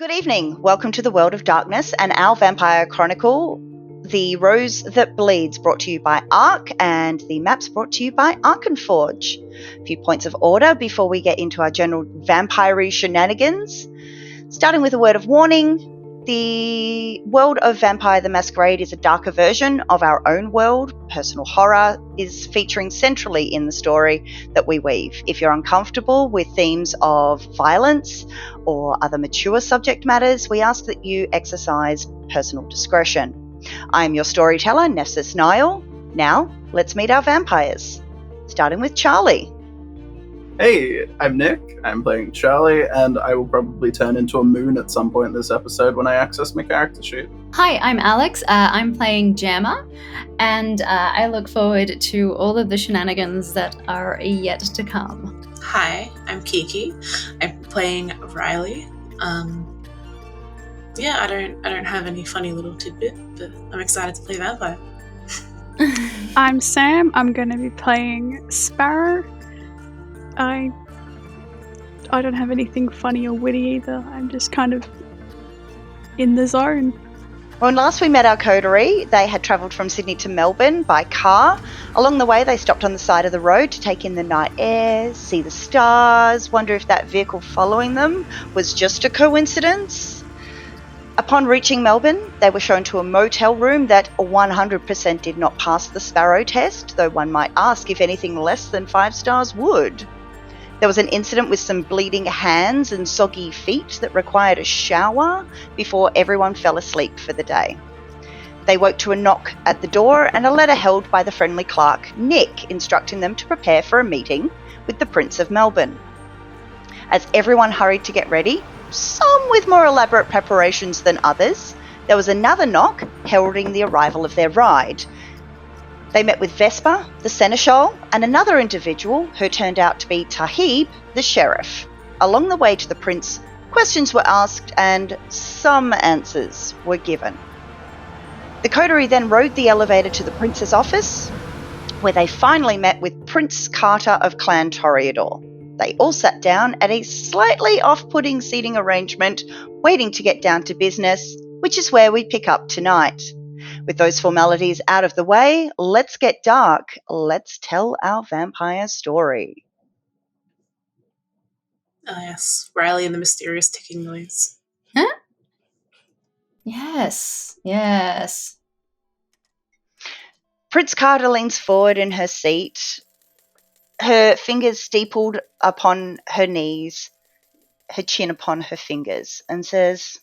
Good evening. Welcome to the World of Darkness and our Vampire Chronicle, The Rose That Bleeds, brought to you by Ark, and the maps brought to you by Arkenforge. A few points of order before we get into our general vampire-y shenanigans. Starting with a word of warning, the world of Vampire the Masquerade is a darker version of our own world. Personal horror is featuring centrally in the story that we weave. If you're uncomfortable with themes of violence or other mature subject matters, we ask that you exercise personal discretion. I am your storyteller, Nessus Nile. Now, let's meet our vampires. Starting with Charlie. Hey, I'm Nick. I'm playing Charlie, and I will probably turn into a moon at some point this episode when I access my character sheet. Hi, I'm Alex. I'm playing Jammer, and I look forward to all of the shenanigans that are yet to come. Hi, I'm Kiki. I'm playing Riley. I don't have any funny little tidbit, but I'm excited to play vampire. I'm Sam. I'm going to be playing Sparrow. I don't have anything funny or witty either. I'm just kind of in the zone. When last we met our coterie, they had travelled from Sydney to Melbourne by car. Along the way, they stopped on the side of the road to take in the night air, see the stars, wonder if that vehicle following them was just a coincidence. Upon reaching Melbourne, they were shown to a motel room that 100% did not pass the Sparrow test, though one might ask if anything less than 5 stars would. There was an incident with some bleeding hands and soggy feet that required a shower before everyone fell asleep for the day. They woke to a knock at the door and a letter held by the friendly clerk, Nick, instructing them to prepare for a meeting with the Prince of Melbourne. As everyone hurried to get ready, some with more elaborate preparations than others, there was another knock heralding the arrival of their ride. They met with Vesper, the seneschal, and another individual who turned out to be Tahib, the sheriff. Along the way to the prince, questions were asked and some answers were given. The coterie then rode the elevator to the prince's office, where they finally met with Prince Carter of Clan Toreador. They all sat down at a slightly off-putting seating arrangement, waiting to get down to business, which is where we pick up tonight. With those formalities out of the way, let's get dark. Let's tell our vampire story. Ah, yes, Riley and the mysterious ticking noise. Huh? Yes. Prince Carter leans forward in her seat, her fingers steepled upon her knees, her chin upon her fingers, and says,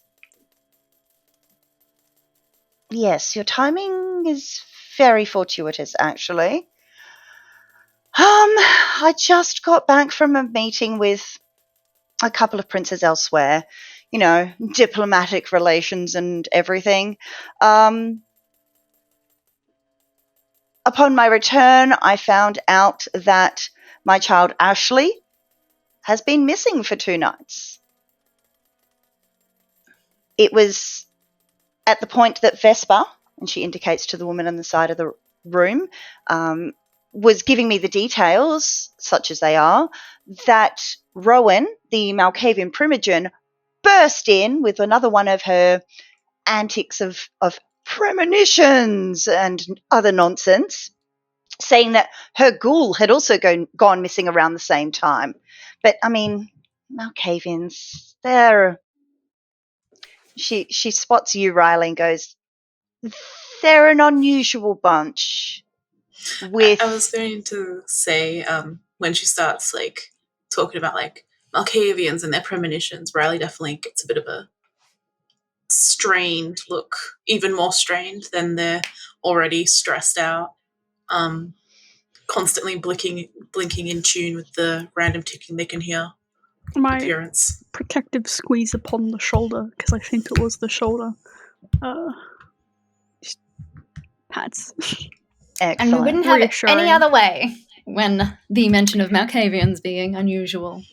"Yes, your timing is very fortuitous, actually. I just got back from a meeting with a couple of princes elsewhere, diplomatic relations and everything. Upon my return, I found out that my child Ashley has been missing for 2 nights. It was at the point that Vesper," and she indicates to the woman on the side of the room, was giving me the details, such as they are, that Rowan, the Malkavian primogen, burst in with another one of her antics of premonitions and other nonsense, saying that her ghoul had also gone missing around the same time. But, Malkavians, they're... She spots you, Riley, and goes, "They're an unusual bunch." I was going to say, when she starts talking about Malkavians and their premonitions, Riley definitely gets a bit of a strained look, even more strained than they're already stressed out, constantly blinking in tune with the random ticking they can hear. My appearance. Protective squeeze upon the shoulder, because I think it was the shoulder. Just pats. Excellent. And we wouldn't have it Reassuring. any other way when the mention of Malkavians being unusual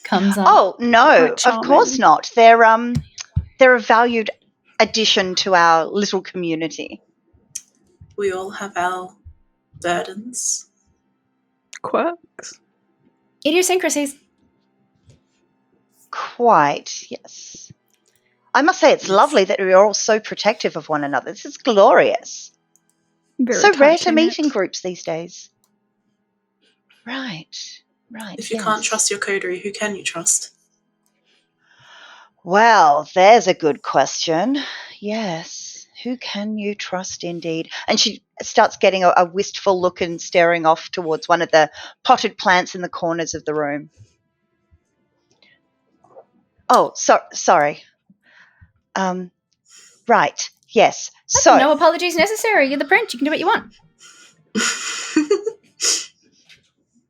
comes up. Oh, no, Quite of course charming. not. They're a valued addition to our little community. We all have our burdens. Quirks. Idiosyncrasies. Quite, yes. I must say it's lovely that we're all so protective of one another. This is glorious. Very So rare to tight meet in unit. groups these days. Right. If you yes. can't trust your coterie, who can you trust? Well, there's a good question. Yes. Who can you trust indeed? And she starts getting a wistful look and staring off towards one of the potted plants in the corners of the room. Oh, sorry. Right. Yes. So No apologies necessary. You're the prince. You can do what you want.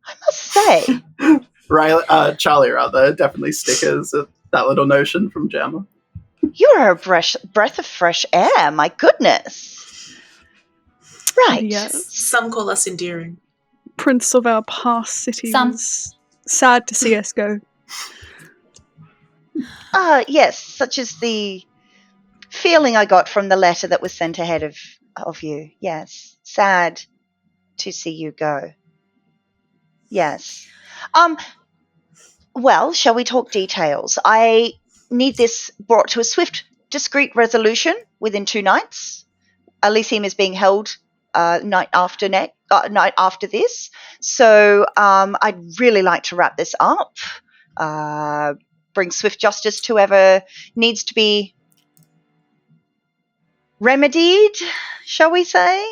I must say, Charlie rather definitely stickers at that little notion from Jammer. you are a breath of fresh air. My goodness. Right. Yes. Some call us endearing. Prince of our past city Some. was sad to see us go. Yes, such as the feeling I got from the letter that was sent ahead of you. Yes. Sad to see you go. Yes. Well, shall we talk details? I need this brought to a swift, discreet resolution within 2 nights. Elysium is being held night after this. So I'd really like to wrap this up. Bring swift justice to whoever needs to be remedied, shall we say?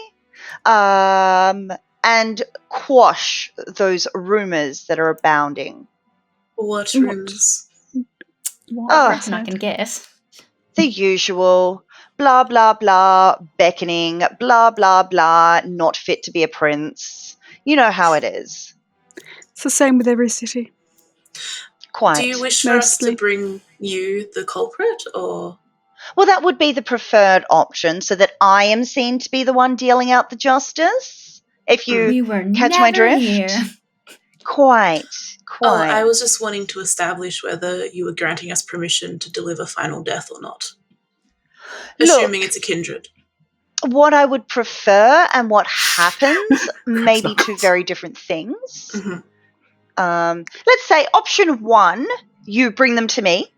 And quash those rumors that are abounding. What rumours? What? I reckon I can guess. The usual blah, blah, blah, beckoning, blah, blah, blah, not fit to be a prince. You know how it is. It's the same with every city. Quite. Do you wish for us to Mostly. bring you the culprit, or...? Well, that would be the preferred option, so that I am seen to be the one dealing out the justice. If you We were catch never my drift. here. Quite. Oh, I was just wanting to establish whether you were granting us permission to deliver final death or not. Assuming Look, it's a kindred. what I would prefer and what happens may be two very different things. Mm-hmm. Let's say option 1, you bring them to me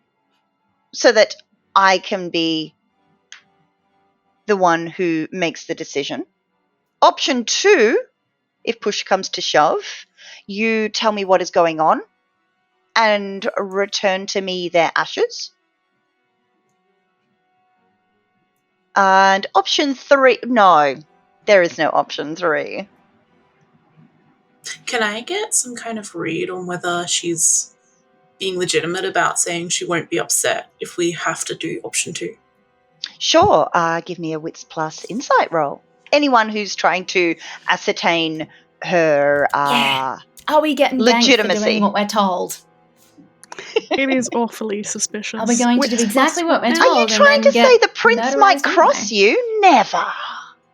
so that I can be the one who makes the decision. Option 2, if push comes to shove, you tell me what is going on and return to me their ashes. And option 3, no, there is no option 3. Can I get some kind of read on whether she's being legitimate about saying she won't be upset if we have to do option 2? Sure, give me a wits plus insight roll. Anyone who's trying to ascertain her Yeah. Are we getting ganked for legitimacy. doing what we're told? It is awfully suspicious. Are we going to do Wits exactly plus what we're what told? Are you and trying then to say get the prince might murderized cross anyway? you? Never.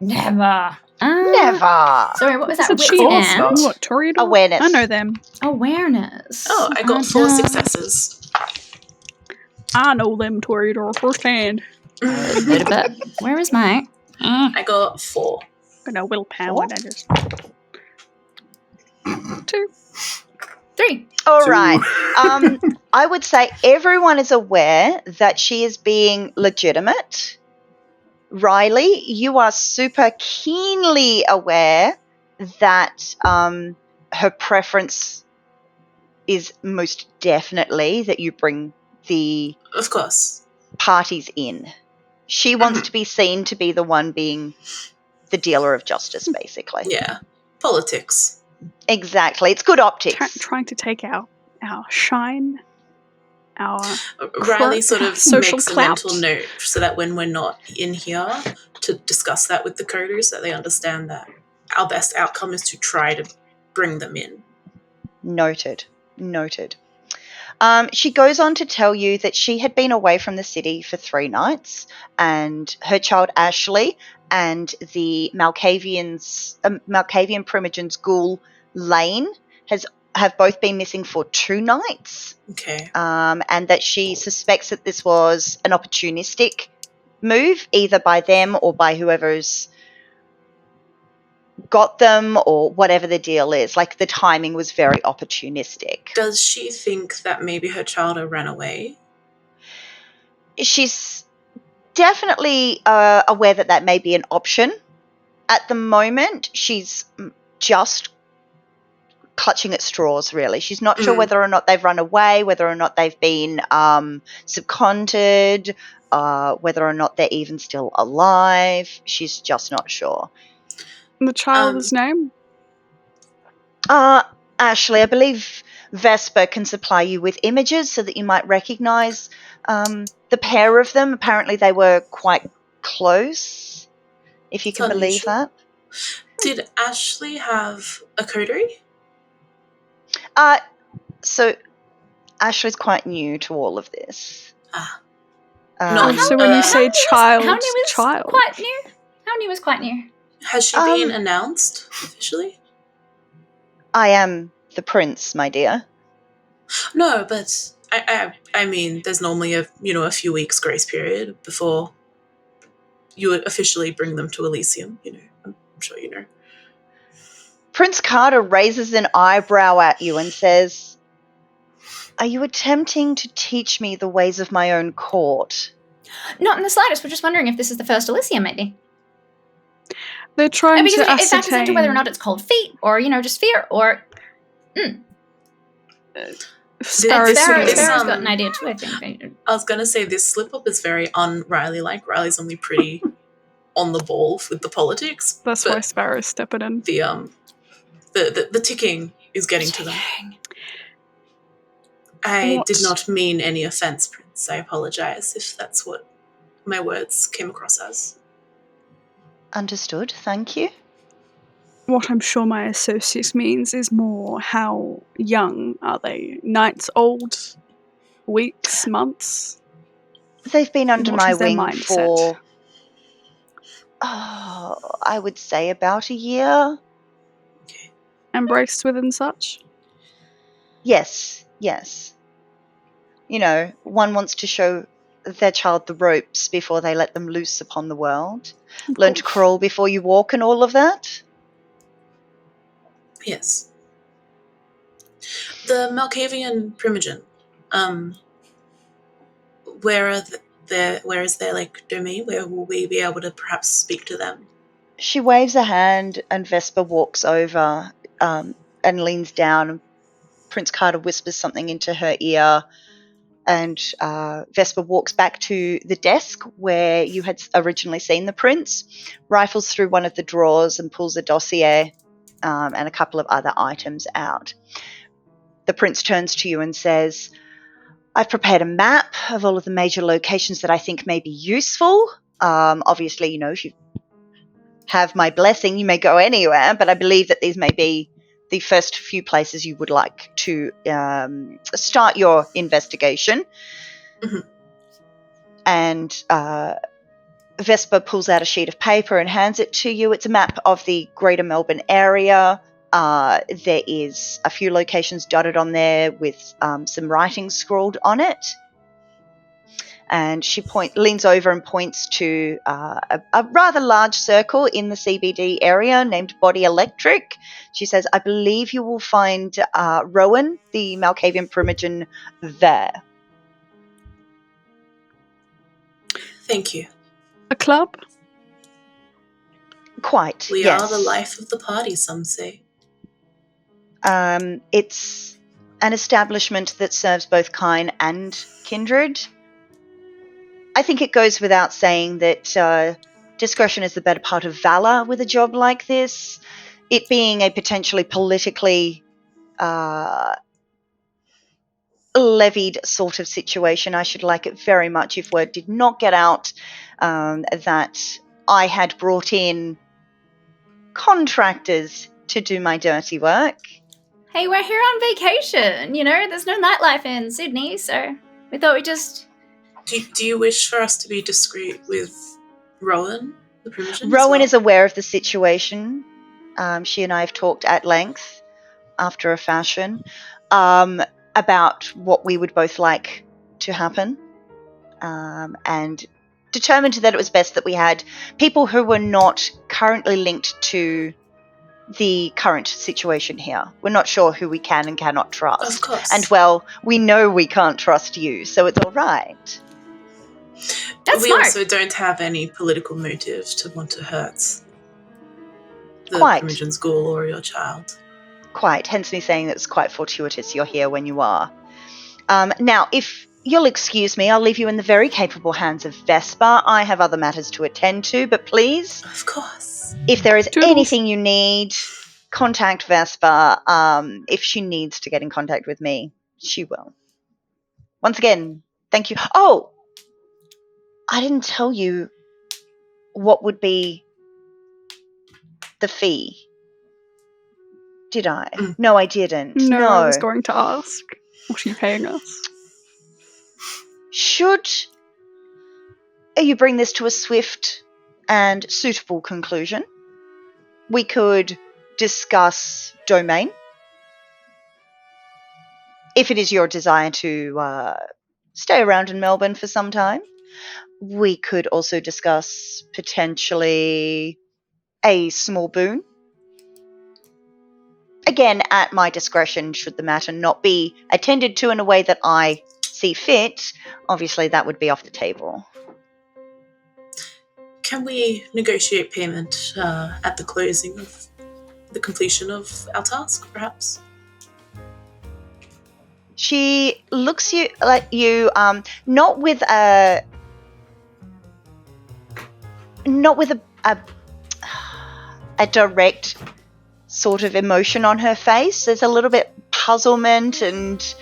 Never. Never. Sorry, what was that? Said Wits she course and not. What, Toreador? Awareness. I know them. awareness. Oh, I got 4 successes. I know them Toreador firsthand. Little bit. Where is my? I got 4. Got no willpower. Four? I just 2. 3. All 2. right. I would say everyone is aware that she is being legitimate. Riley, you are super keenly aware that her preference is most definitely that you bring the Of course. parties in. She wants to be seen to be the one being the dealer of justice, basically. Yeah. Politics. Exactly. It's good optics. Trying to take our shine, our Riley sort of social makes clout. a mental note so that when we're not in here to discuss that with the coders, so that they understand that our best outcome is to try to bring them in. Noted. She goes on to tell you that she had been away from the city for 3 nights, and her child Ashley and the Malkavian Primogen's ghoul Lane have both been missing for 2 nights. Okay. And that she suspects that this was an opportunistic move, either by them or by whoever's got them, or whatever the deal is. Like, the timing was very opportunistic. Does she think that maybe her child ran away? She's definitely aware that may be an option. At the moment, she's just clutching at straws, really. She's not sure whether or not they've run away, whether or not they've been subconted, whether or not they're even still alive. She's just not sure. The child's name? Ashley, I believe Vesper can supply you with images so that you might recognise the pair of them. Apparently they were quite close, if you can believe that. Did Ashley have a coterie? So Ashley's quite new to all of this. So when you say child, how new is child? Quite new? How new is quite new? Has she been announced officially? I am the prince, my dear. No, but I mean, there's normally a few weeks grace period before you would officially bring them to Elysium. I'm sure you know. Prince Carter raises an eyebrow at you and says, "Are you attempting to teach me the ways of my own court?" Not in the slightest. We're just wondering if this is the first Elysium, maybe. They're trying to ascertain... It factors into whether or not it's cold feet, or, just fear, or... Sparrow's got an idea too, I think. I was going to say, this slip-up is very un-Riley-like. Riley's only pretty on the ball with the politics. That's why Sparrow's stepping in. The ticking is getting to them. I did not mean any offence, Prince. I apologise if that's what my words came across as. Understood, thank you. What I'm sure my associates means is more how young are they? Nights old? Weeks? Months? They've been under my wing for, mindset? I would say about a year. Okay. Embraced within such? Yes. One wants to show their child the ropes before they let them loose upon the world. Learn to crawl before you walk and all of that. Yes. The Malkavian Primogen, where is their domain? Where will we be able to perhaps speak to them? She waves a hand and Vesper walks over and leans down. Prince Carter whispers something into her ear, and Vesper walks back to the desk where you had originally seen the prince, rifles through one of the drawers and pulls a dossier and a couple of other items out. The prince turns to you and says, "I've prepared a map of all of the major locations that I think may be useful. Obviously, if you have my blessing, you may go anywhere, but I believe that these may be the first few places you would like to start your investigation." Mm-hmm. And Vesper pulls out a sheet of paper and hands it to you. It's a map of the Greater Melbourne area. There is a few locations dotted on there with some writing scrawled on it. And she leans over and points to a rather large circle in the CBD area named Body Electric. She says, "I believe you will find Rowan, the Malkavian Primogen, there." Thank you. A club? Quite, We yes. are the life of the party, some say. It's an establishment that serves both kind and kindred. I think it goes without saying that discretion is the better part of valor with a job like this. It being a potentially politically levied sort of situation, I should like it very much if word did not get out that I had brought in contractors to do my dirty work. Hey, we're here on vacation, there's no nightlife in Sydney, so we thought we'd just... Do you wish for us to be discreet with Rowan, the Primogen? Rowan is aware of the situation. She and I have talked at length, after a fashion, about what we would both like to happen, and determined that it was best that we had people who were not currently linked to the current situation here. We're not sure who we can and cannot trust. Of course. And, well, we know we can't trust you, so it's all right. That's we smart. also don't have any political motive to want to hurt the Quite. Primogen's ghoul or your child. Quite. Hence me saying that it's quite fortuitous you're here when you are. Now, if you'll excuse me, I'll leave you in the very capable hands of Vespa. I have other matters to attend to, but please, Of course. if there is Toodles. anything you need, contact Vespa. If she needs to get in contact with me, she will. Once again, thank you. Oh, I didn't tell you what would be the fee. Did I? Mm. No, I didn't. No, I was going to ask. What are you paying us? Should you bring this to a swift and suitable conclusion, we could discuss domain. If it is your desire to stay around in Melbourne for some time, we could also discuss potentially a small boon. Again, at my discretion, should the matter not be attended to in a way that I see fit, obviously that would be off the table. Can we negotiate payment at the closing of the completion of our task, perhaps? She looks at you, not with a direct sort of emotion on her face. There's a little bit puzzlement and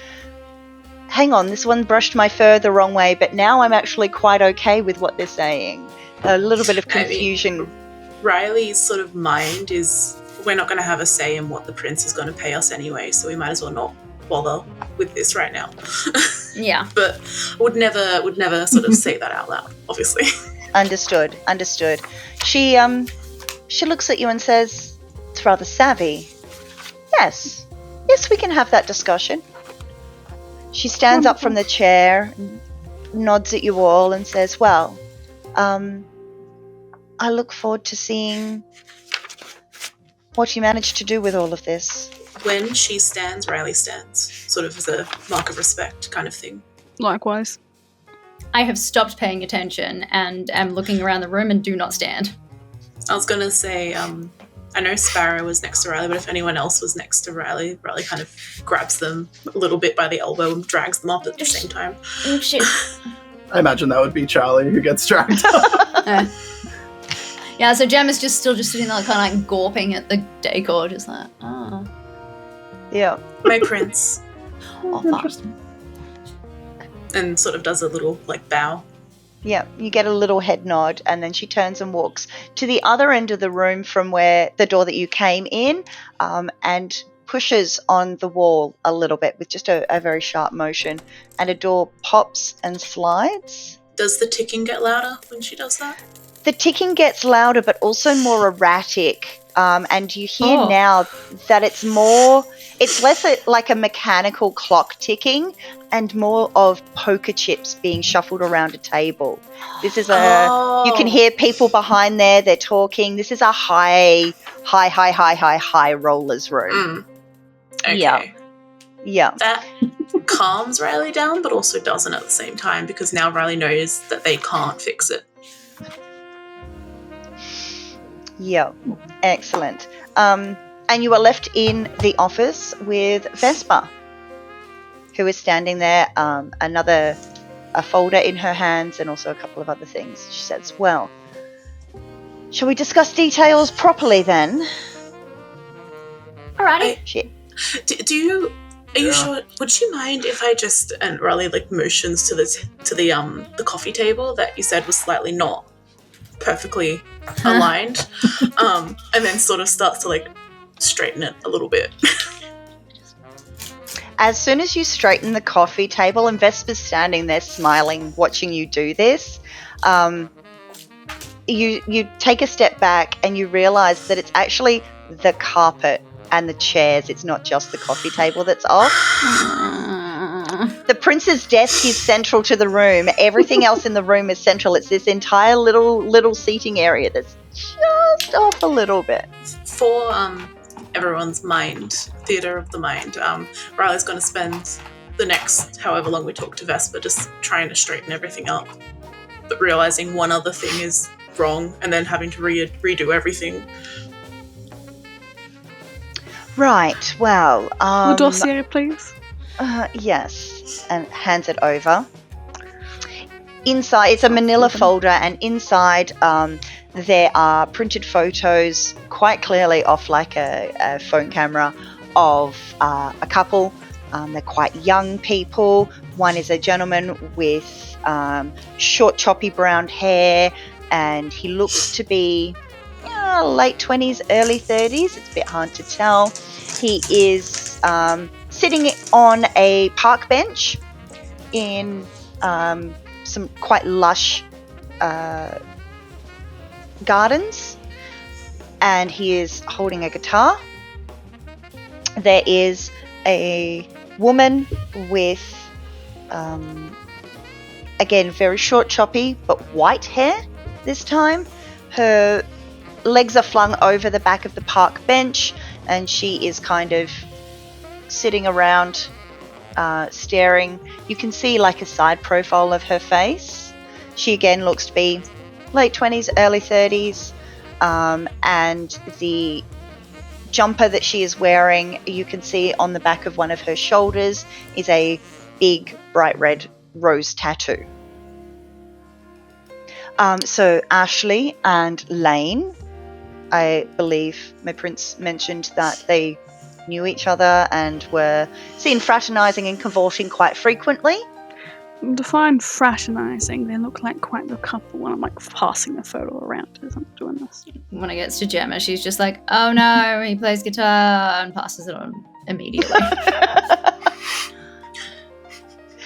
hang on, this one brushed my fur the wrong way, but now I'm actually quite okay with what they're saying. A little bit of confusion. Riley's sort of mind is, we're not going to have a say in what the prince is going to pay us anyway, so we might as well not bother with this right now. Yeah. But would never sort of say that out loud, obviously. Understood. She looks at you and says, it's rather savvy. Yes, we can have that discussion. She stands up from the chair, nods at you all and says, well, I look forward to seeing what you managed to do with all of this. When she stands, Riley stands, sort of as a mark of respect kind of thing. Likewise. I have stopped paying attention and am looking around the room and do not stand. I was going to say, I know Sparrow was next to Riley, but if anyone else was next to Riley kind of grabs them a little bit by the elbow and drags them up at the same time. Oh, shit. I imagine that would be Charlie who gets dragged up. Yeah, so Jem is still sitting there kind of like gawping at the decor, just like, oh. Yeah. My prince. Oh, fuck. Interesting. And sort of does a little bow. Yeah, you get a little head nod, and then she turns and walks to the other end of the room from where the door that you came in, and pushes on the wall a little bit with just a very sharp motion, and a door pops and slides. Does the ticking get louder when she does that? The ticking gets louder, but also more erratic, and you hear now that it's less like a mechanical clock ticking and more of poker chips being shuffled around a table. This is you can hear people behind there, they're talking. This is a high rollers room. Okay. Yeah. That calms Riley down, but also doesn't at the same time, because now Riley knows that they can't fix it. Yeah. Excellent. And you are left in the office with Vespa, who is standing there, a folder in her hands and also a couple of other things. She says, well, shall we discuss details properly then? Alrighty. Are you sure? Would you mind if I just, and Riley motions to the coffee table that you said was slightly not perfectly aligned, and then sort of starts to straighten it a little bit. As soon as you straighten the coffee table, and Vespa's standing there smiling, watching you do this, you take a step back and you realise that it's actually the carpet and the chairs. It's not just the coffee table that's off. The prince's desk is central to the room. Everything else in the room is central. It's this entire little seating area that's just off a little bit. For everyone's theatre of the mind, Riley's going to spend the next however long we talk to Vespa just trying to straighten everything up. but realizing one other thing is wrong and then having to redo everything. Right, well, The dossier, please. yes, and hands it over. Inside, it's a manila folder, and inside there are printed photos, quite clearly off like a phone camera, of a couple. They're quite young people. One is a gentleman with short, choppy brown hair, and he looks to be late 20s, early 30s. It's a bit hard to tell. He is sitting on a park bench in some quite lush gardens, and he is holding a guitar. There is a woman with, again, very short, choppy, but white hair this time. Her legs are flung over the back of the park bench, and she is kind of sitting around staring. You can see like a side profile of her face. She again looks to be late 20s, early 30s, and the jumper that she is wearing, you can see on the back of one of her shoulders is a big bright red rose tattoo. So Ashley and Lane, I believe my prince mentioned that they knew each other and were seen fraternising and cavorting quite frequently. Define fraternising. They look like quite the couple when I'm like passing the photo around as I'm doing this. When it gets to Gemma, she's just like, oh no, he plays guitar, and passes it on immediately.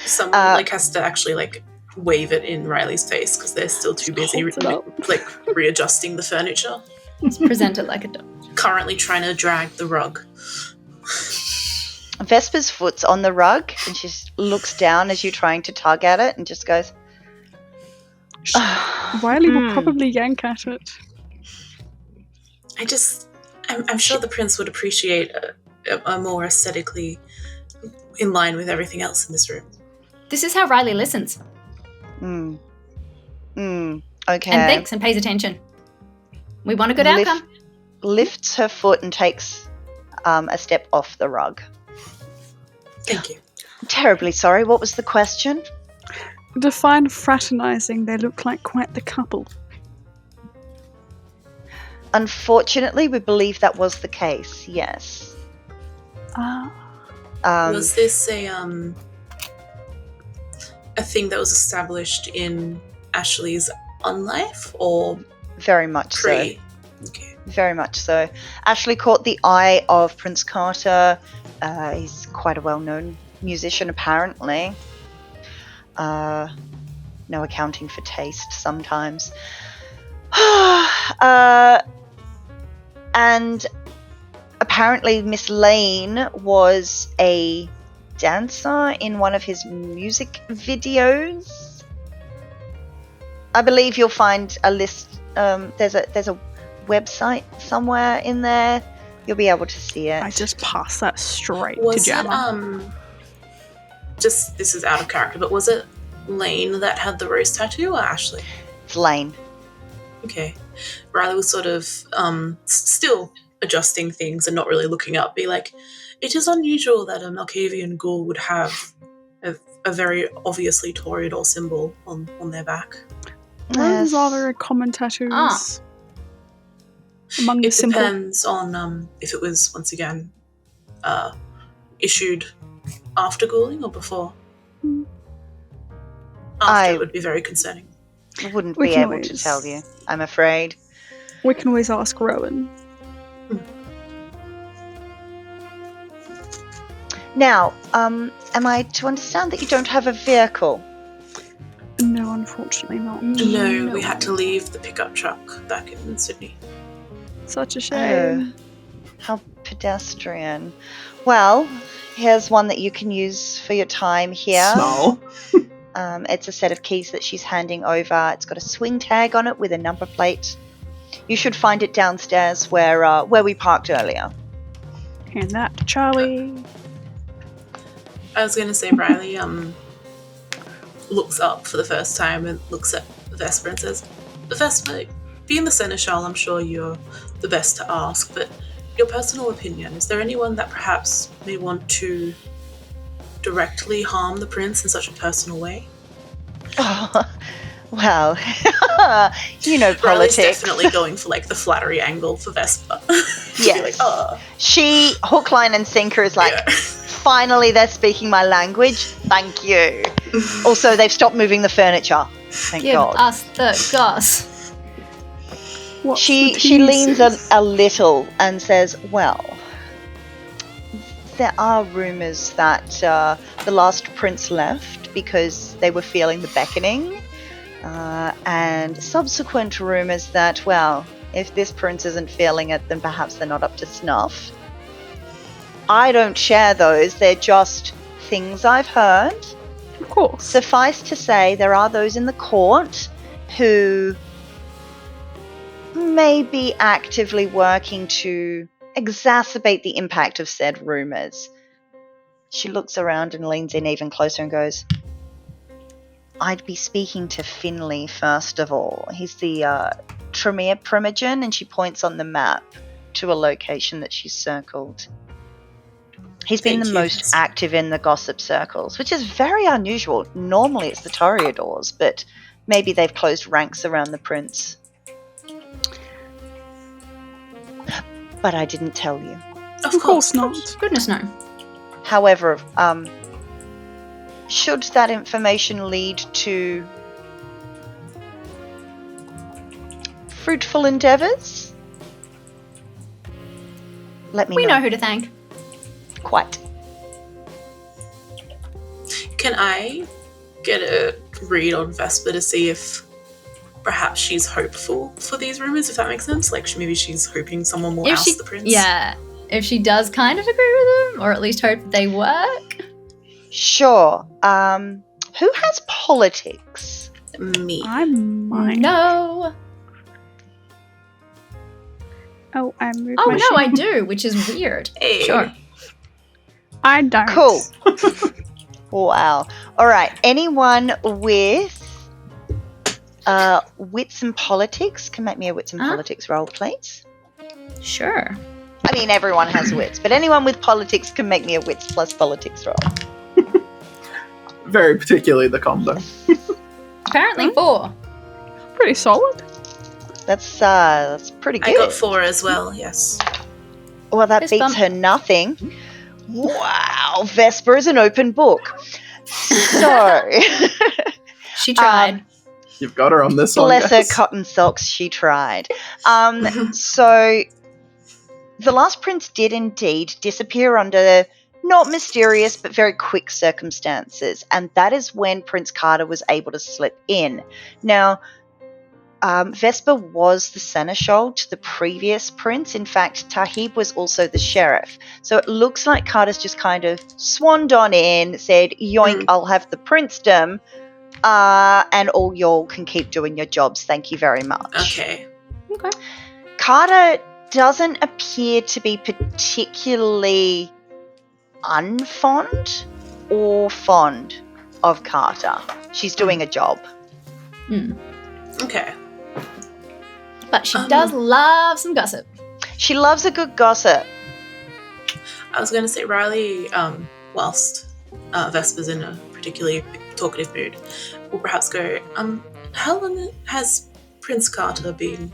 Someone like has to actually like wave it in Riley's face because they're still too busy like readjusting the furniture. It's presented like a dog. Currently trying to drag the rug. Vesper's foot's on the rug, and she looks down as you're trying to tug at it and just goes, Riley will probably yank at it. I'm sure the prince would appreciate a more aesthetically in line with everything else in this room. This is how Riley listens. Okay. And thinks and pays attention. We want a good outcome. Lifts her foot and takes a step off the rug. Thank you. I'm terribly sorry. What was the question? Define fraternising. They look like quite the couple. Unfortunately, we believe that was the case, yes. Was this a thing that was established in Ashley's on-life, or very much pre? So. Okay. Very much so. Ashley caught the eye of Prince Carter. He's quite a well-known musician, apparently. No accounting for taste sometimes. And apparently Miss Lane was a dancer in one of his music videos. I believe you'll find a list. There's a website somewhere in there. You'll be able to see it. I just passed that straight to Was Gemma. Just this is out of character, but was it Lane that had the rose tattoo or Ashley? It's Lane. Okay. Riley was sort of still adjusting things and not really looking up, be like, it is unusual that a Malkavian ghoul would have a very obviously Toreador symbol on their back. Those are very common tattoos. Among the It depends on if it was, once again, issued after ghouling or before. After it would be very concerning. I wouldn't be able to tell you, I'm afraid. We can always ask Rowan. Now, am I to understand that you don't have a vehicle? No, unfortunately not. No, we had to leave the pickup truck back in Sydney. Such a shame. How pedestrian. Well, here's one that you can use for your time here. Snarl. It's a set of keys that she's handing over. It's got a swing tag on it with a number plate. You should find it downstairs where we parked earlier. Hand that to Charlie. I was going to say Riley looks up for the first time and looks at Vesper and says, Vesper, being the Seneschal, I'm sure you're the best to ask, but your personal opinion, is there anyone that perhaps may want to directly harm the prince in such a personal way? Oh, well, you know Riley's politics. definitely going for like the flattery angle for Vesper. Yes. Like, oh. She, hook, line, and sinker is like, finally they're speaking my language. Thank you. Also, they've stopped moving the furniture. Thank Give God. us the goss. What's She the leans teases? a little and says, well, there are rumours that the last prince left because they were feeling the beckoning, and subsequent rumours that, well, if this prince isn't feeling it, then perhaps they're not up to snuff. I don't share those, they're just things I've heard. Of course. Suffice to say, there are those in the court who may be actively working to exacerbate the impact of said rumours. She looks around and leans in even closer and goes, I'd be speaking to Finley first of all. He's the Tremere Primogen, and she points on the map to a location that she's circled. He's been Thank the you. most active in the gossip circles, which is very unusual. Normally it's the Toreadors, but maybe they've closed ranks around the prince. But I didn't tell you. Of course not. Goodness no. However, should that information lead to fruitful endeavours, let me We know. know who to thank. Quite. Can I get a read on Vesper to see if perhaps she's hopeful for these rumors, if that makes sense? Like maybe she's hoping someone will oust the prince? Yeah, if she does kind of agree with them, or at least hope that they work. Sure. Who has politics? Me. I might. No. Oh, I moved Oh my no, sheet. I do, which is weird. Hey. Sure. I don't. Cool. Wow. All right. Anyone with wits and politics can make me a wits and politics roll, please. Sure. I mean, everyone has wits, but anyone with politics can make me a wits plus politics roll. Very particularly the combo. Apparently 4. Pretty solid. That's pretty good. I got 4 as well, yes. Well, that Fist beats bump. her nothing. Wow, Vesper is an open book. So, She tried. You've got her on this one, bless her guys. cotton socks, she tried. So, the last prince did indeed disappear under not mysterious but very quick circumstances, and that is when Prince Carter was able to slip in. Now, Vesper was the seneschal to the previous prince. In fact, Tahib was also the sheriff. So it looks like Carter's just kind of swanned on in, said, yoink, I'll have the princedom, and all y'all can keep doing your jobs. Thank you very much. Okay. Okay. Carter doesn't appear to be particularly unfond or fond of Carter. She's doing a job. Okay. But she does love some gossip. She loves a good gossip. I was going to say, Riley, whilst Vesper's in a particularly talkative mood, will perhaps go, how long has Prince Carter been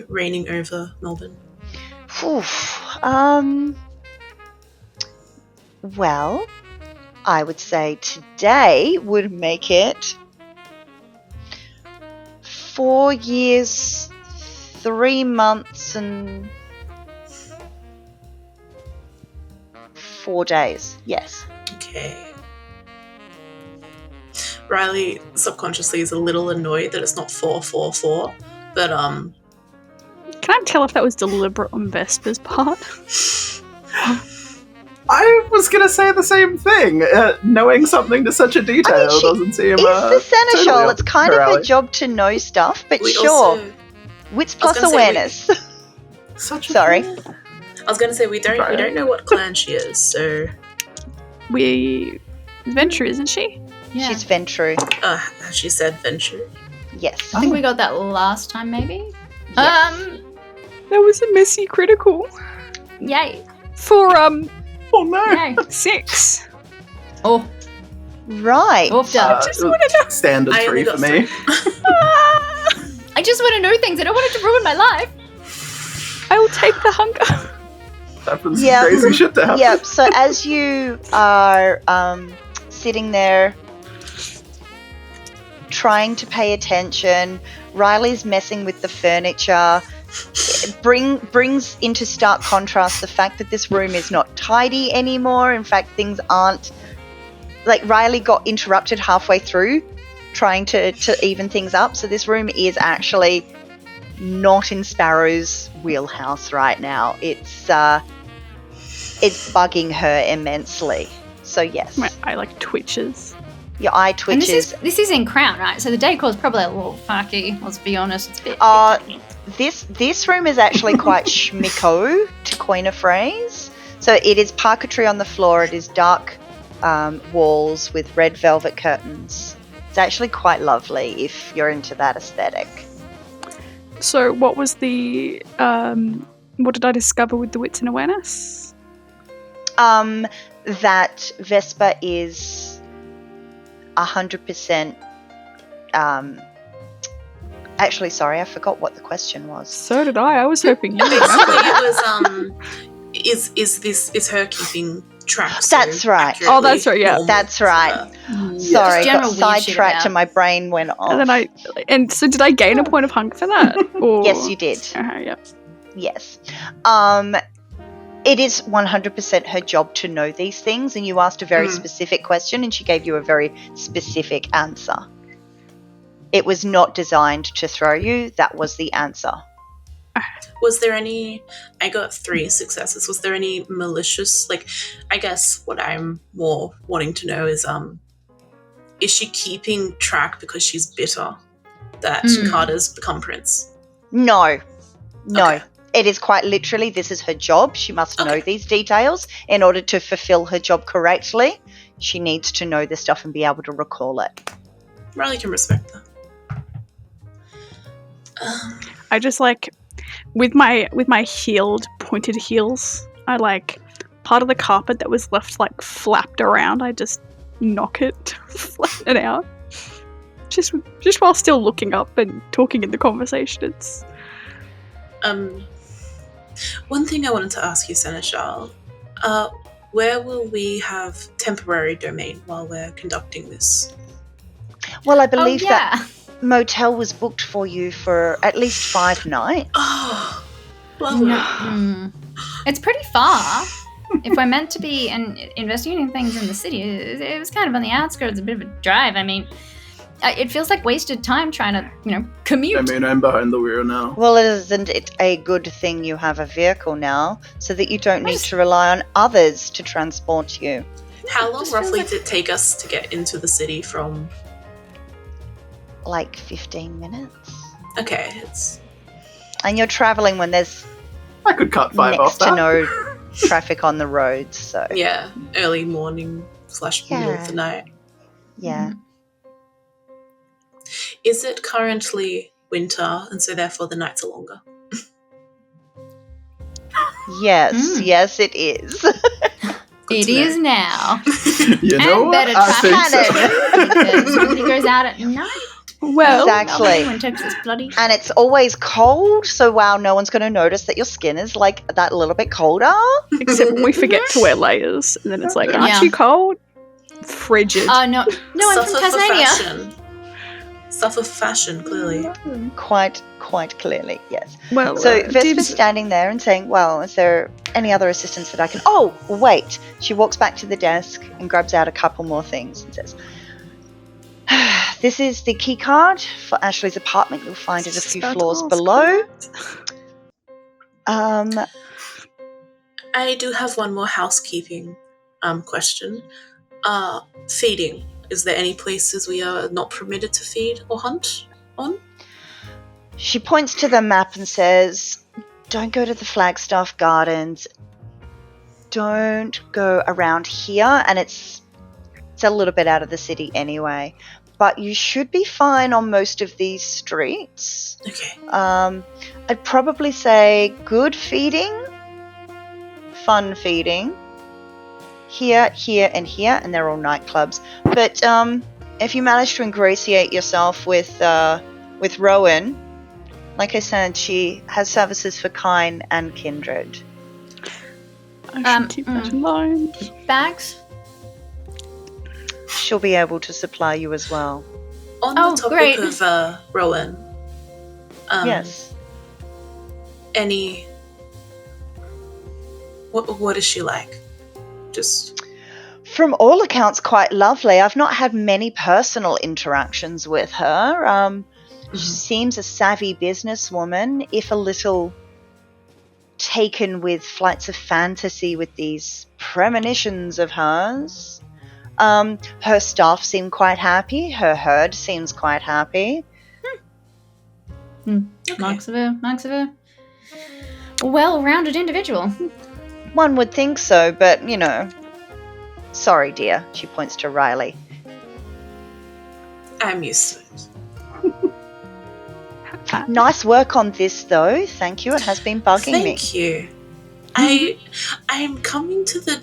reigning over Melbourne? Well, I would say today would make it 4 years, 3 months, and 4 days. Yes. Okay. Riley subconsciously is a little annoyed that it's not 444, but Can I tell if that was deliberate on Vesper's part? I was going to say the same thing. Knowing something to such a detail she doesn't seem... It's the seneschal. totally It's kind up of her her alley. job to know stuff, but we sure. also... Wits I was plus gonna say awareness. Such a Sorry. I was going to say, we don't know what clan she is, so... Venture, isn't she? Yeah. She's Ventru. She said Venture. Yes. I think we got that last time, maybe. Yes. That was a messy critical Yay. for Oh no! Yay. 6. Oh, Right. oofed up. Standard I 3 only for got me. 3. I just want to know things. I don't want it to ruin my life. I will take the hunger. Happens some Yeah. crazy shit to happen. Yep. So as you are sitting there trying to pay attention, Riley's messing with the furniture. It brings into stark contrast the fact that this room is not tidy anymore. In fact, things aren't... Like, Riley got interrupted halfway through trying to even things up. So this room is actually not in Sparrow's wheelhouse right now. It's bugging her immensely. So yes, My eye like twitches. your eye And twitches. this is in Crown, right? So the decor is probably a little fucky. Let's be honest. It's a bit. This room is actually quite schmicko, to coin a phrase. So it is parquetry on the floor. It is dark walls with red velvet curtains. It's actually quite lovely if you're into that aesthetic. So what was the what did I discover with the wits and awareness? That Vespa is 100%. Actually, sorry, I forgot what the question was. So did I. I was hoping you Basically, remembered. it was is her keeping track? That's right. Oh, that's right, yeah. normal That's to right. her? Sorry, Just got general weird shit sidetracked about- and my brain went off. And so did I gain a point of hunger for that? Or... Yes, you did. Yeah. Yes. It is 100% her job to know these things, and you asked a very specific question, and she gave you a very specific answer. It was not designed to throw you. That was the answer. Was there any? I got 3 successes. Was there any malicious? Like, I guess what I'm more wanting to know is she keeping track because she's bitter that Carter's become prince? No. Okay. It is quite literally, this is her job. She must know Okay. these details. In order to fulfill her job correctly, she needs to know this stuff and be able to recall it. Riley can respect that. I just like with my heeled pointed heels, I like part of the carpet that was left like flapped around, I just knock it, flatten it out. Just while still looking up and talking in the conversation. It's one thing I wanted to ask you, Seneschal, where will we have temporary domain while we're conducting this? Well, I believe oh, that yeah. motel was booked for you for at least 5 nights. Oh, lovely. No. It's pretty far. If we're meant to be investigating things in the city, it was kind of on the outskirts, a bit of a drive. I mean, it feels like wasted time trying to, commute. I mean, I'm behind the wheel now. Well, isn't it a good thing you have a vehicle now so that you don't need to rely on others to transport you? How long Just roughly feels did it take us to get into the city from? Like 15 minutes. Okay, it's And you're traveling when there's I could cut 5 off next to that. no traffic on the roads, so yeah, early morning / middle of the night. yeah. Is it currently winter and so therefore the nights are longer? Yes, it is. It is now. You know And what? better I think traffic. so. Because nobody goes out at night. well Exactly. When Texas bloody. And it's always cold, so wow, no one's going to notice that your skin is like that little bit colder. except when we forget to wear layers and then it's like, aren't Yeah. you cold? Frigid. Oh, no. No, I'm from Suffer for Tasmania. fashion. Suffer for fashion, clearly. Quite clearly, yes. well, So Vespa's Dibs- standing there and saying, well, is there any other assistance that I can... Oh, wait. She walks back to the desk and grabs out a couple more things and says, this is the key card for Ashley's apartment. You'll find it a few Sparkles, floors below. I do have one more housekeeping question. Feeding. Is there any places we are not permitted to feed or hunt on? She points to the map and says, don't go to the Flagstaff Gardens. Don't go around here. And it's a little bit out of the city anyway. but you should be fine on most of these streets. Okay. I'd probably say good feeding, fun feeding. Here, here, and here, and they're all nightclubs. But if you manage to ingratiate yourself with Rowan, like I said, she has services for Kine and Kindred. I should keep that in mind. Bags? She'll be able to supply you as well. On the topic great. of Rowan, Yes. What is she like? Just From all accounts, quite lovely. I've not had many personal interactions with her. She seems a savvy businesswoman, if a little taken with flights of fantasy with these premonitions of hers. Her staff seem quite happy. Her herd seems quite happy. Okay. Marks of a well-rounded individual. One would think so, but, you know. Sorry, dear. She points to Riley. I'm used to it. Nice work on this, though. Thank you. It has been bugging me. Thank you. I'm coming to the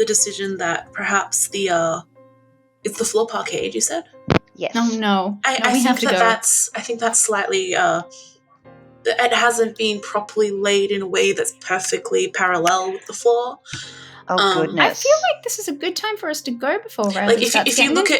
decision that perhaps it's the floor parkade. You said. Yes. Oh no! I we have think to go. I think that's slightly. It hasn't been properly laid in a way that's perfectly parallel with the floor. Oh goodness! I feel like this is a good time for us to go before Riley Like starts if you look at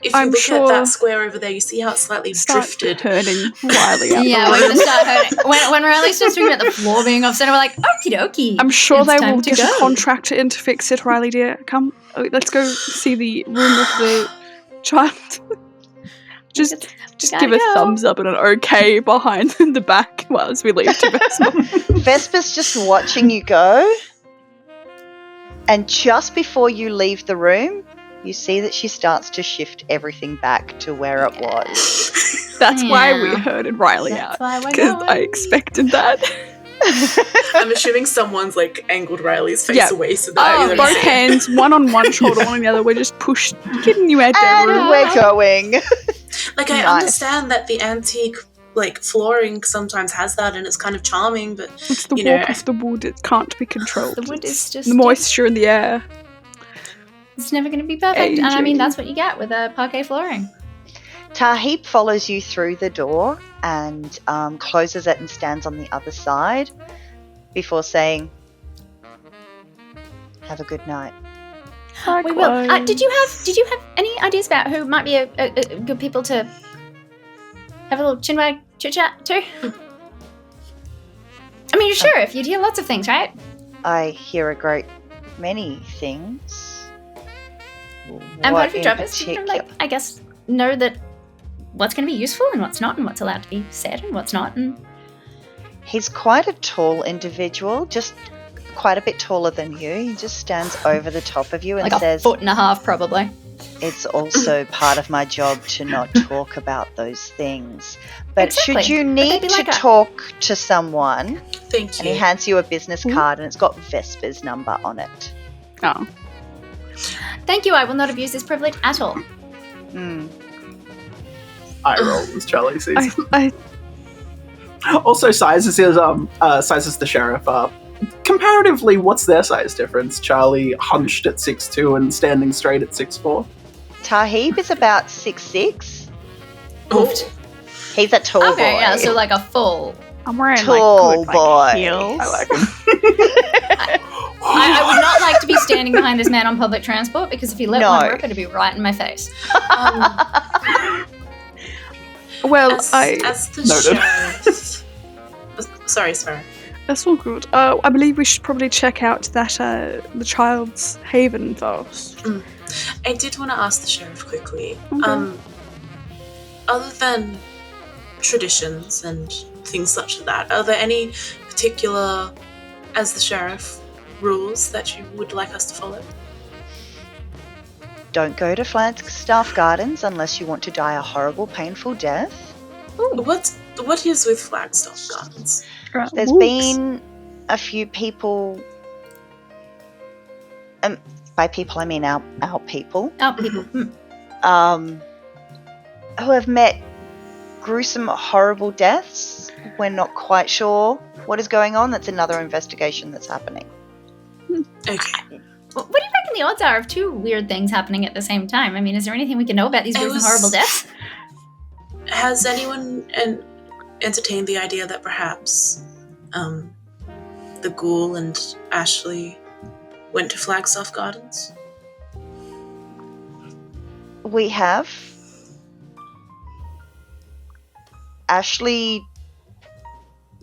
that square over there, you see how it's slightly drifted. Hurting Riley out. Yeah, we're gonna start hurting. When Riley starts talking about the floor being off center, we're like, okie dokie. I'm sure it's they time will to get go. a contractor in to fix it, Riley dear. Come, let's go see the room of the child. Just give a thumbs up and an okay behind the back as we leave to Vespa. Vespa's just watching you go. And just before you leave the room, you see that she starts to shift everything back to where it was. That's why we herded Riley out. Because I expected that. I'm assuming someone's like angled Riley's face away so that both hands, one on one shoulder, one on the other. We're just getting you out there. And we're going. Like I understand that the antique flooring sometimes has that, and it's kind of charming. But it's the warp of the wood; it can't be controlled. The wood is just the moisture in the air. It's never going to be perfect, Aging. and I mean that's what you get with a parquet flooring. Tahib follows you through the door and closes it and stands on the other side before saying, "Have a good night." We will. Did you have any ideas about who might be a good people to have a little chinwag chit chat to? I mean, sure, if you'd hear lots of things, right? I hear a great many things. And part of your job is to, I guess, know that what's going to be useful and what's not, and what's allowed to be said and what's not. And he's quite a tall individual, just quite a bit taller than you. He just stands over the top of you and says, a 1.5 feet, probably. "It's also part of my job to not talk about those things. But should you need to talk to someone," thank you. And he hands you a business card and it's got Vespa's number on it. Oh. Thank you, I will not abuse this privilege at all. I roll as Charlie sees. Also, sizes the sheriff up. Comparatively, what's their size difference? Charlie hunched at 6'2" and standing straight at 6'4". Tahib is about 6'6". Oh. He's a tall boy. Okay, yeah, so like a full. I'm wearing tall boy. Heels. I like him. I would not like to be standing behind this man on public transport because if he let one rip, it'd be right in my face. Well, as the sheriff. Sorry. That's all good. I believe we should probably check out that the child's haven first. I did want to ask the sheriff quickly. Okay. Other than traditions and things such as that, are there any particular, as the sheriff, rules that you would like us to follow? Don't go to Flagstaff Gardens unless you want to die a horrible, painful death. Ooh. What is with Flagstaff Gardens? There's been a few people. By people, I mean our people. Our people. who have met gruesome, horrible deaths. We're not quite sure what is going on. That's another investigation that's happening. Okay. What do you reckon the odds are of two weird things happening at the same time? I mean, is there anything we can know about these gruesome, horrible deaths? Has anyone entertained the idea that perhaps the ghoul and Ashley went to Flagstaff Gardens? We have. Ashley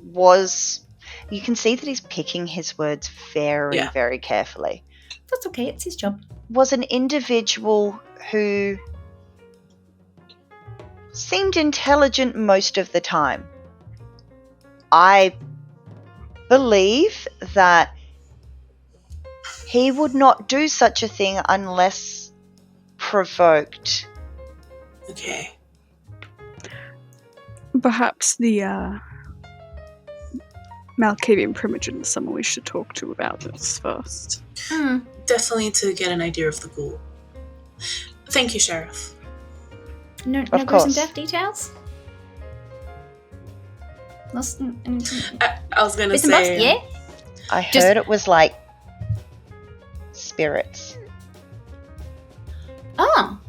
was... You can see that he's picking his words very, very carefully. That's okay, it's his job. Was an individual who seemed intelligent most of the time. I believe that he would not do such a thing unless provoked. Okay. Perhaps the Malkavian Primogen is someone we should talk to about this first. Definitely to get an idea of the ghoul. Thank you, Sheriff. No Of gruesome course. death details? I was going to Bits and bobs? say... Yeah? I heard it was like spirits. Oh.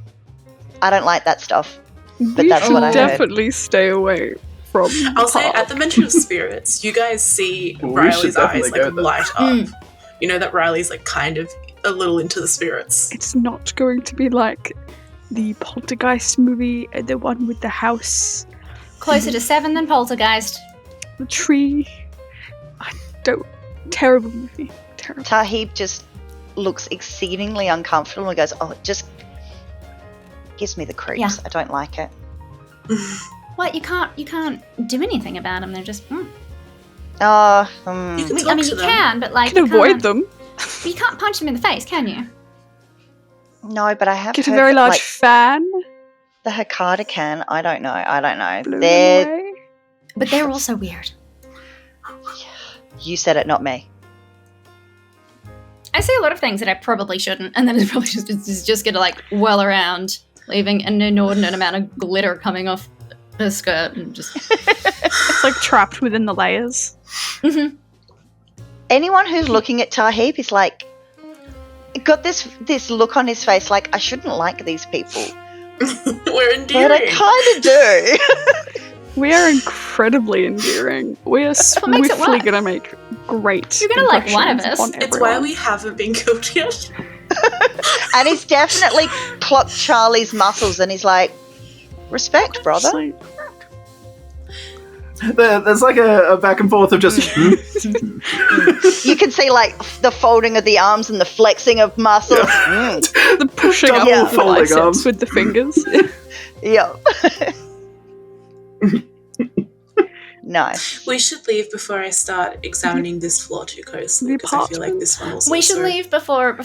I don't like that stuff. But We that's should what I heard. definitely stay away from I'll say, park. at the mention of spirits, you guys see We should Riley's definitely eyes go like there. light up. You know that Riley's like kind of a little into the spirits. It's not going to be like the Poltergeist movie, the one with the house, Closer to 7 than Poltergeist. the tree. Terrible movie. Terrible. Tahib just looks exceedingly uncomfortable and goes, oh, it just gives me the creeps. Yeah. I don't like it. What? You can't do anything about them. They're just. You can I talk mean, to you them. can, but like You can avoid can't- them. You can't punch them in the face, can you? No, but I have Get a heard very that, large like, fan. the Hakata can. I don't know. Blow them They're... away. But they're also weird. You said it, not me. I say a lot of things that I probably shouldn't, and then it's probably just gonna like whirl around, leaving an inordinate amount of glitter coming off her skirt, and just. It's like trapped within the layers. Anyone who's looking at Tahib is like, got this look on his face like, I shouldn't like these people. We're endearing. But I kind of do. We are incredibly endearing. We are what makes it swiftly work. going to make great. You're gonna like one of impressions us. on It's why everyone. we haven't been killed yet. And he's definitely clocked Charlie's muscles and he's like, respect, brother. It's like, There's like a back and forth of just. You can see like the folding of the arms and the flexing of muscles. the pushing up Double of the folding biceps arms. with the fingers. Yeah. Nice. We should leave before I start examining this floor too closely, because I feel like this one also. We should leave before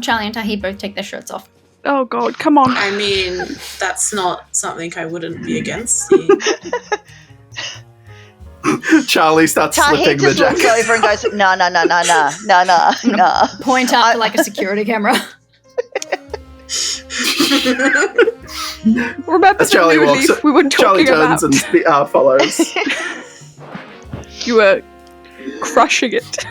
Charlie and Tahib both take their shirts off. Oh god, come on. I mean, that's not something I wouldn't be against seeing. Charlie starts Tahib slipping the just looks jacket. over and goes, nah. Point up to like a security camera. Remember As Charlie when walks, we were Charlie talking about turns and follows. you were crushing it.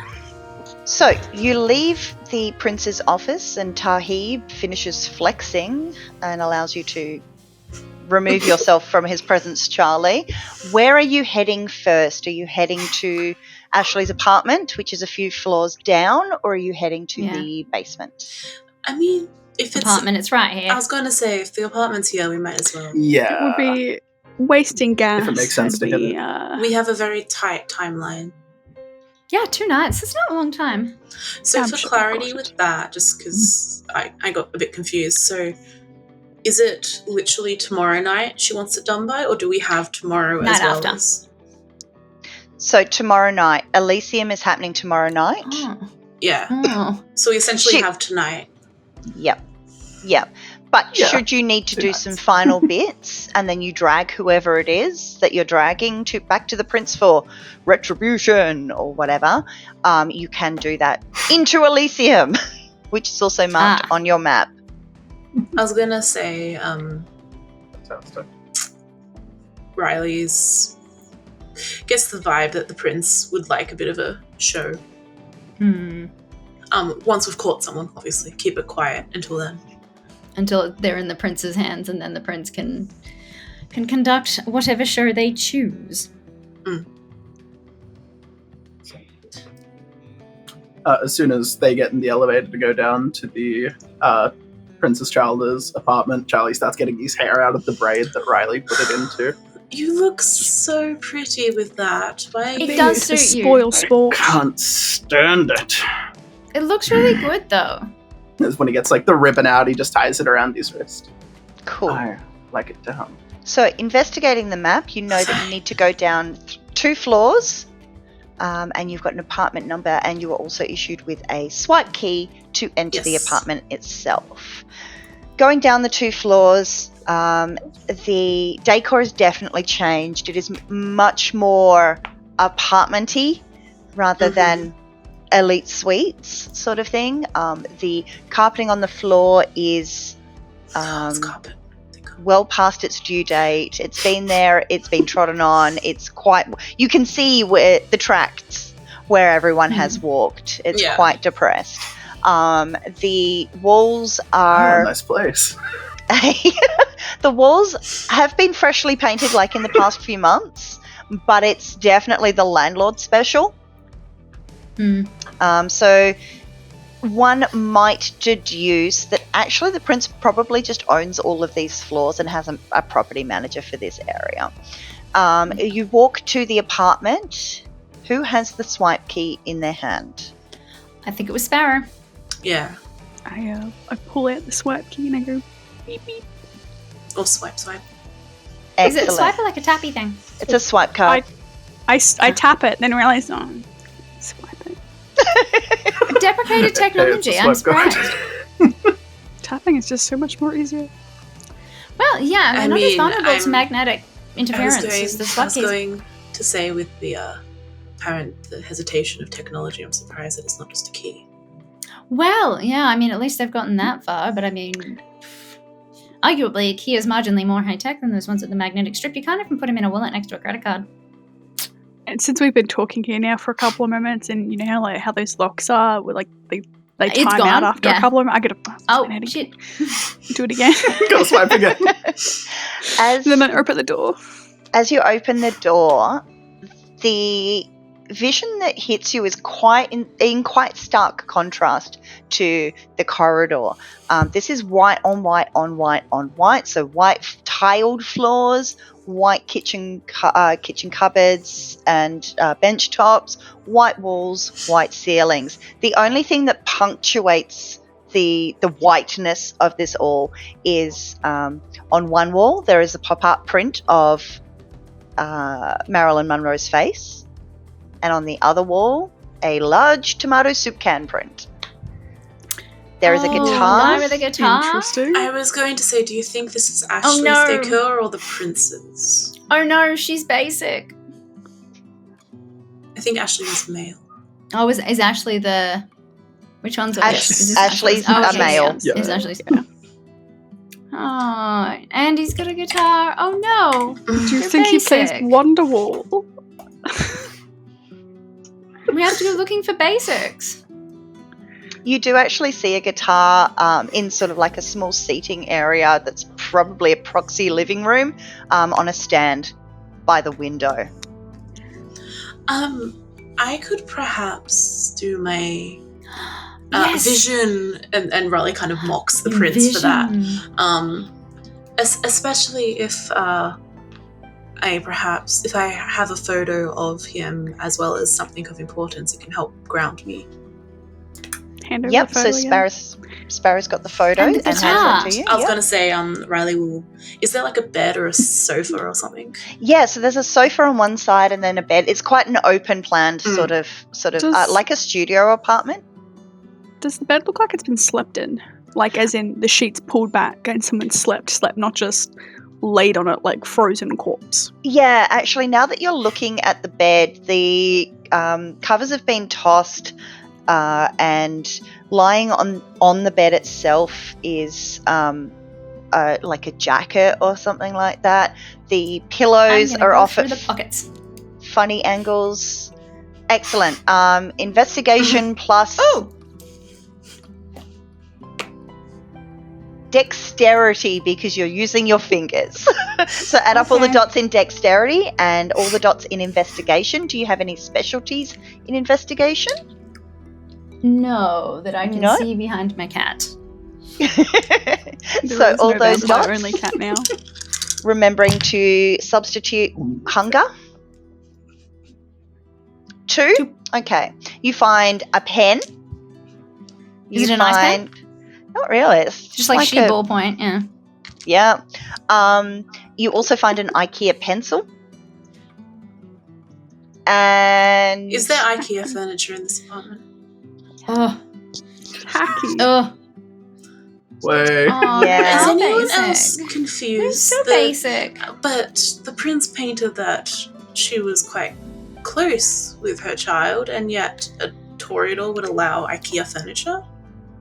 So, you leave the prince's office and Tahib finishes flexing and allows you to remove yourself from his presence, Charlie. Where are you heading first? Are you heading to Ashley's apartment, which is a few floors down, or are you heading to the basement? I mean, if it's Apartment, it's right here. I was going to say, if the apartment's here, we might as well. Yeah. It would be wasting gas. If it makes sense to It'd hit be, it. We have a very tight timeline. Yeah, 2 nights. It's not a long time. So I'm for sure clarity of course. with that, just because I got a bit confused, so is it literally tomorrow night she wants it done by, or do we have tomorrow Night as well after. as... So, tomorrow night. Elysium is happening tomorrow night. Oh. Yeah. Oh. So we essentially Shit. have tonight. Yep. But Yeah. should you need to do Nice. some final bits and then you drag whoever it is that you're dragging back to the prince for retribution or whatever, you can do that into Elysium, which is also marked on your map. I was gonna say, Fantastic. Riley's gets the vibe that the prince would like a bit of a show. Once we've caught someone, obviously, keep it quiet until then. Until they're in the prince's hands, and then the prince can conduct whatever show they choose. As soon as they get in the elevator to go down to the Princess Childer's apartment, Charlie starts getting his hair out of the braid that Riley put it into. You look so pretty with that. Why? It does suit you. Spoil sport. Can't stand it. It looks really good, though. That's when he gets like the ribbon out, he just ties it around his wrist. Cool. I like it down. So, investigating the map, you know that you need to go down 2 floors, and you've got an apartment number, and you were also issued with a swipe key to enter the apartment itself. Going down the 2 floors, the decor has definitely changed. It is much more apartmenty rather than elite suites sort of thing. The carpeting on the floor is It's carpet. well past its due date. It's been there, it's been trodden on. It's quite, you can see where the tracts where everyone has walked. It's quite depressed. The walls are nice place. the walls have been freshly painted like in the past few months, but it's definitely the landlord special. So one might deduce that actually the prince probably just owns all of these floors and has a property manager for this area. You walk to the apartment. Who has the swipe key in their hand? I think it was Sparrow. Yeah. I pull out the swipe key and I go beep beep. Or swipe. Is it a swipe or like a tappy thing? It's a swipe card. I tap it, then realize, swipe it. Deprecated technology, I'm surprised. Tapping is just so much more easier. Well, yeah, we're not as vulnerable to magnetic I interference was as the swipe keys. going to say with the hesitation of technology, I'm surprised that it's not just a key. Well, yeah, I mean, at least they've gotten that far, but I mean, arguably, a key is marginally more high-tech than those ones with the magnetic strip. You can't even put them in a wallet next to a credit card. And since we've been talking here now for a couple of moments, and you know how those locks are, where like they time out after a couple of moments, I gotta shit. Do it again. Gotta swipe again. Then I open the door. As you open the door, the vision that hits you is in quite stark contrast to the corridor. This is white on white on white on white, so white tiled floors, white kitchen cupboards and bench tops, white walls, white ceilings. The only thing that punctuates the whiteness of this all is on one wall there is a pop-up print of Marilyn Monroe's face, and on the other wall a large tomato soup can print. There is a guitar. With a guitar. Interesting. I was going to say, do you think this is Ashley's decor or the prince's? Oh no, she's basic. I think Ashley was male. Oh, is Ashley the... Which one's it? Is this Ashley's Oh, a okay, male. Yeah. It's Ashley's. Yeah. Oh, Andy's got a guitar. Oh no. Do you think he plays Wonderwall? We have to go looking for basics. You do actually see a guitar in sort of like a small seating area that's probably a proxy living room on a stand by the window. I could perhaps do my Yes. vision, and Riley kind of mocks the prince for that. Especially if if I have a photo of him as well as something of importance, it can help ground me. Hand over Yep, the photo so again. Sparrow's got the photo And the and hands guitar. it to you. I was Yep. going to say, Riley will... Is there like a bed or a sofa or something? Yeah, so there's a sofa on one side and then a bed. It's quite an open planned sort of like a studio apartment. Does the bed look like it's been slept in? Like as in the sheets pulled back and someone slept, not just laid on it like frozen corpse. Yeah, actually, now that you're looking at the bed, the covers have been tossed. and lying on the bed itself is like a jacket or something like that. The pillows are off through at the pockets. funny angles. Excellent. Investigation plus dexterity because you're using your fingers. So add up all the dots in dexterity and all the dots in investigation. Do you have any specialties in investigation? No, that I can No? see behind my cat. So all those dots, only cat now. remembering to substitute hunger. 2. Okay. You find a pen. Is it a nice pen? Not really. It's Just like sheet ballpoint, yeah. Yeah. You also find an IKEA pencil. And Is there IKEA furniture in this apartment? Oh. Hacky. Oh. Way. Yeah. Is so anyone basic. else confused? So basic. But the prince painted that she was quite close with her child, and yet a Toreador would allow IKEA furniture?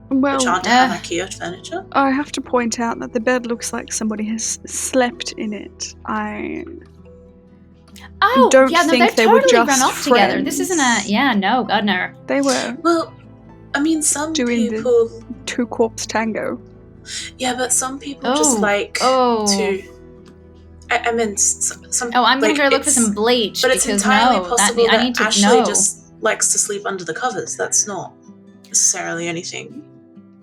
Well, Which aren't to have IKEA furniture? I have to point out that the bed looks like somebody has slept in it. I don't think they totally were just run off together. This isn't a friends. no, God no. They were Well, I mean, some doing people. the two corpse tango. Yeah, but some people just like to. I mean, some. Oh, I'm like, gonna go look for some bleach. But it's because entirely possible I need that to Ashley know. just likes to sleep under the covers. That's not necessarily anything.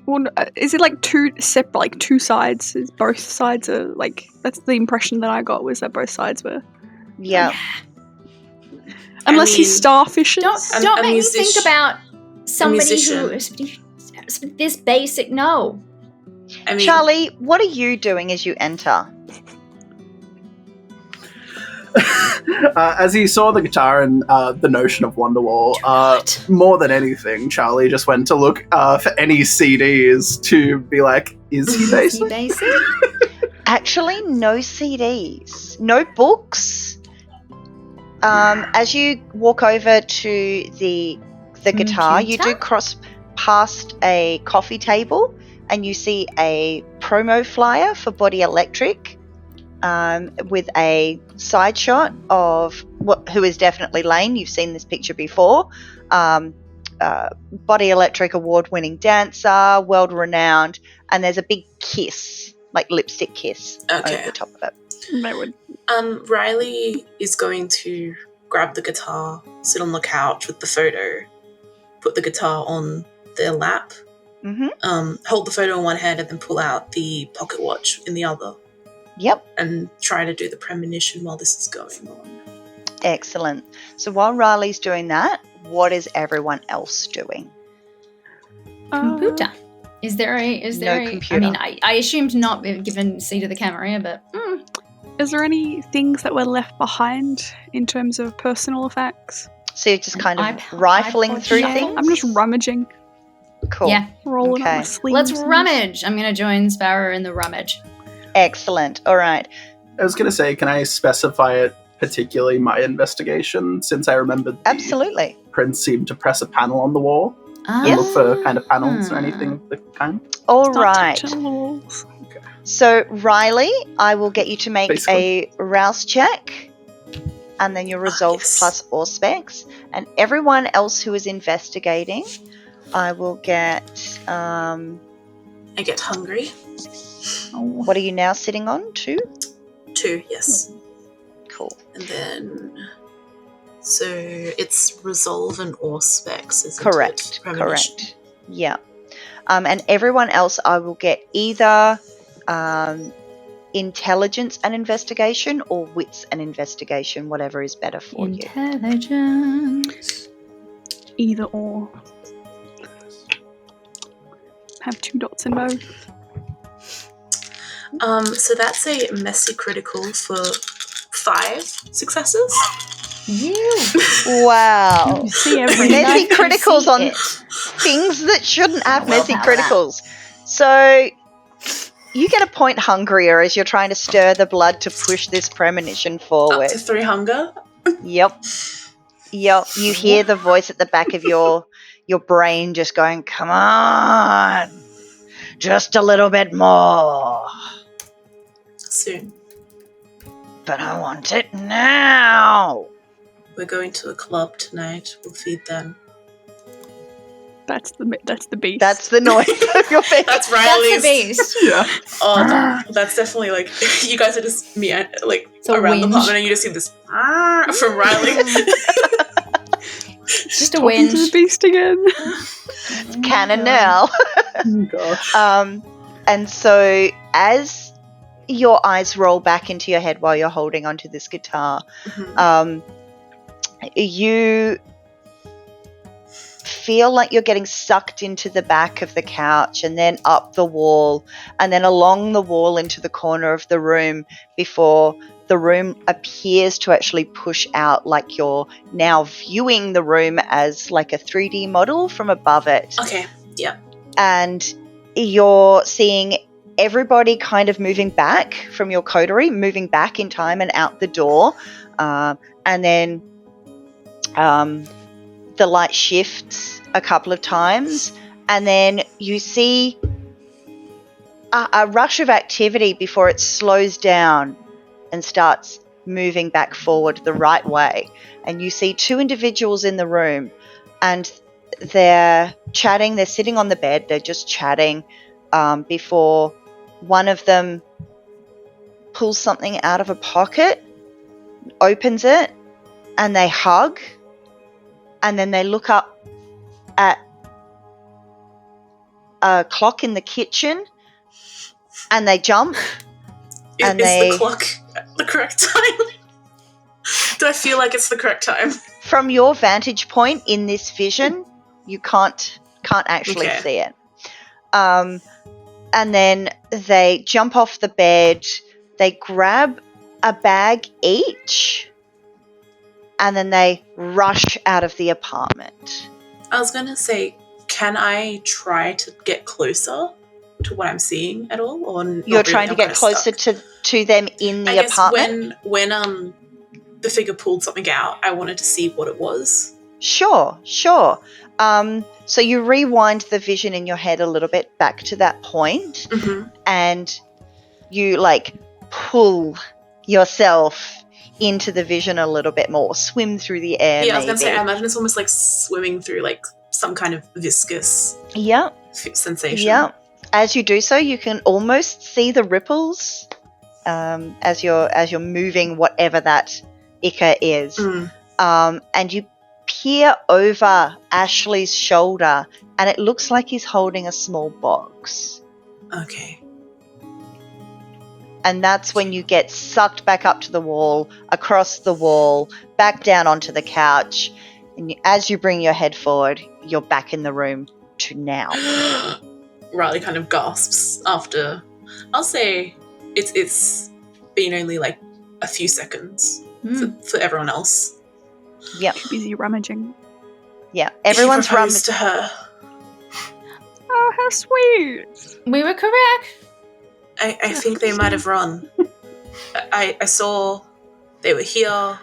Well, is it like two separate, like two sides? Is both sides are like? That's the impression that I got, was that both sides were. Yeah. Unless he's starfishing. Don't make me think about somebody who musician. is this basic. No. I mean, Charlie, what are you doing as you enter? As he saw the guitar and the notion of Wonderwall, more than anything, Charlie just went to look for any CDs to be like, is he basic? Actually, no CDs, no books. As you walk over to the guitar, you do cross past a coffee table and you see a promo flyer for Body Electric. With a side shot of who is definitely Lane. You've seen this picture before. Body Electric award-winning dancer, world-renowned, and there's a big kiss, like lipstick kiss, over the top of it. They would. Riley is going to grab the guitar, sit on the couch with the photo, put the guitar on their lap, hold the photo in one hand, and then pull out the pocket watch in the other. Yep. And try to do the premonition while this is going on. Excellent. So while Riley's doing that, what is everyone else doing? Computer. Is there No a computer. I mean, I assumed not given C to the camera, but Is there any things that were left behind in terms of personal effects? So you're just kind of rifling through things? I'm just rummaging. Cool. Yeah. Rolling up my sleeves. Let's and- rummage. I'm gonna join Sparrow in the rummage. Excellent. All right. I was going to say, can I specify it particularly my investigation, since I remembered the Absolutely. prince seemed to press a panel on the wall and look for kind of panels or anything of the kind? All Start right. touching the walls. So, Riley, I will get you to make Basically. a rouse check, and then your resolve yes. plus Auspex. And everyone else who is investigating, I will get... I get hungry. what are you now sitting on? 2? 2, yes. Cool. And then, so it's resolve and Auspex, isn't Correct. it? Premonition. Correct. Yeah. And everyone else, I will get either intelligence and investigation or wits and investigation, whatever is better for you. Intelligence. Either or. Have 2 dots in both. So that's a messy critical for 5 successes. Wow. See every Messy criticals on things that shouldn't have messy criticals. So you get a point hungrier as you're trying to stir the blood to push this premonition forward. Up to 3 hunger. Yep. You hear the voice at the back of your your brain just going, come on, just a little bit more. Soon. But I want it now. We're going to a club tonight. We'll feed them. That's the beast. That's the noise of your face. That's That's Riley's. the beast. Yeah. Oh, that's definitely like you guys are just like a around the whinge. apartment, and you just see this from Riley. It's just a Talking to the whinge. beast again. It's canon now. Oh, gosh. And so as your eyes roll back into your head while you're holding onto this guitar, you feel like you're getting sucked into the back of the couch and then up the wall and then along the wall into the corner of the room before the room appears to actually push out, like you're now viewing the room as like a 3D model from above it. Okay. Yeah. And you're seeing everybody kind of moving back from your coterie, moving back in time and out the door. And then the light shifts a couple of times, and then you see a rush of activity before it slows down and starts moving back forward the right way. And you see two individuals in the room, and they're chatting. They're sitting on the bed. They're just chatting before one of them pulls something out of a pocket, opens it, and they hug. And then they look up at a clock in the kitchen and they jump. Is the clock the correct time? Do I feel like it's the correct time? From your vantage point in this vision, you can't actually Okay. see it. And then they jump off the bed, they grab a bag each, and then they rush out of the apartment. I was gonna say, can I try to get closer to what I'm seeing at all, or not You're really? trying to I'm get kinda closer stuck. to them in the I guess apartment? when the figure pulled something out, I wanted to see what it was. Sure. So you rewind the vision in your head a little bit back to that point, and you like pull yourself into the vision a little bit more, swim through the air. Yeah, I was gonna maybe. say, I imagine it's almost like swimming through like some kind of viscous Yeah. sensation. Yeah. As you do so, you can almost see the ripples as you're moving whatever that ichor is. And you peer over Ashley's shoulder, and it looks like he's holding a small box. Okay. And that's when you get sucked back up to the wall, across the wall, back down onto the couch. And as you bring your head forward, you're back in the room to now. Riley kind of gasps after. I'll say it's been only like a few seconds for everyone else. Yeah. Busy rummaging. Yeah. Everyone's He proposed to her. Oh, how sweet! We were correct. I think they might have run. I saw they were here.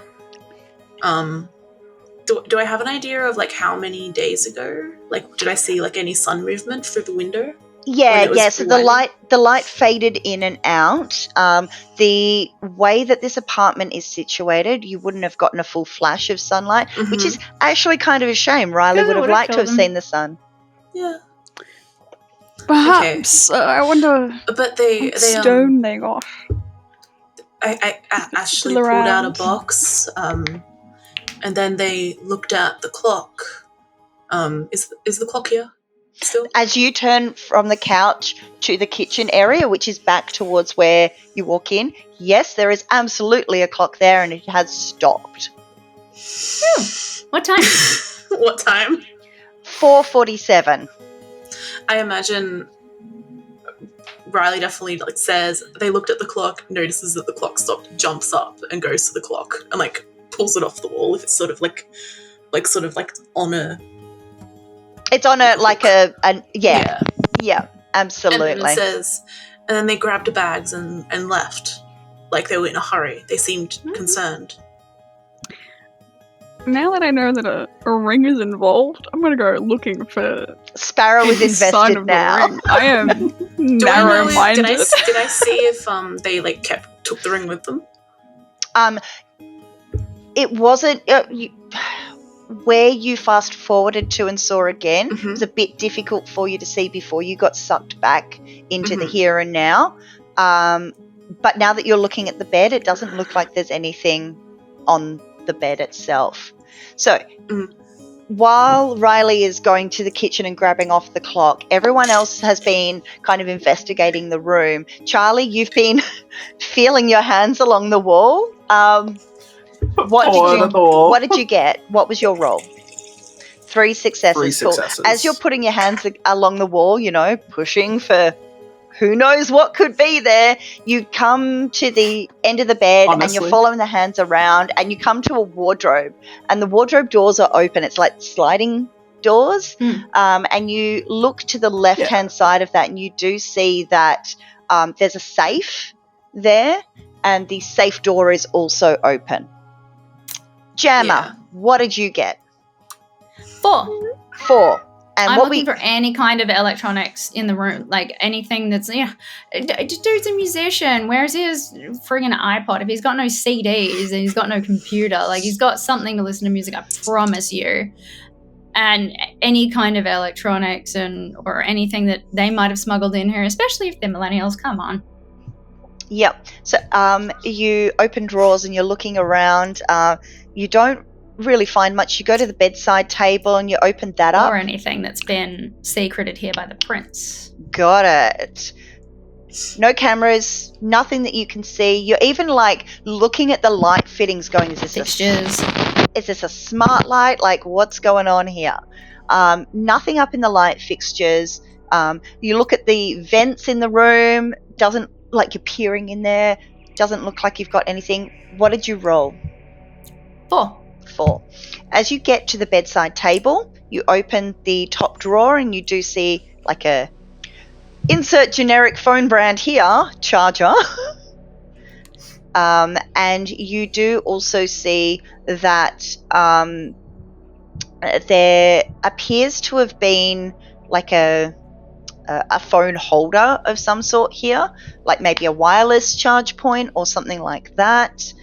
Do I have an idea of like how many days ago? Like, did I see like any sun movement through the window? Yeah. So the light faded in and out. The way that this apartment is situated, you wouldn't have gotten a full flash of sunlight, which is actually kind of a shame. Riley Yeah, would have would've liked to have killed them. seen the sun. Yeah. Perhaps. I wonder But they what stone they got. I Ashley Still pulled out a around. box, and then they looked at the clock. Is the clock here still? As you turn from the couch to the kitchen area, which is back towards where you walk in, yes, there is absolutely a clock there, and it has stopped. What time? What time? 4:47. I imagine Riley definitely like says they looked at the clock, notices that the clock stopped, jumps up and goes to the clock and like pulls it off the wall. If it's sort of like on a. It's on a like a yeah, And absolutely. then it says, and then they grabbed the bags and left, like they were in a hurry. They seemed concerned. now that I know that a ring is involved, I'm gonna go looking for Sparrow is any sign invested of now. the ring. I am Do I know? narrow-minded. Did I see if they like took the ring with them? It wasn't where you fast forwarded to and saw again. Mhm. It was a bit difficult for you to see before you got sucked back into the Mhm. here and now. But now that you're looking at the bed, it doesn't look like there's anything on the bed itself. So while Riley is going to the kitchen and grabbing off the clock, everyone else has been kind of investigating the room. Charlie, you've been feeling your hands along the wall. What did you get? What was your roll? 3 successes. 3 successes. Cool. As you're putting your hands along the wall, pushing for who knows what could be there, you come to the end of the bed and you're following the hands around and you come to a wardrobe, and the wardrobe doors are open. It's like sliding doors. And you look to the left-hand side of that and you do see that there's a safe there, and the safe door is also open. Jammer, what did you get? 4. And I'm looking for any kind of electronics in the room, like anything that's, dude's a musician. Where's his friggin' iPod? If he's got no CDs and he's got no computer, like he's got something to listen to music, I promise you. And any kind of electronics or anything that they might have smuggled in here, especially if they're millennials, come on. Yep. So you open drawers and you're looking around. You don't really find much. You go to the bedside table and you open that up. Or anything that's been secreted here by the prince. Got it. No cameras, nothing that you can see. You're even looking at the light fittings going, is this a smart light? Like, what's going on here? Nothing up in the light fixtures. You look at the vents in the room, doesn't like you're peering in there, doesn't look like you've got anything. What did you roll? 4. As you get to the bedside table, you open the top drawer and you do see like a insert generic phone brand here, charger. And you do also see that there appears to have been like a phone holder of some sort here, like maybe a wireless charge point or something like that.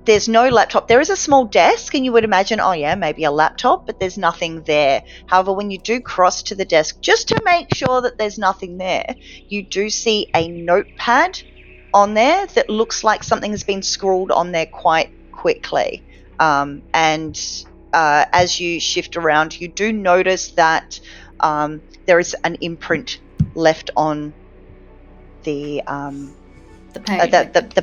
There's no laptop. There is a small desk, and you would imagine, maybe a laptop, but there's nothing there. However, when you do cross to the desk, just to make sure that there's nothing there, you do see a notepad on there that looks like something has been scrawled on there quite quickly. And as you shift around, you do notice that there is an imprint left on the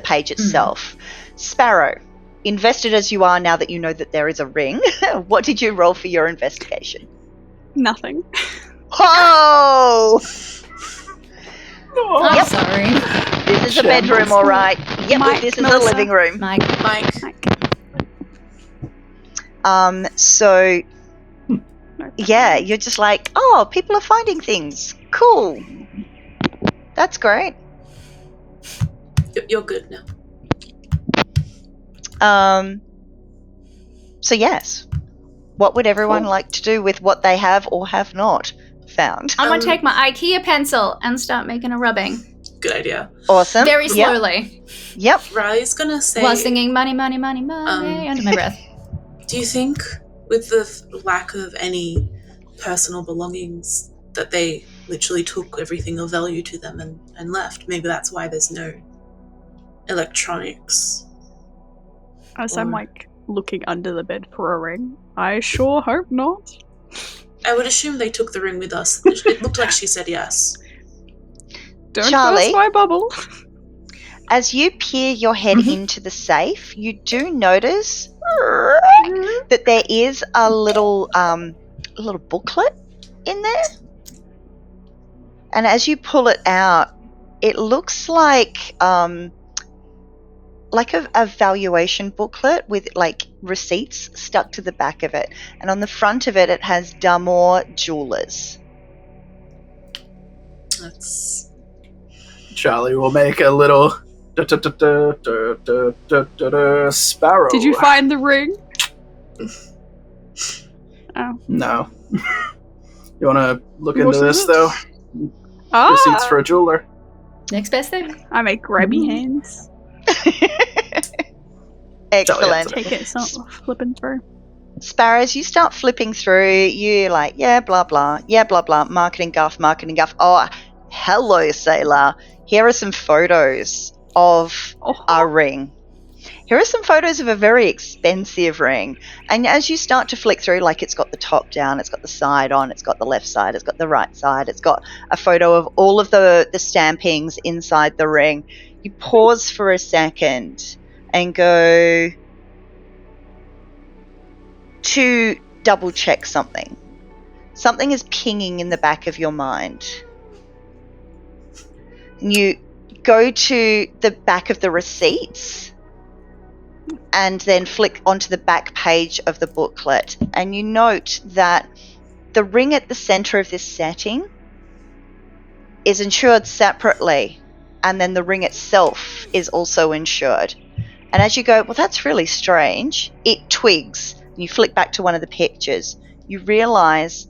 page itself. Sparrow, invested as you are now that you know that there is a ring, what did you roll for your investigation? Nothing. Oh! I'm sorry. This is a bedroom, all right. Yep, Mike, this is Melissa. a living room. Mike. So, yeah, you're just like, people are finding things. Cool. That's great. You're good now. So yes, what would everyone like to do with what they have or have not found? I'm going to take my IKEA pencil and start making a rubbing. Good idea. Awesome. Very slowly. Yep. Riley's going to say... While singing money, money, money, money under my breath. Do you think with the lack of any personal belongings that they literally took everything of value to them and left? Maybe that's why there's no electronics. As I'm looking under the bed for a ring, I sure hope not. I would assume they took the ring with us. It looked like she said yes. Don't Charlie, burst my bubble. As you peer your head into the safe, you do notice that there is a little booklet in there. And as you pull it out, it looks like a valuation booklet with receipts stuck to the back of it, and on the front of it it has Damore Jewelers. That's... Charlie will make a little Sparrow. Did you find the ring? Oh. No. You want to look What into is this, it? though? Receipts for a jeweler. Next best thing. I make grabby hands. Excellent. Take it, so flipping through. Sparrows, you start flipping through, you like, yeah, blah, blah, yeah, blah, blah, marketing guff. Oh, hello, sailor. Here are some photos of a ring. Here are some photos of a very expensive ring. And as you start to flick through, like it's got the top down, it's got the side on, it's got the left side, it's got the right side, it's got a photo of all of the stampings inside the ring. You pause for a second and go to double check something. Something is pinging in the back of your mind. And you go to the back of the receipts and then flick onto the back page of the booklet, and you note that the ring at the center of this setting is insured separately, and then the ring itself is also insured. And as you go, well, that's really strange, it twigs. You flick back to one of the pictures. You realize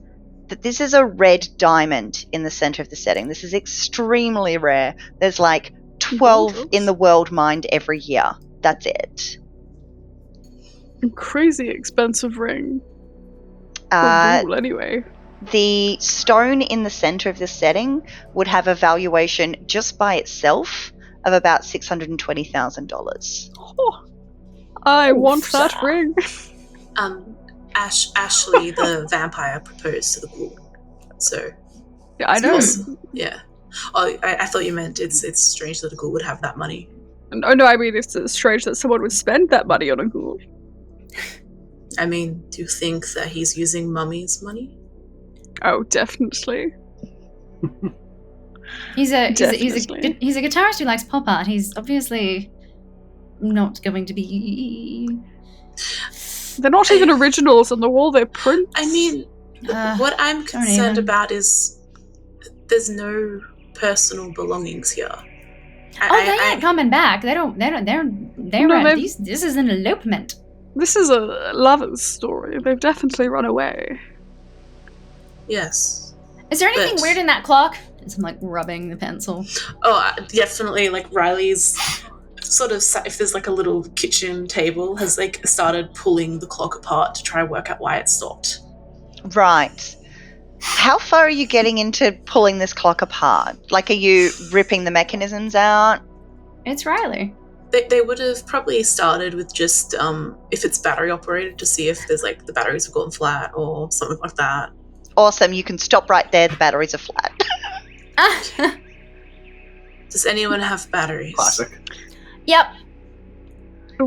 that this is a red diamond in the center of the setting. This is extremely rare. There's like 12 in the world mined every year. That's it. Crazy expensive ring. Anyway. The stone in the center of the setting would have a valuation just by itself of about $620,000. Oh, I want that ring. Ashley, the vampire, proposed to the ghoul. So yeah, I know. Also, yeah. Oh, I thought you meant it's strange that a ghoul would have that money. No, I mean it's strange that someone would spend that money on a ghoul. I mean, do you think that he's using Mummy's money? Oh, definitely. He's a guitarist who likes pop art. He's obviously not going to be. They're not even originals on the wall. They're prints. I mean, what I'm concerned about is there's no personal belongings here. They ain't coming back. This is an elopement. This is a lover's story. They've definitely run away. Yes. Is there anything weird in that clock? I'm like rubbing the pencil. Oh, definitely. Like Riley's sort of, if there's like a little kitchen table, has like started pulling the clock apart to try and work out why it stopped. Right. How far are you getting into pulling this clock apart? Like, are you ripping the mechanisms out? It's Riley. They would have probably started with just if it's battery operated to see if there's like the batteries have gone flat or something like that. Awesome, you can stop right there. The batteries are flat. Does anyone have batteries? Classic. Yep.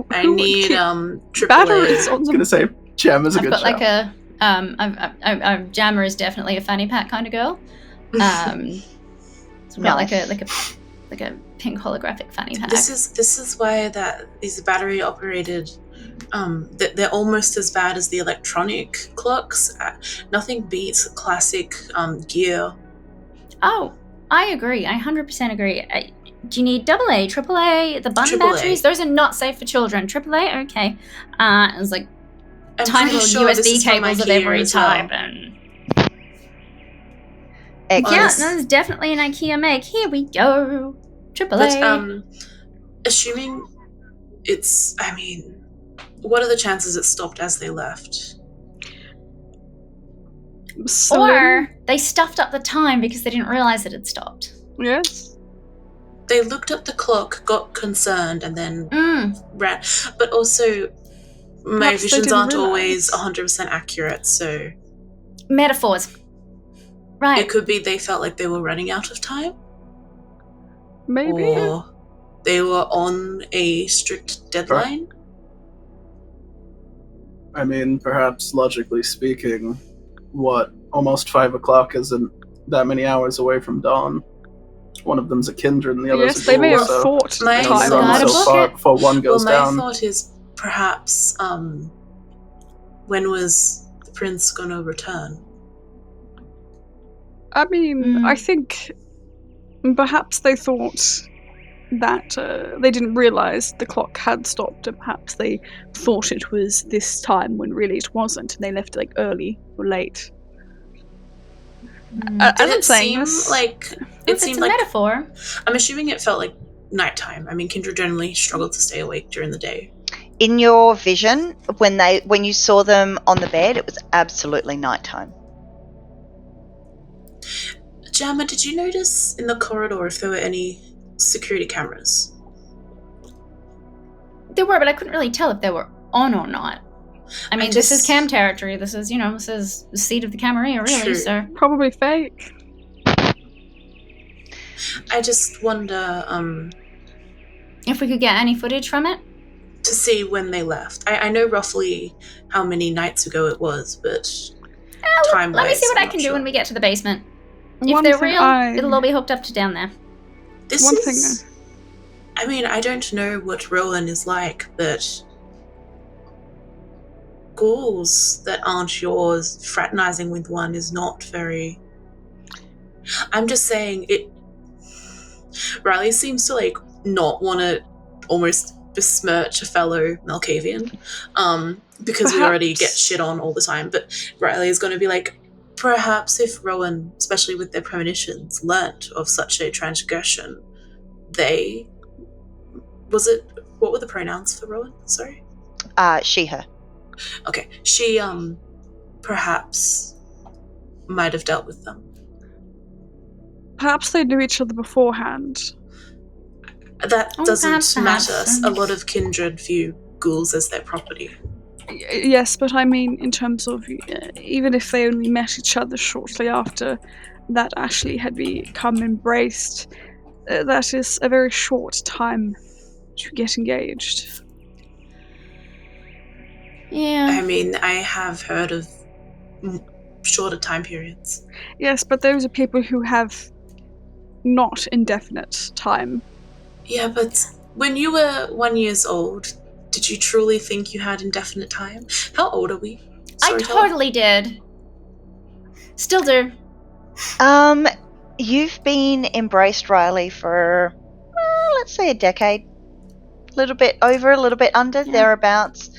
I need AAA. Batteries. I was gonna say Gem is a good got shout. like Jammer is definitely a fanny pack kind of girl. So we've got like a pink holographic fanny pack. This is why that these battery operated. They're almost as bad as the electronic clocks. Nothing beats classic gear. Oh, I agree. I 100% agree. Do you need AA, AAA, the button AAA. batteries? Those are not safe for children. AAA, okay. It was like I'm tiny little sure USB cables of every type. Well. And Excellent. yeah, no, it's definitely an IKEA make. Here we go. AAA. But assuming it's, I mean, what are the chances it stopped as they left? Or they stuffed up the time because they didn't realize it had stopped. Yes. They looked at the clock, got concerned, and then ran. But also, my visions aren't always 100% accurate, so... Metaphors. Right. It could be they felt like they were running out of time. Maybe. Or they were on a strict deadline. I mean, perhaps logically speaking, almost 5 o'clock isn't that many hours away from dawn. One of them's a kindred and the other's a Yes, they may have so thought My time. thought- on so this. far before one goes my down. thought is perhaps when was the prince going to return? I mean, I think perhaps they thought that they didn't realise the clock had stopped, and perhaps they thought it was this time when really it wasn't, and they left like early or late. As Did I'm it saying seem this, like It's a metaphor. I'm assuming it felt like nighttime. I mean, Kindred generally struggled to stay awake during the day. In your vision, when you saw them on the bed, it was absolutely nighttime. Jammer, did you notice in the corridor if there were any security cameras? There were, but I couldn't really tell if they were on or not. I mean, this is cam territory. This is the seat of the Camarilla, really. True. So probably fake. I just wonder if we could get any footage from it. To see when they left. I know roughly how many nights ago it was, but time-wise, let me see what I'm I not can do sure. when we get to the basement. If One they're thing real, it'll all be hooked up to down there. This One is... I mean, I don't know what Roland is like, but ghouls that aren't yours fraternizing with one is not very... I'm just saying, Riley seems to, like, not want to almost besmirch a fellow Malkavian, because we already get shit on all the time, but Riley is going to be like, perhaps if Rowan, especially with their premonitions, learnt of such a transgression, what were the pronouns for Rowan? Sorry? She, her. Okay. She, perhaps might have dealt with them. Perhaps they knew each other beforehand. That doesn't perhaps. matter. A lot of kindred view ghouls as their property. Yes, but I mean, in terms of even if they only met each other shortly after that Ashley had become embraced, that is a very short time to get engaged. Yeah. I mean, I have heard of shorter time periods. Yes, but those are people who have not indefinite time. Yeah, but when you were 1 year old, did you truly think you had indefinite time? How old are we? I totally did. Still do. You've been embraced, Riley, for let's say a decade. A little bit over, a little bit under, thereabouts.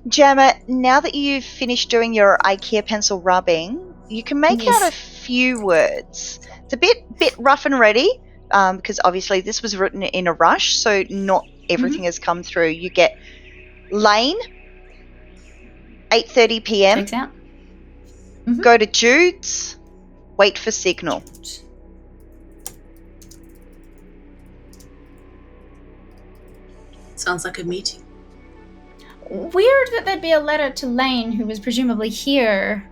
Jammer, now that you've finished doing your IKEA pencil rubbing, you can make out a few words. It's a bit rough and ready, because obviously this was written in a rush, so not everything has come through. You get Lane, 8:30 p.m. Checks out. Go to Jude's, wait for signal. Sounds like a meeting. Weird that there'd be a letter to Lane, who was presumably here.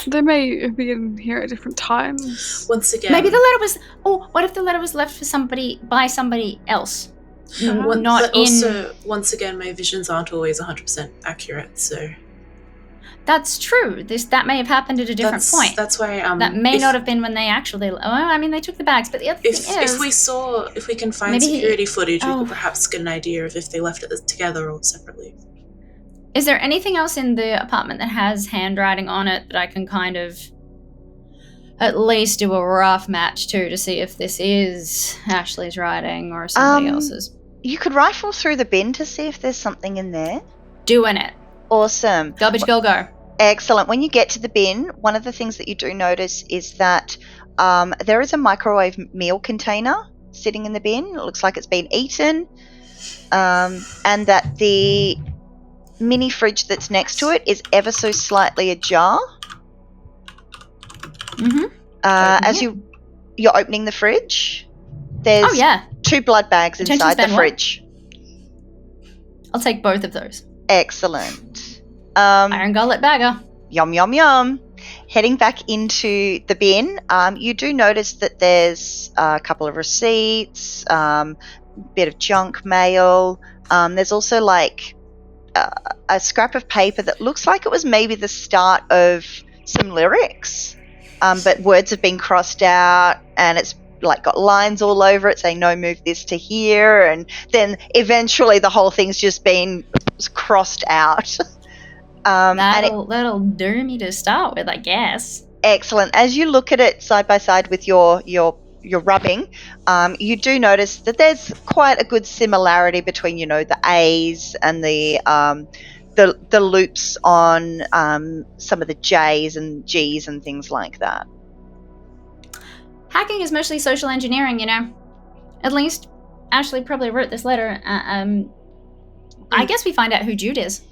They may have been here at different times. Once again, Maybe the letter was... Oh, what if the letter was left by somebody else? Once again, my visions aren't always 100% accurate, so... That's true. That may have happened at a different point. That's why... that may not have been when they actually... Oh, I mean, they took the bags, but the other thing is... If we can find security footage, we could perhaps get an idea of if they left it together or separately. Is there anything else in the apartment that has handwriting on it that I can kind of at least do a rough match to see if this is Ashley's writing or somebody else's? You could rifle through the bin to see if there's something in there. Doing it. Awesome. Garbage go. Excellent. When you get to the bin, one of the things that you do notice is that there is a microwave meal container sitting in the bin. It looks like it's been eaten. And that the mini fridge that's next to it is ever so slightly ajar. As you're opening the fridge, there's 2 blood bags inside the fridge. I'll take both of those. Excellent. Iron Gullet Bagger. Yum, yum, yum. Heading back into the bin, you do notice that there's a couple of receipts, bit of junk mail. There's also like a scrap of paper that looks like it was maybe the start of some lyrics, but words have been crossed out, and it's like got lines all over it saying no, move this to here, and then eventually the whole thing's just been crossed out. That'll do me to start with, I guess. Excellent. As you look at it side by side with your you're rubbing, you do notice that there's quite a good similarity between, the A's and the loops on some of the J's and G's and things like that. Hacking is mostly social engineering, At least Ashley probably wrote this letter. I guess we find out who Jude is.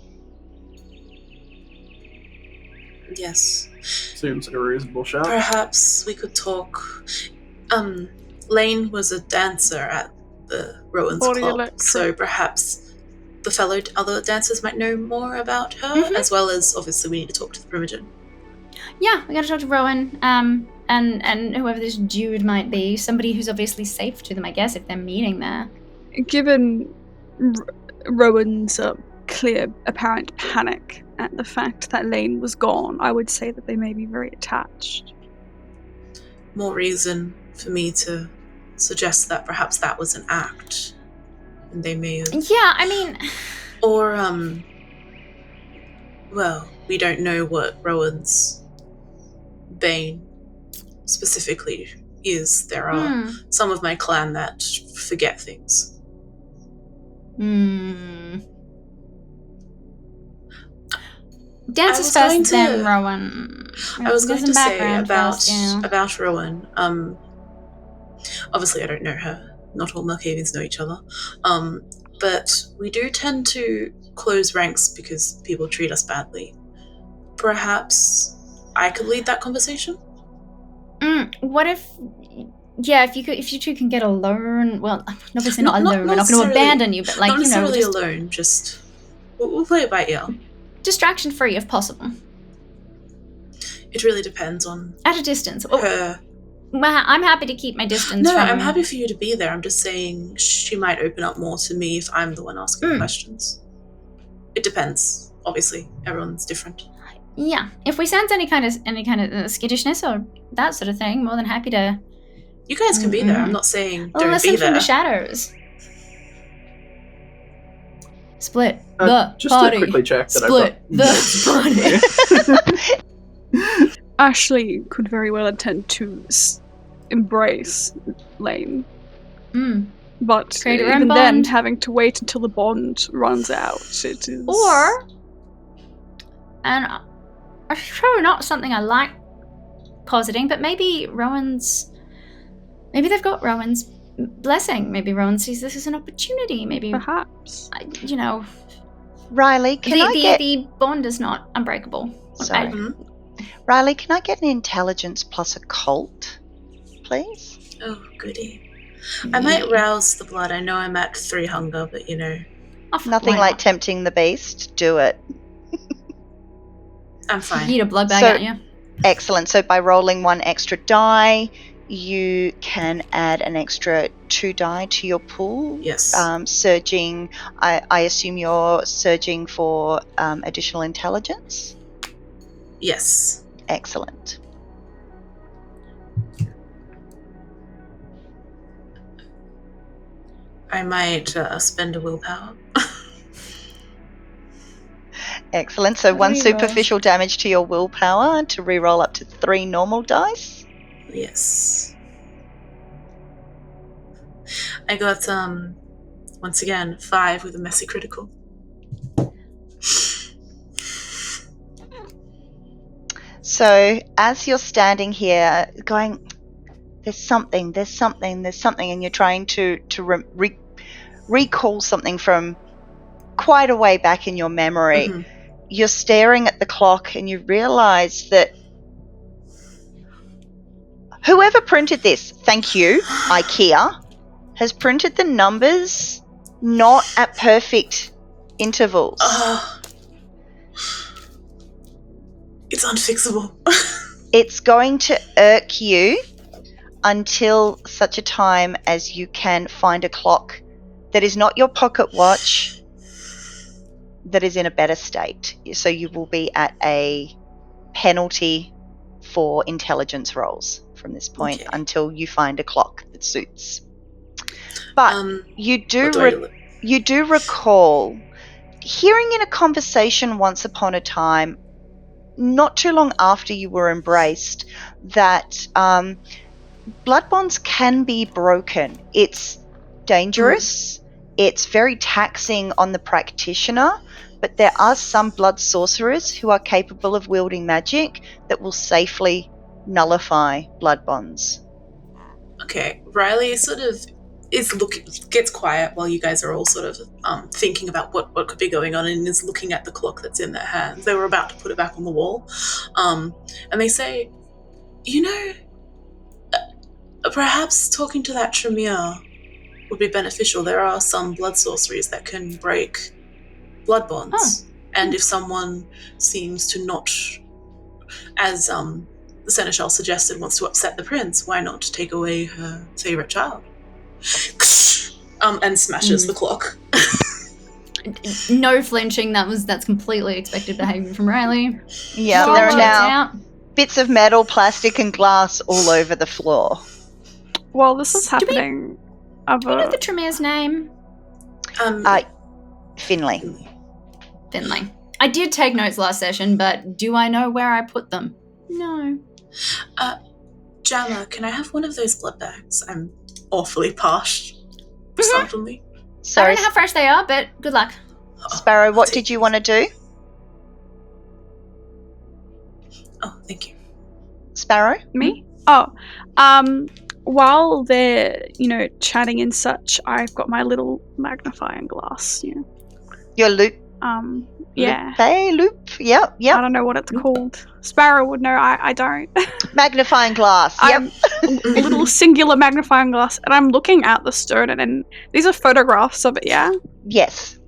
Yes. Seems like a reasonable shout. Perhaps we could talk. Lane was a dancer at the Rowan's Club, so perhaps the fellow other dancers might know more about her, as well as, obviously, we need to talk to the Primogen. Yeah, we gotta talk to Rowan, and whoever this Jude might be, somebody who's obviously safe to them, I guess, if they're meeting there. Given Rowan's clear, apparent panic at the fact that Lane was gone, I would say that they may be very attached. More reason for me to suggest that perhaps that was an act, and they may have... Yeah, I mean... Or, well, we don't know what Rowan's bane specifically is. There are some of my clan that forget things. Dances first, then Rowan. I was going to say about Rowan. Obviously, I don't know her. Not all Malkavians know each other. But we do tend to close ranks because people treat us badly. Perhaps I could lead that conversation? What if... Yeah, if you two can get alone... Well, obviously not alone. We're not going to abandon you, but not necessarily alone, just... We'll play it by ear. Distraction-free, if possible. It really depends on... At a distance. Her... I'm happy to keep my distance No, from... I'm happy for you to be there. I'm just saying she might open up more to me if I'm the one asking questions. It depends. Obviously, everyone's different. Yeah, if we sense any kind of skittishness or that sort of thing, more than happy to. You guys can be there. I'm not saying don't listen be there. From the shadows. Split just party. to quickly check that Split the party. Ashley could very well intend to embrace Lane, but even then, having to wait until the bond runs out, it is. Or, and it's probably not something I like positing, but maybe they've got Rowan's blessing. Maybe Rowan sees this as an opportunity. Maybe perhaps, Riley, the bond is not unbreakable. Sorry. Riley, can I get an intelligence plus occult, please? Oh, goody. I might rouse the blood. I know I'm at 3 hunger, but nothing like tempting the beast. Do it. I'm fine. You need a blood bag, aren't you? Excellent. So by rolling 1 extra die, you can add an extra 2 die to your pool. Yes. Surging, I assume you're surging for additional intelligence? Yes. Excellent. I might spend a willpower. Excellent. So 1 superficial damage to your willpower to reroll up to 3 normal dice. Yes. I got once again 5 with a messy critical. So as you're standing here going, there's something, and you're trying to recall something from quite a way back in your memory, you're staring at the clock and you realize that whoever printed this, thank you, IKEA, has printed the numbers not at perfect intervals. It's unfixable. It's going to irk you until such a time as you can find a clock that is not your pocket watch, that is in a better state. So you will be at a penalty for intelligence rolls from this point until you find a clock that suits. But you do recall hearing in a conversation once upon a time, not too long after you were embraced, that blood bonds can be broken. It's dangerous. It's very taxing on the practitioner, but there are some blood sorcerers who are capable of wielding magic that will safely nullify blood bonds. Okay, Riley sort of gets quiet while you guys are all sort of thinking about what could be going on, and is looking at the clock that's in their hands. They were about to put it back on the wall, and they say, perhaps talking to that Tremere would be beneficial. There are some blood sorceries that can break blood bonds, and if someone seems to not, as the Seneschal suggested, wants to upset the prince, why not take away her favourite child? And smashes the clock. No flinching. That's completely expected behaviour from Riley. Yeah, there are now bits of metal, plastic, and glass all over the floor. While this is happening, do you know the Tremere's name? Finley. Finley. I did take notes last session, but do I know where I put them? No. Jammer, can I have one of those blood bags? I'm awfully parched. Suddenly. Sorry. I don't know how fresh they are, but good luck. Sparrow, what did you want to do? Oh, thank you. Sparrow? Me? Oh, while they're, chatting and such, I've got my little magnifying glass, Your loop? Yeah. Loop? Yep. I don't know what it's called. Sparrow would know, I don't. Magnifying glass, yep. A little singular magnifying glass, and I'm looking at the stone, and these are photographs of it, yeah? Yes.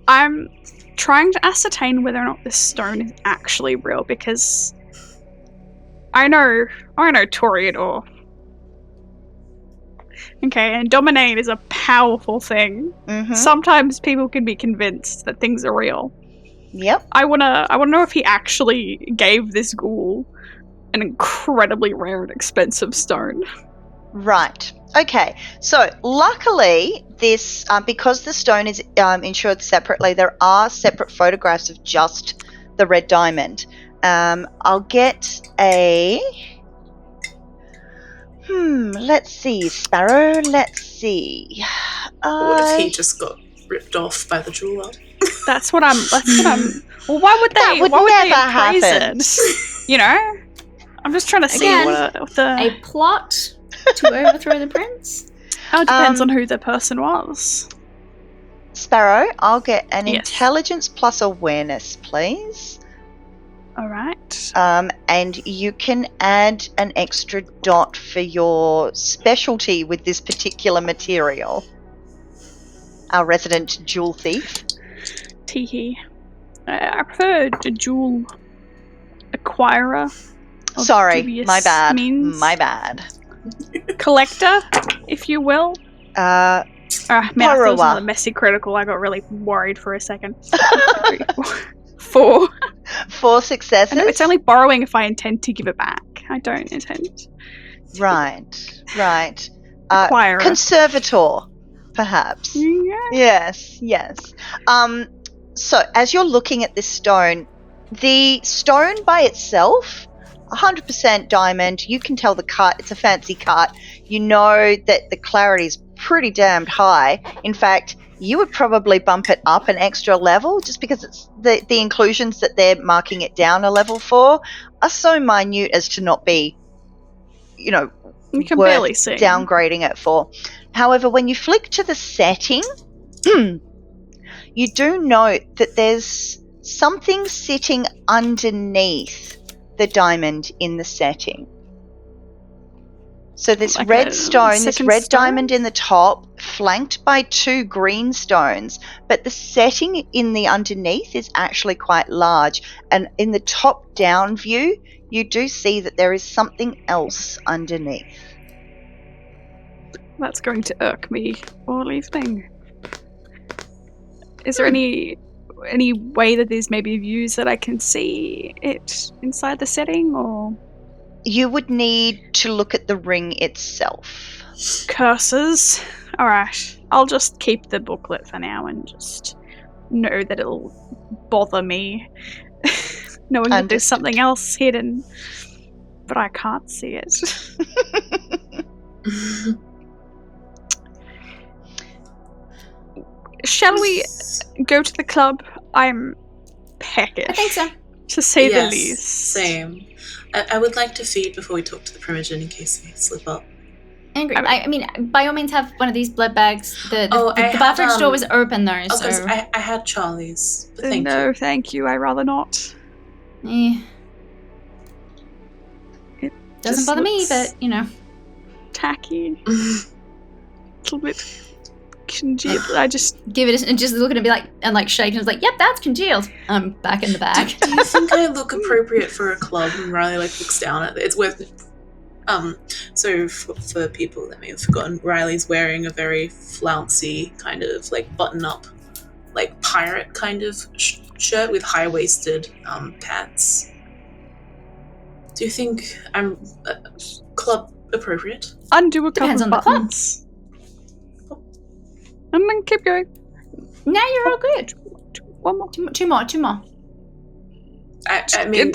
I'm trying to ascertain whether or not this stone is actually real, because I know Toreador. Okay, and dominate is a powerful thing. Mm-hmm. Sometimes people can be convinced that things are real. Yep. I wanna know if he actually gave this ghoul an incredibly rare and expensive stone. Right. Okay. So luckily, this because the stone is insured separately, there are separate photographs of just the red diamond. I'll get a. Let's see, Sparrow. Let's see. What if he just got ripped off by the jeweler? That's what I'm. Well, why would they? That would never happen. I'm just trying to see what the a plot to overthrow the prince. Oh, it depends on who the person was. Sparrow, I'll get an intelligence plus awareness, please. All right. And you can add an extra dot for your specialty with this particular material. Our resident jewel thief. Teehee. I prefer a jewel acquirer. Sorry, my bad. Means. My bad. Collector, if you will. Man, I thought it was another messy critical. I got really worried for a second. 4. 4 successes. No, it's only borrowing if I intend to give it back. I don't intend. Right. Acquirer. Conservator, perhaps. Yeah. Yes. So as you're looking at this stone, the stone by itself, 100% diamond. You can tell the cut. It's a fancy cut. You know that the clarity is pretty damned high. In fact, you would probably bump it up an extra level just because it's the inclusions that they're marking it down a level for are so minute as to not be, you can worth barely see downgrading it for. However, when you flick to the setting, you do note that there's something sitting underneath the diamond in the setting. So this red stone, this red diamond in the top, flanked by 2 green stones, but the setting in the underneath is actually quite large. And in the top down view, you do see that there is something else underneath. That's going to irk me all evening. Is there any way that there's maybe views that I can see it inside the setting, or? You would need to look at the ring itself. Curses. Alright, I'll just keep the booklet for now and just know that it'll bother me. Knowing that there's something else hidden, but I can't see it. Shall we go to the club? I'm peckish. I think so. To say the Yes, least. Same. I would like to feed before we talk to the Primogen in case we slip up. Angry. I mean, by all means, have one of these blood bags. The I bathroom had, door was open though, so I had Charlie's, but thank No, you. thank you. I'd rather not. It doesn't Just bother me, looks but you know. tacky. A little bit congealed. I just Give it and just look at it and be like, and like shake, and it's like, yep, that's congealed. I'm back in the bag. Do you think I look appropriate for a club? And Riley looks down at it. It's worth. So for people that may have forgotten, Riley's wearing a very flouncy kind of button-up, pirate kind of shirt with high-waisted pants. Do you think I'm club appropriate? undo a Depends couple on of the club. buttons. And then keep going. Now you're all good. One more. Two more. I mean,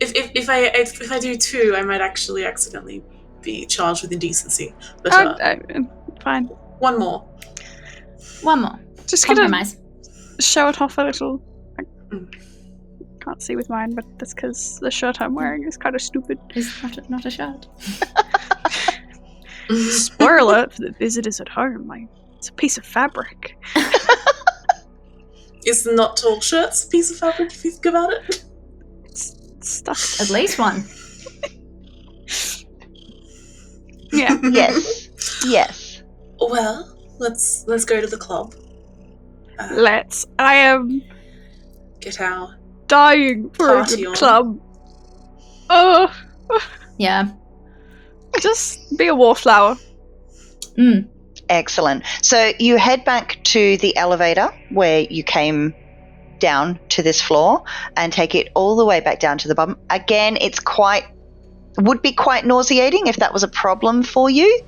if I do two, I might actually accidentally be charged with indecency. But fine. one more. Just gonna Compromise. show it off a little. I can't see with mine, but that's because the shirt I'm wearing is kind of stupid. It's not a shirt. Spoiler alert for the visitors at home. It's a piece of fabric. Is not all shirts a piece of fabric if you think about it? It's stuck. At least one. Yeah. Yes. Well, let's go to the club. Let's. I am Get our dying for a Party good on. club. Oh, Yeah. just be a wallflower. Excellent. So you head back to the elevator where you came down to this floor and take it all the way back down to the bottom. Again, would be quite nauseating if that was a problem for you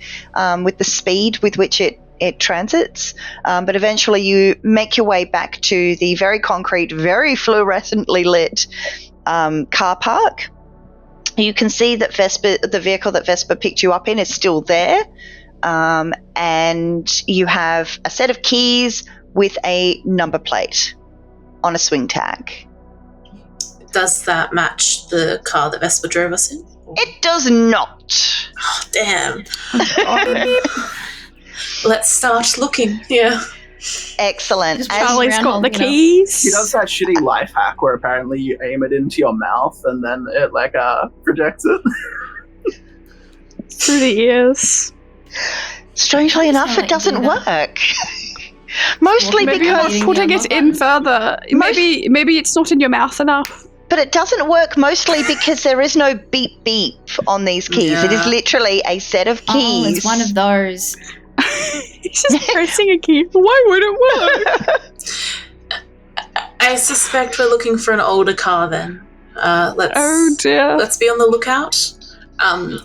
with the speed with which it transits. But eventually you make your way back to the very concrete, very fluorescently lit car park. You can see that the vehicle that Vesper picked you up in is still there. And you have a set of keys with a number plate on a swing tag. Does that match the car that Vesper drove us in? It does not. Oh, damn. Let's start looking. Yeah. Excellent. Just As- Charlie's around got the holding it up. keys. He does that shitty life hack where apparently you aim it into your mouth and then it projects it. Through the ears. Strangely enough, kinda it doesn't do that. work. Mostly Maybe you're because, not putting it in further. Maybe it's not in your mouth enough. but it doesn't work mostly because there is no beep beep on these keys. It is Yeah. literally a set of Oh, keys. it's one of those. He's just pressing a key. Why would it work? I suspect we're looking for an older car then. Oh dear. Let's be on the lookout.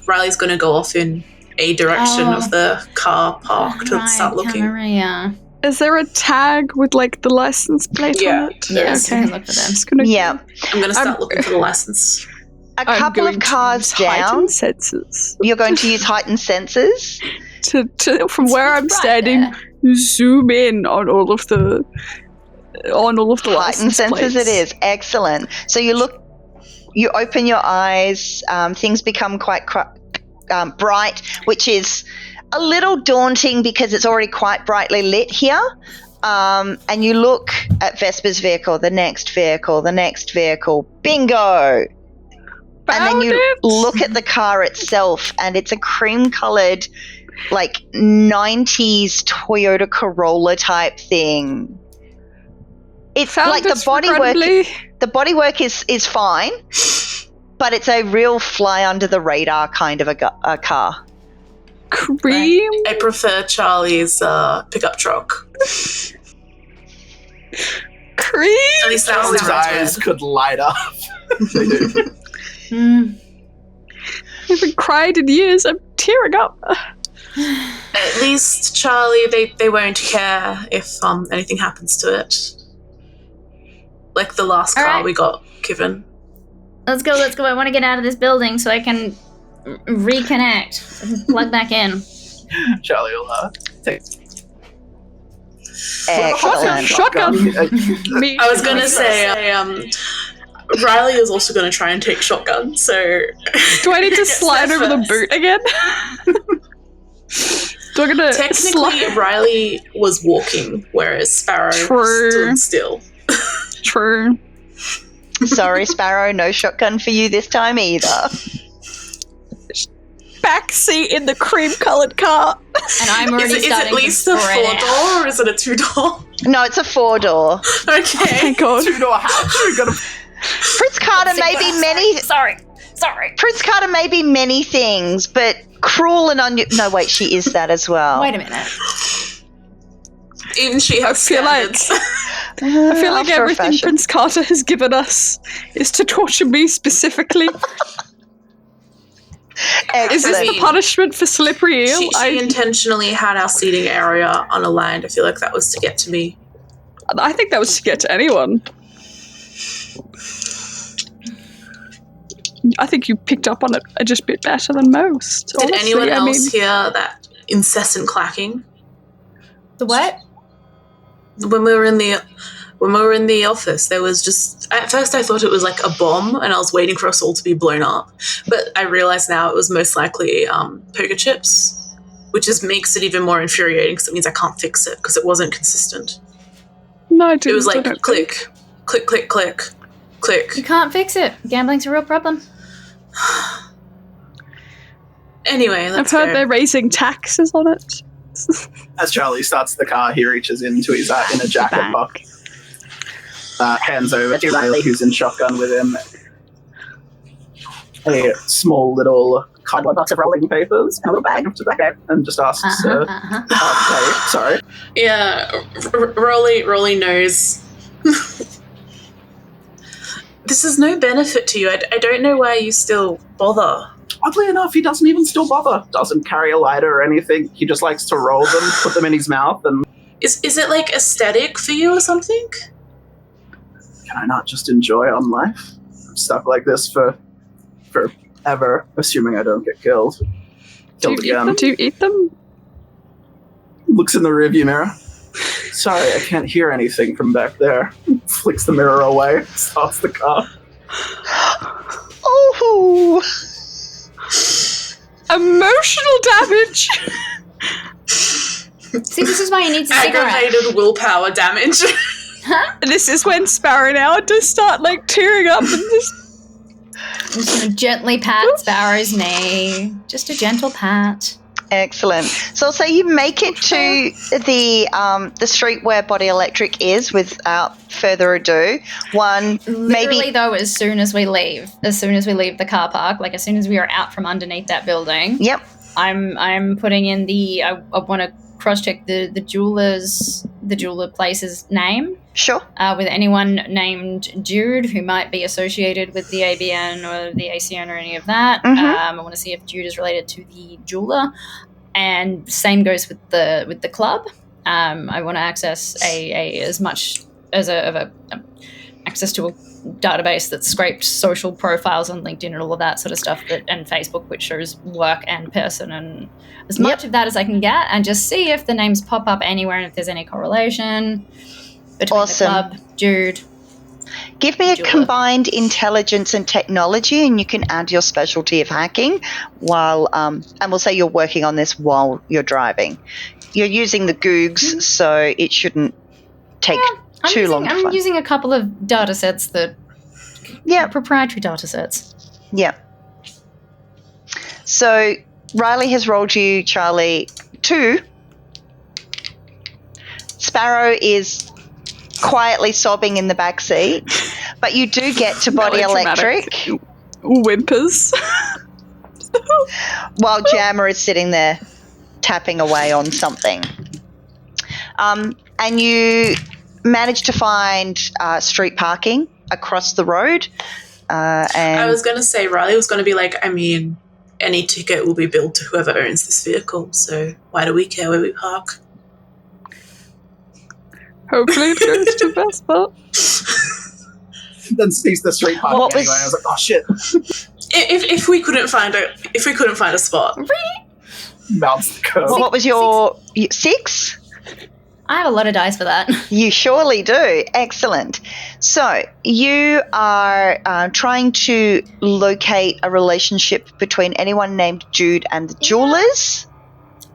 Riley's going to go off in a direction of the car park to start looking. Maria. Is there a tag with the license plate Yeah, on it? there Yes, is. you can look for them. Just gonna Yeah. I'm going to start looking for the license. A I'm couple going of cars to use down. heightened senses You're going to use heightened senses. to from where I'm Right standing, there. zoom in on all of the Heightened license senses plates. it is. Excellent. So you open your eyes, things become quite bright, which is a little daunting because it's already quite brightly lit here. And you look at Vesper's vehicle, the next vehicle, bingo! And then Found you it! look at the car itself, and it's a cream-colored, 90s Toyota Corolla type thing. It's Found the it bodywork. regrettably. The bodywork is fine, but it's a real fly under the radar kind of a car. Cream. I prefer Charlie's pickup truck. Cream. At least that Charlie's one's eyes red. could light up. Mm. I haven't cried in years. I'm tearing up. At least Charlie, they won't care if anything happens to it. Like the last car Alright. we got given. Let's go. I want to get out of this building so I can reconnect. Plug back in. Charlie will take Excellent. Shotgun. Me. I was going to say, Riley is also going to try and take shotgun, so... Do I need to Gets slide there over the first. boot again? Do I gotta Technically, Riley was walking, whereas Sparrow True. stood still. True. Sorry, Sparrow, no shotgun for you this time either. Back seat in the cream-coloured car. And I'm already Is it starting at least to a spread out. 4-door, or is it a 2-door? No, it's a 4-door. Oh Okay. my god. two-door hatch. We got a Prince Carter may be many. Sorry. Prince Carter may be many things, but cruel and no, wait, she is that as well. Wait a minute. Even she has feel like- standards. I feel like After a everything fashion. Prince Carter has given us is to torture me specifically. Is this Excellent. the punishment for slippery eel? She intentionally had our seating area unaligned. I feel like that was to get to me. I think that was to get to anyone. I think you picked up on it just a bit better than most. Did honestly. anyone I else mean, hear that incessant clacking? The what? When we were in the office, there was just, at first I thought it was like a bomb and I was waiting for us all to be blown up, but I realize now it was most likely poker chips, which just makes it even more infuriating because it means I can't fix it because it wasn't consistent. no, I didn't. It was I like don't click, think. click, click, click, click. You can't fix it. Gambling's a real problem. Anyway, I've let's heard go. they're raising taxes on it. As Charlie starts the car, he reaches into his inner jacket Back. pocket, hands over to Riley, who's in shotgun with him, a small little cardboard box of rolling papers, a little bag of tobacco, and just asks, okay, sorry. Yeah, Rolly knows. This is no benefit to you. I don't know why you still bother. Oddly enough, he doesn't even still bother. Doesn't carry a lighter or anything. He just likes to roll them, put them in his mouth, and Is it like aesthetic for you or something? can I not just enjoy on life? I'm stuck like this for forever, assuming I don't get killed. Killed again. Do you eat them? Looks in the rearview mirror. Sorry, I can't hear anything from back there. Flicks the mirror away, starts the car. Oh, Emotional damage! See, this is why you need to cigarette. Aggravated willpower damage. This is when Sparrow now does start like tearing up and just I'm just gonna gently pat Sparrow's knee. Just a gentle pat. excellent. So I'll say you make it to the street where Body Electric is without further ado. Literally, Maybe though, as soon as we leave the car park, like as soon as we are out from underneath that building, yep. I'm putting in I want to cross-check the jeweler place's name Sure. with anyone named Jude who might be associated with the ABN or the ACN or any of that. Mhm. I want to see if Jude is related to the jeweler, and same goes with the club. I want to access as much as access to a database that scraped social profiles on LinkedIn and all of that sort of stuff, and Facebook, which shows work and person, and as much of that as I can get, and just see if the names pop up anywhere and if there's any correlation between Awesome. the club, Jude. Give me a Jeweler. combined intelligence and technology, and you can add your specialty of hacking while, and we'll say you're working on this while you're driving. You're using the Googs, so it shouldn't take too long to I'm find. using a couple of data sets that proprietary data sets. Yeah. So Riley has rolled you, Charlie, 2. Sparrow is quietly sobbing in the back seat, but you do get to Body Melodramatic. Electric whimpers. while Jammer is sitting there tapping away on something. And you manage to find street parking across the road. And I was going to say, Riley was going to be like, I mean, any ticket will be billed to whoever owns this vehicle, so why do we care where we park? Hopefully it goes to Vespa. Then sees the street parking What was- anyway. I was like, oh shit. If we couldn't find a spot, Mounts the curve. What was your 6? I have a lot of dice for that. You surely do. Excellent. So you are trying to locate a relationship between anyone named Jude and the Jewelers.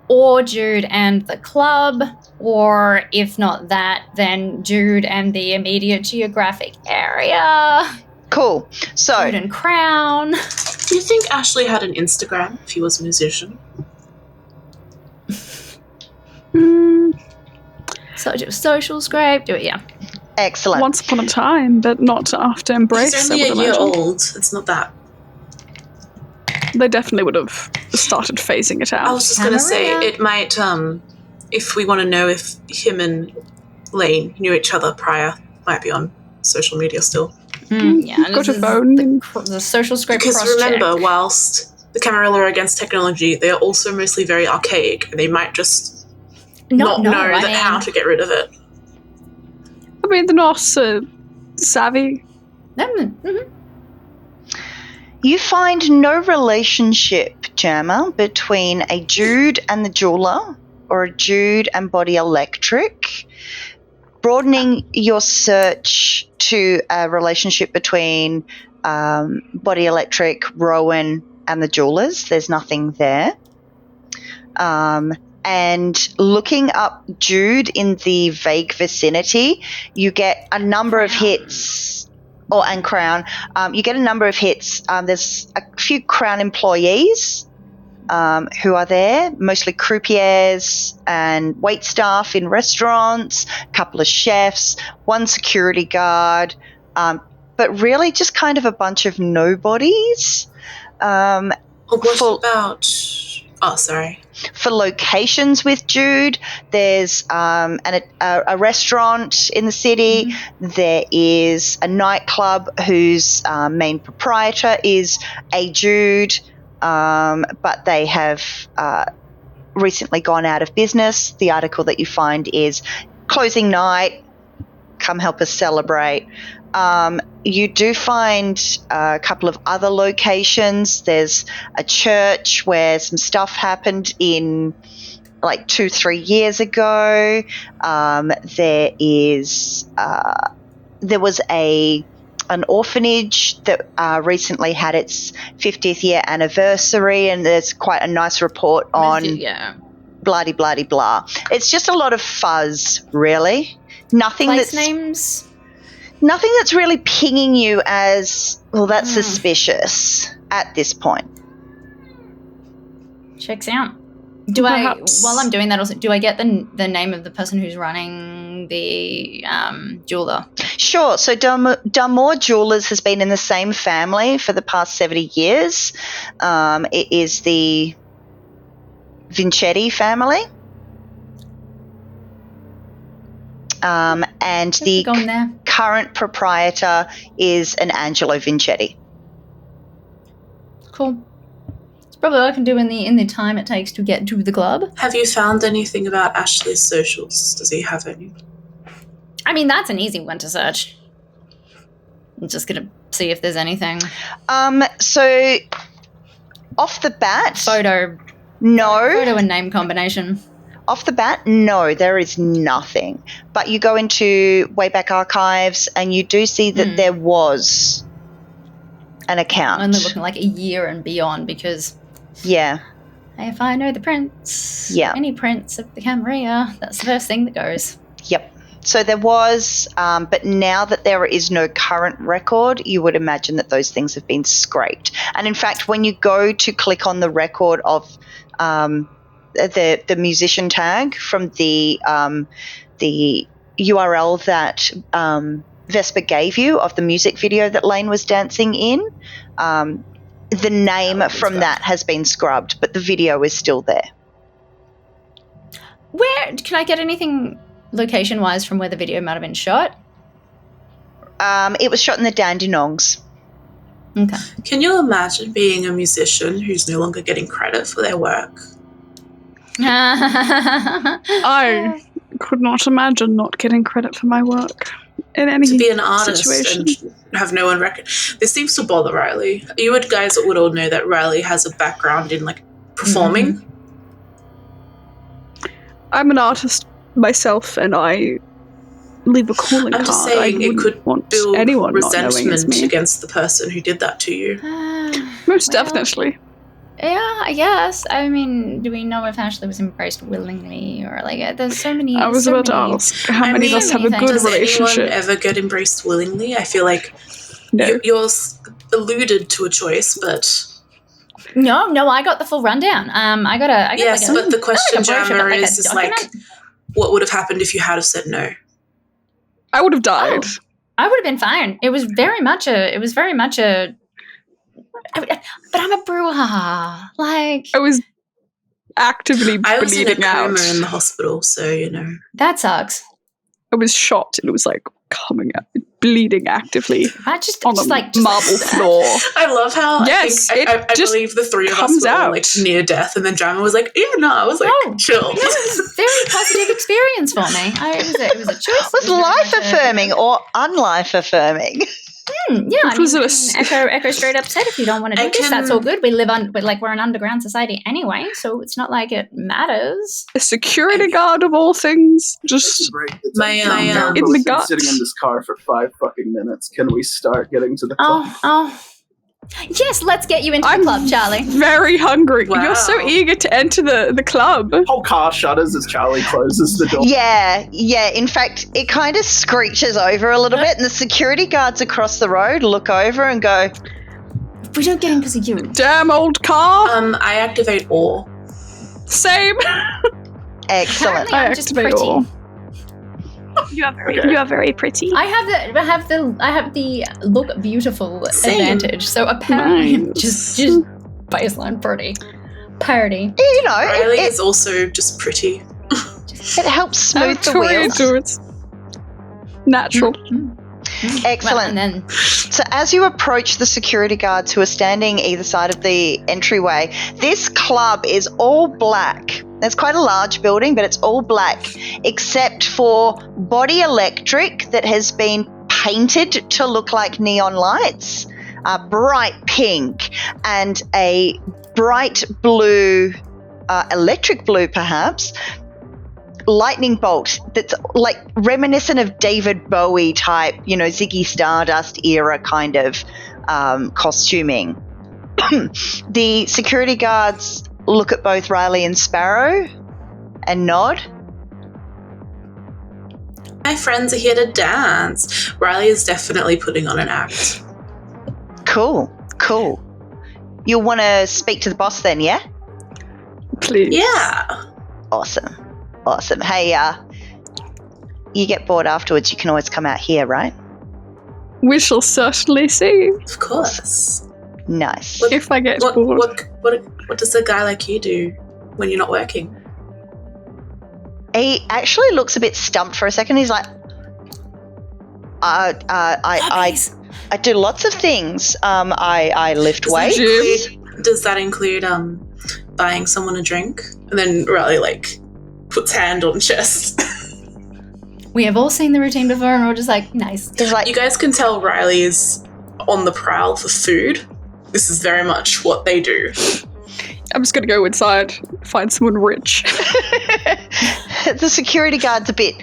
Or Jude and the club, or if not that, then Jude and the immediate geographic area. Cool. So Jude and Crown. do you think Ashley had an Instagram if he was a musician? So do a social scrape, do it, yeah. excellent. Once upon a time, but not after Embrace. He's I only would a year imagine. old. It's not that. They definitely would have started phasing it out. I was just going to say, Camarilla. it might, if we want to know if him and Lane knew each other prior, might be on social media still. Yeah, Got this a is phone. the social scrape Because cross-check. remember, whilst the Camarilla are against technology, they are also mostly very archaic, and they might just not know how to get rid of it. I mean, the Norse are savvy. You find no relationship, Jammer, between a Jude and the Jeweler or a Jude and Body Electric. Broadening your search to a relationship between Body Electric, Rowan, and the Jewelers, there's nothing there. And looking up Jude in the vague vicinity, you get a number of hits. And Crown. You get a number of hits. There's a few Crown employees who are there, mostly croupiers and waitstaff in restaurants, a couple of chefs, one security guard, but really just kind of a bunch of nobodies. What about... Oh, sorry. For locations with Jude, there's a restaurant in the city. Mm-hmm. There is a nightclub whose main proprietor is a Jude, but they have recently gone out of business. The article that you find is closing night, come help us celebrate. You do find a couple of other locations. There's a church where some stuff happened in like 2-3 years ago. There was an orphanage that recently had its 50th year anniversary, and there's quite a nice report on bloody bloody blah. It's just a lot of fuzz, really. Nothing that's really pinging you as, well, that's suspicious at this point. Checks out. While I'm doing that, also, do I get the name of the person who's running the jeweler? Sure. So Dalmore Jewelers has been in the same family for the past 70 years. It is the Vincetti family. And the current proprietor is an Angelo Vincetti. Cool. It's probably what I can do in the time it takes to get to the club. Have you found anything about Ashley's socials? Does he have any? I mean, that's an easy one to search. I'm just going to see if there's anything. So, off the bat... Photo and name combination. Off the bat, no, there is nothing. But you go into Wayback Archives and you do see that there was an account. Only looking like a year and beyond because... Yeah. If I know the prince, yeah, any prince of the Camarilla, that's the first thing that goes. Yep. So there was, but now that there is no current record, you would imagine that those things have been scraped. And in fact, when you go to click on the record of... the musician tag from the URL that Vesper gave you of the music video that Lane was dancing in, the name from that has been scrubbed, but the video is still there. Where can I get anything location-wise from where the video might have been shot? It was shot in the Dandenongs. Okay. Can you imagine being a musician who's no longer getting credit for their work? I could not imagine not getting credit for my work. in any to be an artist situation. and have no one this seems to bother Riley. You guys would all know that Riley has a background in like performing. Mm-hmm. I'm an artist myself, and I leave a calling I'm just card. saying it could want build anyone not knowing it's resentment me. against the person who did that to you. Most definitely. Yeah, I guess. I mean, do we know if Ashley was embraced willingly or like? There's so many. I was about to ask how many of us have a good Does relationship. anyone ever get embraced willingly? I feel like No. you're alluded to a choice, but No, I got the full rundown. I got yes, like but the question, brochure, Jammer, but like a is like, document? what would have happened if you had have said no? I would have died. I would have been fine. It was very much a. But I'm a brouhaha. Like, I was actively I was in a bleeding out. coma in the hospital, so you know. that sucks. I was shot, and it was like coming out, bleeding actively I just on the like marble floor. I love how Yes, I just believe the three of us comes were all, out. like near death, and then Jammer was like, "Yeah, no," I was like, No. "Chill." No, it was a very positive experience for me. It was a choice. Was life affirming or unlife affirming? Yeah, I was mean, it Echo straight up said if you don't want to do this, that's all good. We live on, but like we're an underground society anyway, so it's not like it matters. A security guard of all things. Just My, in the We've been guts. sitting in this car for 5 fucking minutes. Can we start getting to the club? Oh, yes, let's get you into I'm the club, Charlie. very hungry. Wow. You're so eager to enter the club. Whole car shudders as Charlie closes the door. Yeah. In fact, it kind of screeches over a little bit, and the security guards across the road look over and go, We don't get in because of you. Damn old car. I activate awe. Same. excellent. Apparently I'm just activate pretty. all. You are very pretty. I have the look beautiful Same. advantage. So apparently I'm Nice. just baseline pretty. Party. You know, Riley it is also just pretty. helps smooth the wheels. It's natural. Excellent. Well, and then So as you approach the security guards who are standing either side of the entryway, this club is all black. It's quite a large building, but it's all black, except for body electric that has been painted to look like neon lights, bright pink, and a bright blue, electric blue perhaps, lightning bolt that's like reminiscent of David Bowie type, Ziggy Stardust era kind of costuming. The security guards look at both Riley and Sparrow and nod. My friends are here to dance. Riley is definitely putting on an act. Cool. You'll want to speak to the boss then, yeah? Please. Yeah. Awesome. Hey, you get bored afterwards, you can always come out here, right? We shall certainly see. Of course. Nice. If I get What bored. what does a guy like you do when you're not working? He actually looks a bit stumped for a second. He's like, I do lots of things. I lift weights. Does that include buying someone a drink? And then Riley puts hand on chest. we have all seen the routine before, and we're just like, nice. He's like, You guys can tell Riley is on the prowl for food. This is very much what they do. I'm just going to go inside, find someone rich. the security guard's a bit,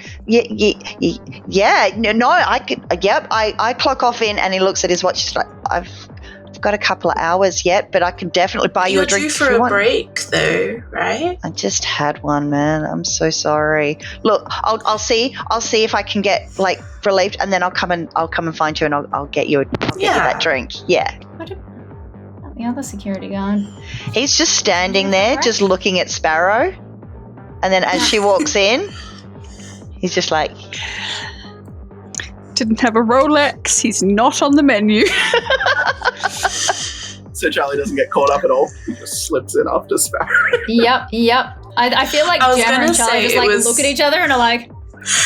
I clock off in, and he looks at his watch. He's like, I've got a couple of hours yet, but I can definitely buy you a drink You're due if for you a want. break, though, right? I just had one, man. I'm so sorry. Look, I'll see if I can get relieved, and then I'll come and find you, and I'll get you that drink. Yeah. What about the other security guard? He's just standing there, just looking at Sparrow, and then as she walks in, he's just like, Didn't have a Rolex. He's not on the menu. So Charlie doesn't get caught up at all. He just slips in after Sparrow. Yep. I feel like I was Gemma gonna and Charlie say just look at each other and are like,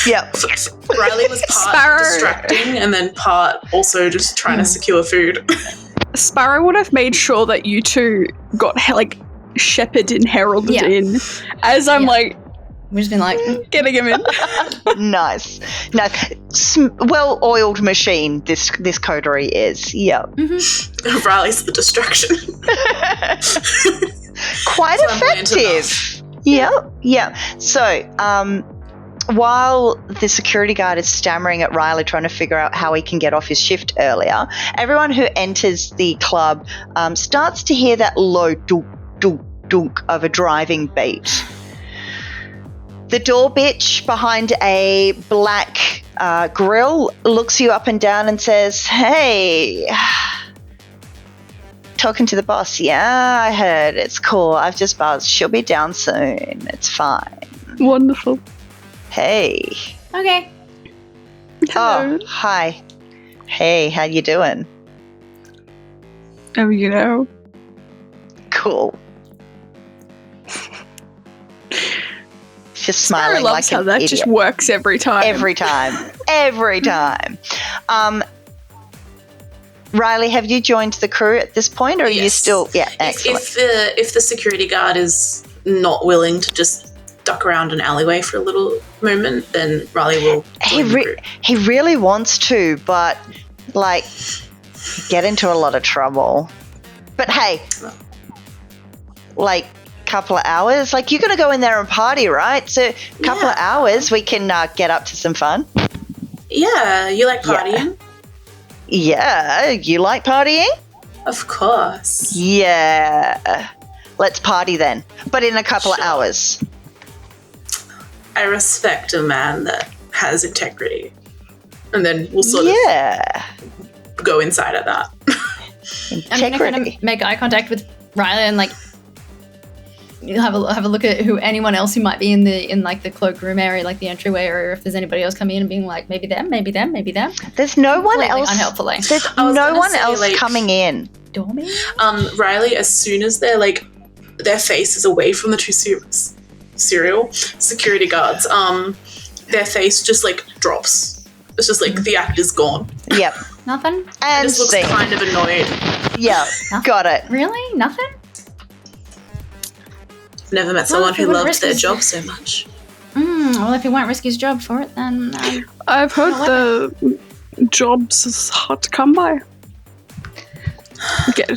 yep. Riley was part Sparrow. distracting and then part also just trying to secure food. Sparrow would have made sure that you two got shepherded and heralded Yeah. in as I'm We've just been like, Getting him in. Nice. Well-oiled machine, this coterie is. Yeah. Riley's the distraction. Quite effective. Yeah. So, while the security guard is stammering at Riley trying to figure out how he can get off his shift earlier, everyone who enters the club starts to hear that low dunk, dunk, dunk of a driving beat. The door bitch behind a black grill looks you up and down and says, "Hey, talking to the boss. Yeah, I heard. It's cool. I've just buzzed. She'll be down soon. It's fine." Wonderful. Hey. okay. Hello. Oh, hi. Hey, how you doing? Oh, you know. Cool. Just Sparrow smiling loves like how an that idiot. just works every time. Every time. Riley, have you joined the crew at this point, or are you Yes. still? Yeah, excellent. If the security guard is not willing to just duck around an alleyway for a little moment, then Riley will join the group. He really wants to, but like, get into a lot of trouble. But hey, like, couple of hours, like, you're gonna go in there and party, right? So a couple of hours, we can get up to some fun. Yeah, you like partying? Yeah, you like partying? Of course. Yeah. Let's party then, but in a couple of hours. I respect a man that has integrity. And then we'll sort of go inside of that. I'm going to kind of make eye contact with Riley and like have a look at anyone else who might be in the cloakroom area, like the entryway, or if there's anybody else coming in and being like, maybe them. There's no one else. Unhelpfully. There's no one else coming in. Dormy? Riley, as soon as they're like, their face is away from the two security guards, their face just like drops. It's just like the act is gone. Yep. Nothing? And just looks kind of annoyed. Yeah, got it. Really? Nothing? Never met someone who loved their job so much. Well, if he won't risk his job for it, then... I've heard the jobs is hard to come by.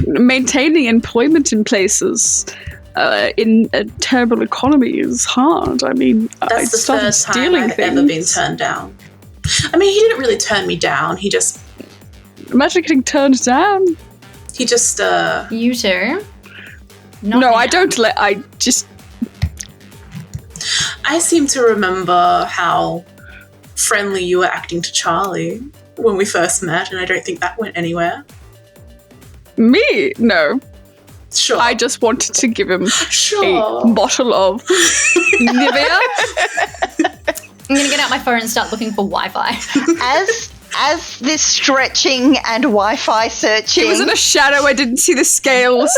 Maintaining employment in places in a terrible economy is hard. I mean, That's the started first time stealing I've things. ever been turned down. I mean, he didn't really turn me down. He just... Imagine getting turned down. He just... You two? I don't let... I just... I seem to remember how friendly you were acting to Charlie when we first met, and I don't think that went anywhere. Me? No. Sure. I just wanted to give him Sure. a bottle of Nivea. I'm going to get out my phone and start looking for Wi-Fi. As this stretching and Wi-Fi searching, It was in a shadow. I didn't see the scales.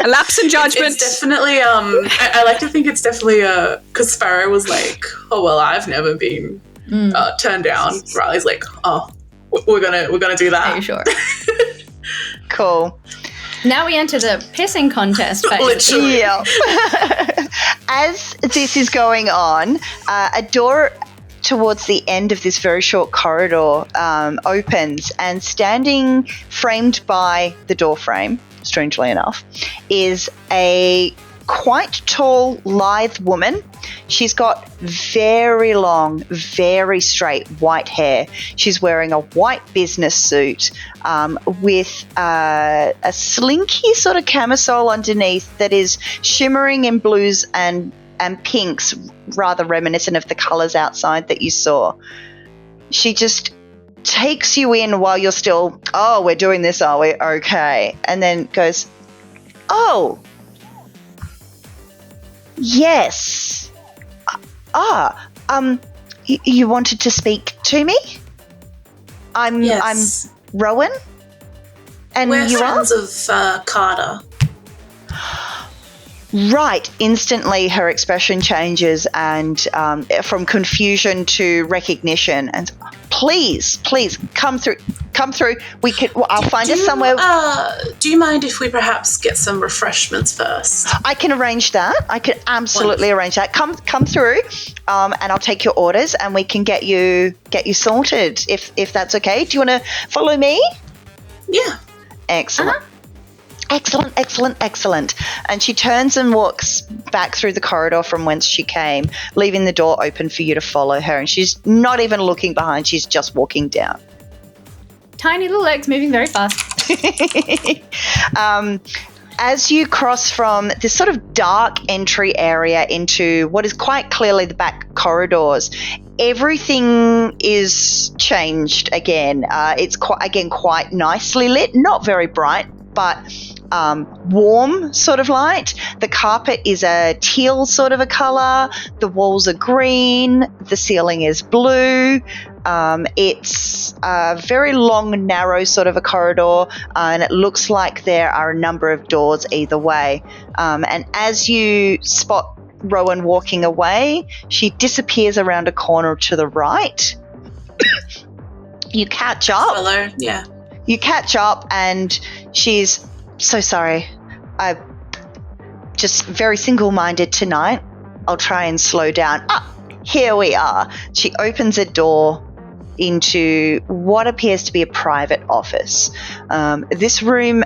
A lapse in judgment. It's definitely, I like to think it's definitely, because Sparrow was like, oh, well, I've never been turned down. Riley's like, oh, we're gonna do that. Are you sure? cool. Now we enter the pissing contest phase. Literally. Yeah. As this is going on, a door towards the end of this very short corridor opens, and standing framed by the door frame, strangely enough, is a quite tall, lithe woman. She's got very long, very straight white hair. She's wearing a white business suit with a slinky sort of camisole underneath that is shimmering in blues and pinks, rather reminiscent of the colours outside that you saw. She just takes you in while you're still, oh, we're doing this, are we? Okay. And then goes, oh, yes. You wanted to speak to me? Yes. I'm Rowan. And We're you are? friends of Carter. Right. Instantly, her expression changes, and from confusion to recognition. And please, come through. come through. I'll find us somewhere. Do you mind if we perhaps get some refreshments first? I can arrange that. I can absolutely arrange that. Come through, and I'll take your orders, and we can get you sorted if that's okay. Do you want to follow me? Yeah. Excellent. Excellent. And she turns and walks back through the corridor from whence she came, leaving the door open for you to follow her. And she's not even looking behind. She's just walking down. Tiny little legs moving very fast. As you cross from this sort of dark entry area into what is quite clearly the back corridors, everything is changed again. It's quite nicely lit, not very bright, but warm sort of light. The carpet is a teal sort of a color. The walls are green. The ceiling is blue. It's a very long, narrow sort of a corridor, and it looks like there are a number of doors either way. And as you spot Rowan walking away, she disappears around a corner to the right. You catch up. Follow, yeah. You catch up, and she's so sorry. I'm just very single-minded tonight. I'll try and slow down. Here we are. She opens a door into what appears to be a private office. This room,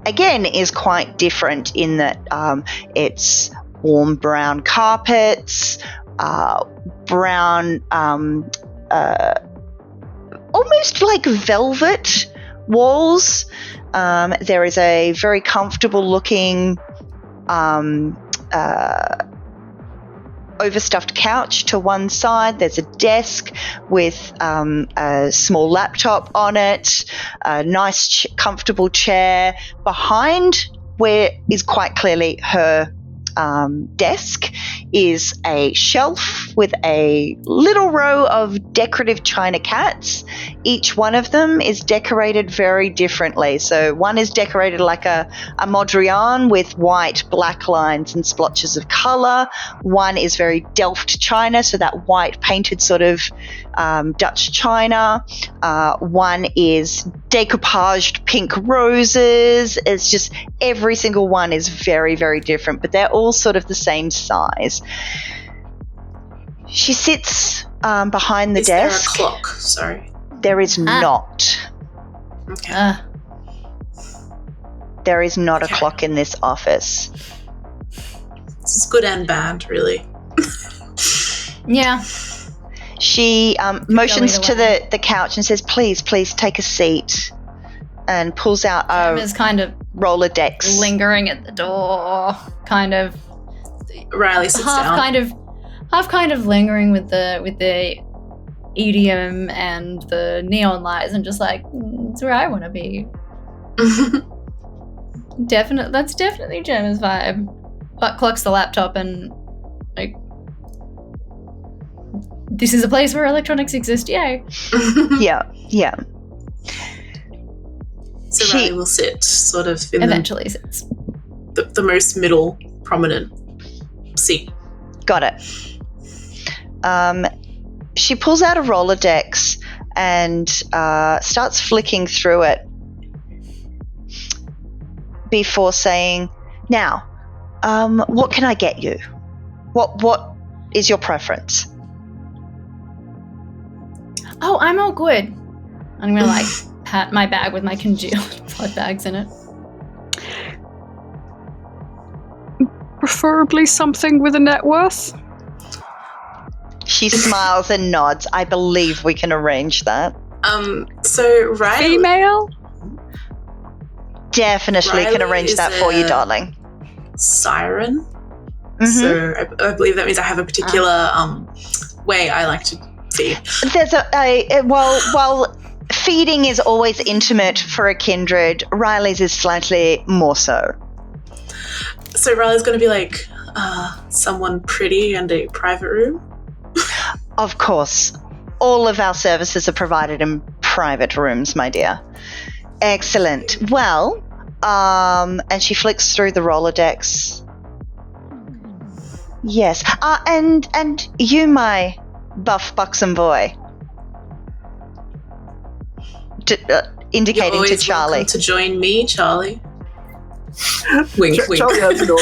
again, is quite different in that it's warm brown carpets, brown, almost like velvet walls. There is a very comfortable looking overstuffed couch to one side. There's a desk with a small laptop on it, a nice comfortable chair. Behind where is quite clearly her desk is a shelf with a little row of decorative china cats. Each one of them is decorated very differently. So one is decorated like a Mondrian with white, black lines and splotches of colour. One is very Delft china, so that white painted sort of Dutch china. One is decoupaged pink roses. It's just every single one is very, very different, but they're all sort of the same size. She sits behind the desk. Is there a clock? Sorry. There is not. Okay. There is not a clock in this office. This is good and bad, really. Yeah. She motions to the couch and says, please take a seat, and pulls out Is kind of Rolodex. lingering at the door, kind of Riley sits down. half kind of lingering with the EDM and the neon lights, and just like, it's where I want to be. That's definitely Gemma's vibe. But clocks the laptop and like, this is a place where electronics exist, yay. Yeah. So Riley will sit sort of in eventually sits. The most middle prominent seat. Got it. She pulls out a Rolodex and starts flicking through it before saying, now, what can I get you? What is your preference? Oh, I'm all good. I'm gonna like pat my bag with my congealed blood bags in it. Preferably something with a net worth. She smiles and nods. I believe we can arrange that. So Riley... Female? Definitely can arrange that for you, darling. Siren. Mm-hmm. So I believe that means I have a particular way I like to feed. There's well, feeding is always intimate for a kindred. Riley's is slightly more so. So Riley's going to be like, someone pretty and a private room? Of course. All of our services are provided in private rooms, my dear. Excellent. Well, and she flicks through the Rolodex. Yes. And you, my buff, buxom boy. indicating You're to always Charlie. welcome to join me, Charlie. Wink, wink. Charlie has nor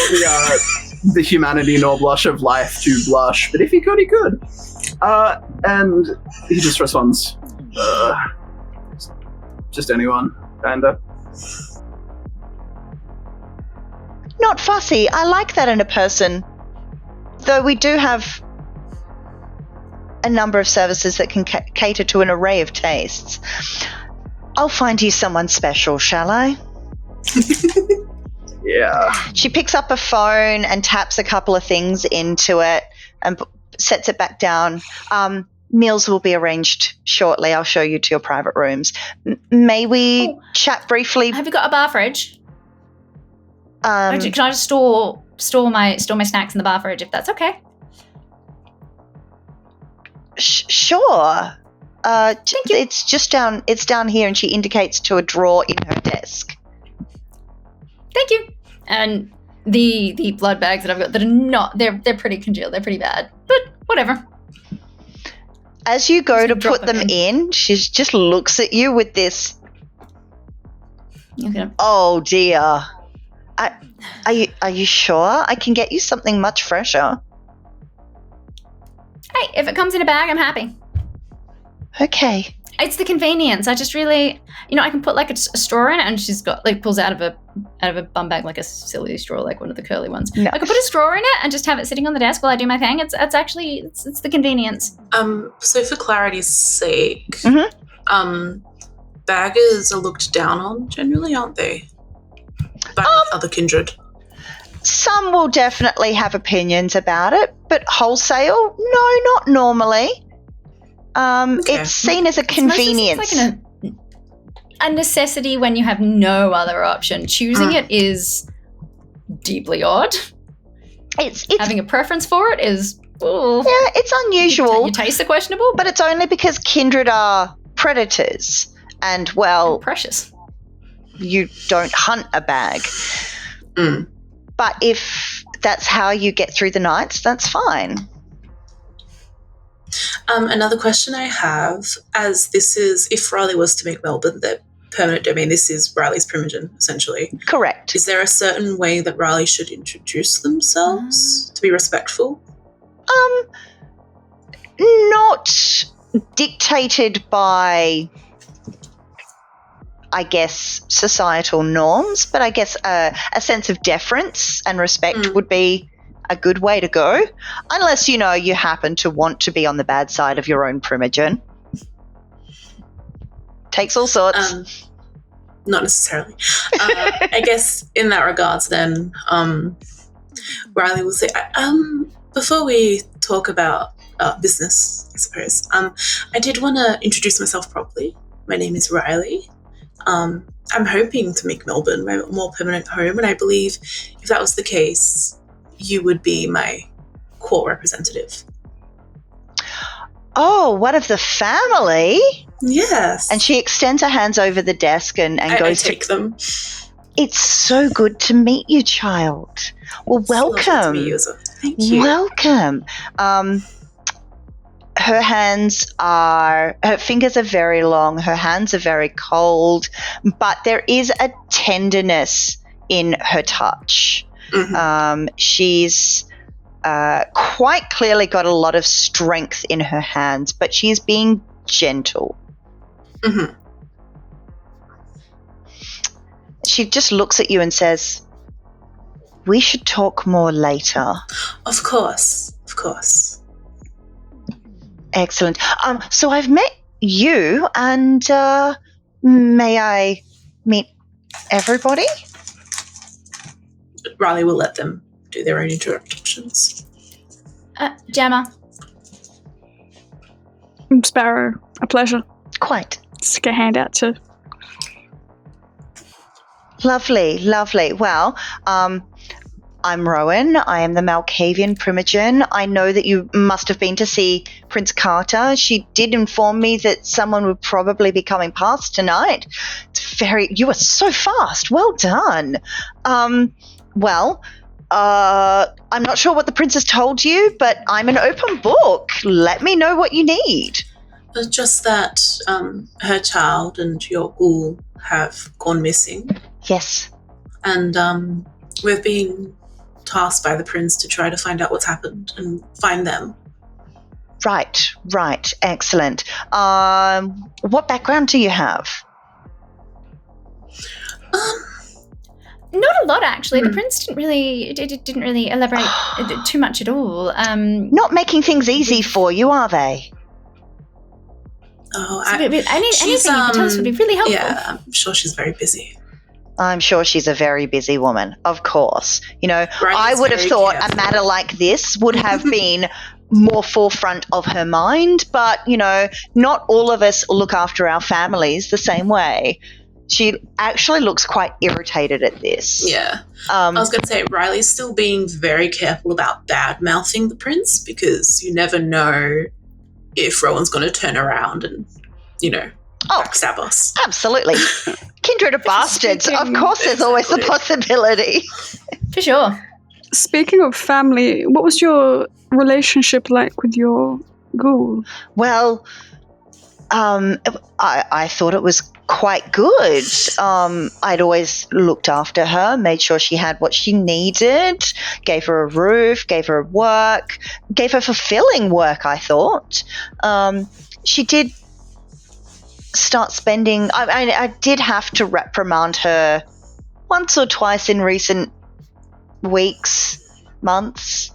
the humanity nor blush of life to blush, but if he could, he could. And he just responds, just anyone, kinda. Not fussy. I like that in a person. Though we do have a number of services that can cater to an array of tastes. I'll find you someone special, shall I? Yeah. She picks up a phone and taps a couple of things into it and sets it back down. Meals will be arranged shortly. I'll show you to your private rooms. May we chat briefly? Have you got a bar fridge? Um, Can I just store my snacks in the bar fridge if that's okay? Sure. It's just down. It's down here, and she indicates to a drawer in her desk. Thank you. And the blood bags that I've got that are not they're pretty congealed. They're pretty bad, but whatever. As you go to drop put them in, she just looks at you with this. Okay. Oh dear. Are you sure? I can get you something much fresher. Hey, if it comes in a bag, I'm happy. Okay. It's the convenience. I just really, I can put like a straw in it, and she's got like pulls out of a bum bag like a silly straw, like one of the curly ones. No. I could put a straw in it and just have it sitting on the desk while I do my thing. It's the convenience. So for clarity's sake, Mhm. Baggers are looked down on generally, aren't they? By other kindred. Some will definitely have opinions about it, but wholesale, no, not normally. Okay. It's seen as a It's mostly convenience. like a necessity when you have no other option. Choosing it is deeply odd. It's Having a preference for it is it's unusual, Your tastes are questionable, but it's only because kindred are predators, and well, precious. you don't hunt a bag. But if that's how you get through the nights, that's fine. Another question I have, as this is, if Riley was to make Melbourne their permanent domain, this is Riley's primogen, essentially. Correct. Is there a certain way that Riley should introduce themselves to be respectful? Not dictated by, I guess, societal norms, but I guess a sense of deference and respect would be a good way to go, unless you happen to want to be on the bad side of your own primogen. Takes all sorts. Not necessarily. I guess in that regards, then Riley will say, before we talk about business, I suppose, I did want to introduce myself properly. My name is Riley. I'm hoping to make Melbourne my more permanent home, and I believe if that was the case, you would be my court representative. Oh, what of the family? Yes. And she extends her hands over the desk and I goes take them. It's so good to meet you, child. Well, welcome. It's lovely to meet you as well. Thank you. Welcome. Her fingers are very long, her hands are very cold, but there is a tenderness in her touch. She's quite clearly got a lot of strength in her hands, but she's being gentle. She just looks at you and says, "We should talk more later." Of course. Excellent. So I've met you, and may I meet everybody? Riley will let them do their own introductions. Gemma. Sparrow, a pleasure. Quite. Stick a hand out to. Lovely. Well, I'm Rowan. I am the Malkavian primogen. I know that you must have been to see Prince Carter. She did inform me that someone would probably be coming past tonight. You are so fast. Well done. I'm not sure what the princess told you, but I'm an open book. Let me know what you need. Just that her child and your ghoul have gone missing. Yes. And we've been tasked by the prince to try to find out what's happened and find them. Right. Excellent. What background do you have? Not a lot, actually. The prince didn't really elaborate too much at all. Not making things easy for you, are they? Oh, anything you could tell us would be really helpful. Yeah, I'm sure she's very busy. I'm sure she's a very busy woman, of course. Riley's I would have thought careful. a matter like this would have been more forefront of her mind, but, not all of us look after our families the same way. She actually looks quite irritated at this. Yeah. I was going to say, Riley's still being very careful about bad-mouthing the prince, because you never know if Rowan's going to turn around and, backstab us. Absolutely. Kindred of bastards. Of course there's always the possibility. For sure. Speaking of family, what was your relationship like with your ghoul? Well, I thought it was quite good. I'd always looked after her, made sure she had what she needed, gave her a roof, gave her work, gave her fulfilling work, I thought. She did start spending... I did have to reprimand her once or twice in recent weeks, months.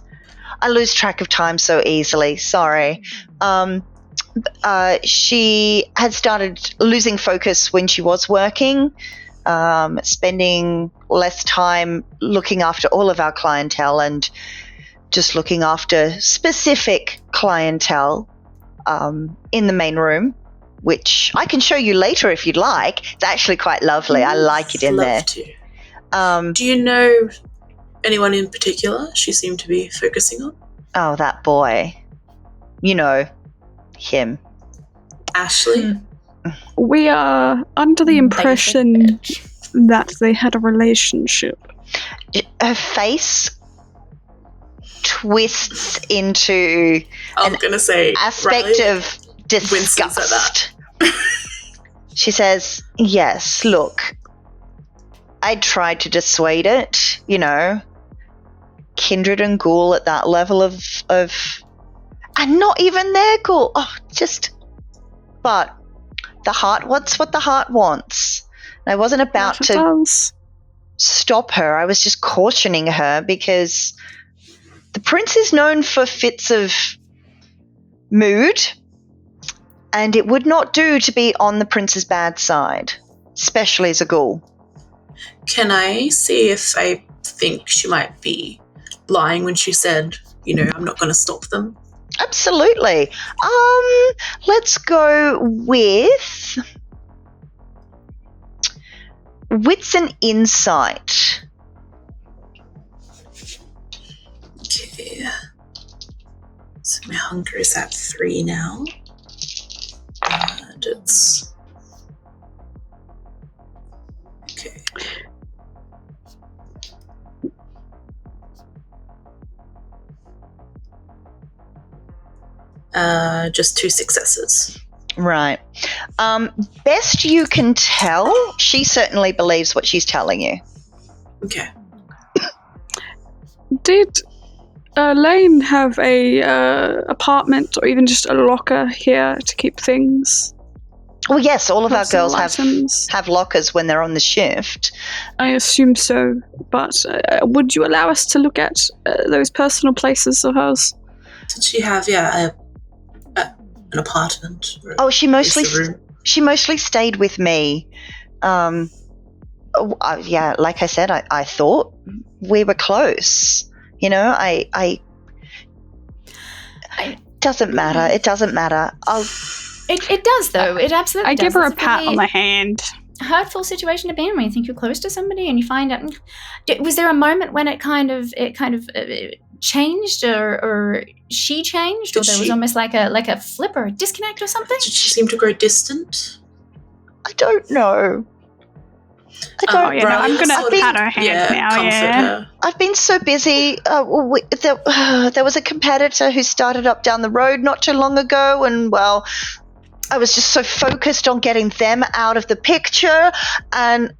I lose track of time so easily, sorry. She had started losing focus when she was working, spending less time looking after all of our clientele and just looking after specific clientele in the main room, which I can show you later if you'd like. It's actually quite lovely. I like it in there. To. Do you know anyone in particular she seemed to be focusing on? Oh, that boy. Him. Ashley? We are under the impression that they had a relationship. Her face twists into I'm going to say aspect Riley of disgust. She says, yes, look, I tried to dissuade it, kindred and ghoul at that level of and not even their ghoul. But the heart wants what the heart wants. And I wasn't about to stop her. I was just cautioning her because the prince is known for fits of mood, and it would not do to be on the prince's bad side, especially as a ghoul. Can I see if I think she might be lying when she said, I'm not going to stop them? Absolutely. Let's go with wits and insight. Okay. So my hunger is at 3 now. And it's... Okay. Just 2 successes. Right. Best you can tell, she certainly believes what she's telling you. Okay. Did Lane have a apartment or even just a locker here to keep things? Well, yes, all of our Personal girls items? have lockers when they're on the shift. I assume so, but would you allow us to look at those personal places of hers? Did she have, an apartment? Oh, she mostly stayed with me. Like I said, I thought we were close. It doesn't matter. It doesn't matter. It does, though. It absolutely I does. give her a It's pat really on the hand. hurtful situation to be in when you think you're close to somebody and you find out. Was there a moment when it kind of changed, or she changed, or there was almost like a flip or a disconnect or something? Did she seem to grow distant? I don't know. I'm going to pat her hand now. Comfort her. I've been so busy. There was a competitor who started up down the road not too long ago, and I was just so focused on getting them out of the picture, and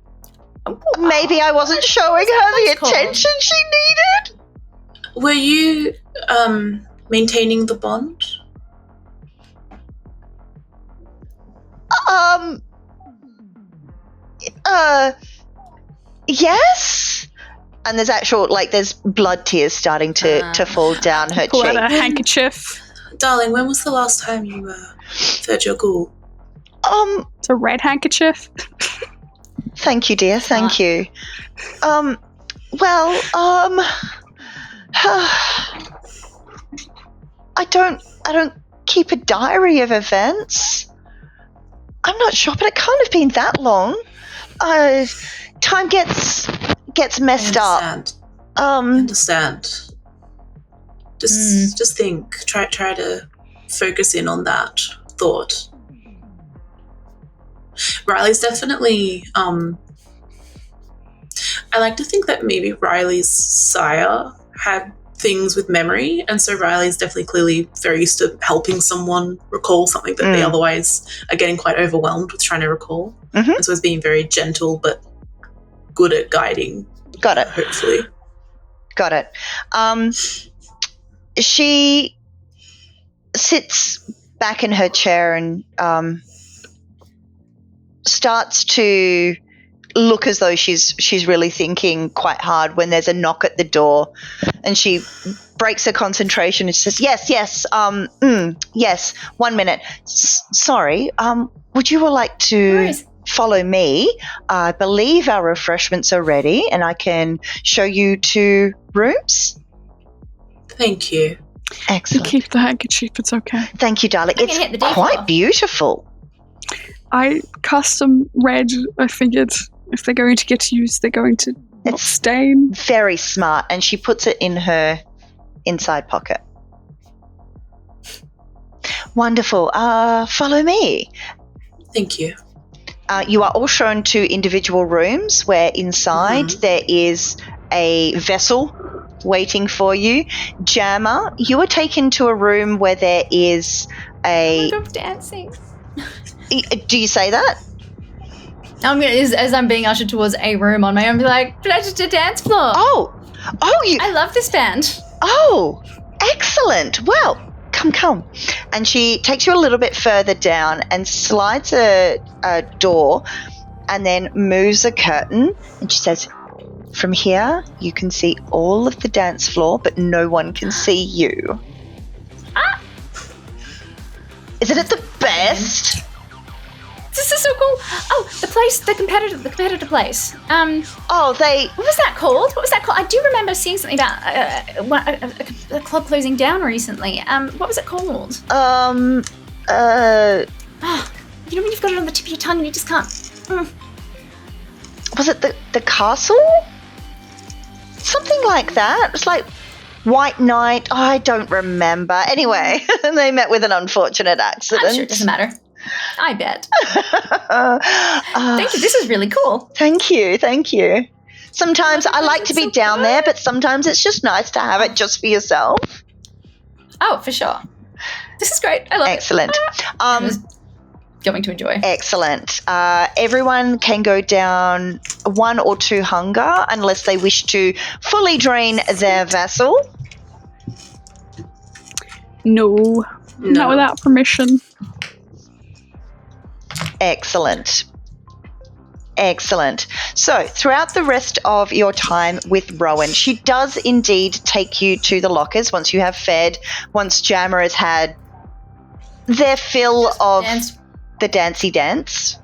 maybe I wasn't showing her the attention she needed. Were you maintaining the bond? Yes. And there's there's blood tears starting to fall down her Pull cheek. out a handkerchief. Darling, when was the last time you fed your ghoul? It's a red handkerchief. Thank you, dear. Thank you. I don't keep a diary of events. I'm not sure, but it can't have been that long. Time gets messed up. I understand. Just think. Try to focus in on that thought. Riley's definitely. I like to think that maybe Riley's sire had things with memory, and so Riley's definitely clearly very used to helping someone recall something that they otherwise are getting quite overwhelmed with trying to recall. Mm-hmm. And so it's being very gentle but good at guiding. Got it. Hopefully. Got it. She sits back in her chair and starts to look as though she's really thinking quite hard when there's a knock at the door, and she breaks her concentration and says, yes, 1 minute. Sorry, would you all like to follow me? I believe our refreshments are ready and I can show you 2 rooms. Thank you. Excellent. Keep the handkerchief, it's okay. Thank you, darling. I'm gonna hit the It's D quite floor. beautiful. I custom red. I figured if they're going to get used, they're going to not stain. Very smart. And she puts it in her inside pocket. Wonderful. Follow me. Thank you. You are all shown to individual rooms where inside there is a vessel waiting for you. Jammer, you are taken to a room where there is a... I'm dancing. Do you say that? I'm gonna, as I'm being ushered towards a room on my own, be like, but I just did dance floor. You... I love this band. Oh, excellent. Well, come. And she takes you a little bit further down and slides a door and then moves a curtain. And she says, from here, you can see all of the dance floor, but no one can see you. Isn't it the best? This is so cool. Oh, the place, the competitor place. What was that called? I do remember seeing something about a club closing down recently. What was it called? You know when you've got it on the tip of your tongue and you just can't. Was it the castle? Something like that. It was like White Knight. I don't remember. Anyway, they met with an unfortunate accident. I'm sure it doesn't matter. I bet. Thank you. This is really cool. Thank you. Sometimes I like to be down there, but sometimes it's just nice to have it just for yourself. Oh, for sure. This is great. I love Excellent. it. I was going to enjoy. Excellent. Everyone can go down 1 or 2 hunger unless they wish to fully drain their vessel. No. Not without permission. Excellent. So, throughout the rest of your time with Rowan, she does indeed take you to the lockers once you have fed, once Jammer has had their fill of the dancey dance.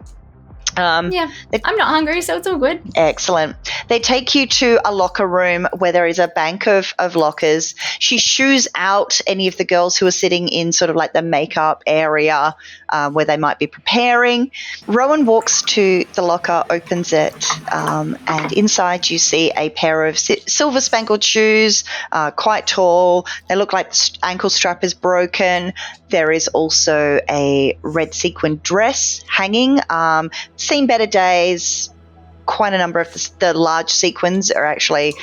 I'm not hungry, so it's all good. Excellent. They take you to a locker room where there is a bank of lockers. She shoos out any of the girls who are sitting in sort of like the makeup area where they might be preparing. Rowan walks to the locker, opens it, and inside you see a pair of silver spangled shoes, quite tall. They look like the ankle strap is broken. There is also a red sequin dress hanging. Seen better days, quite a number of the large sequins are actually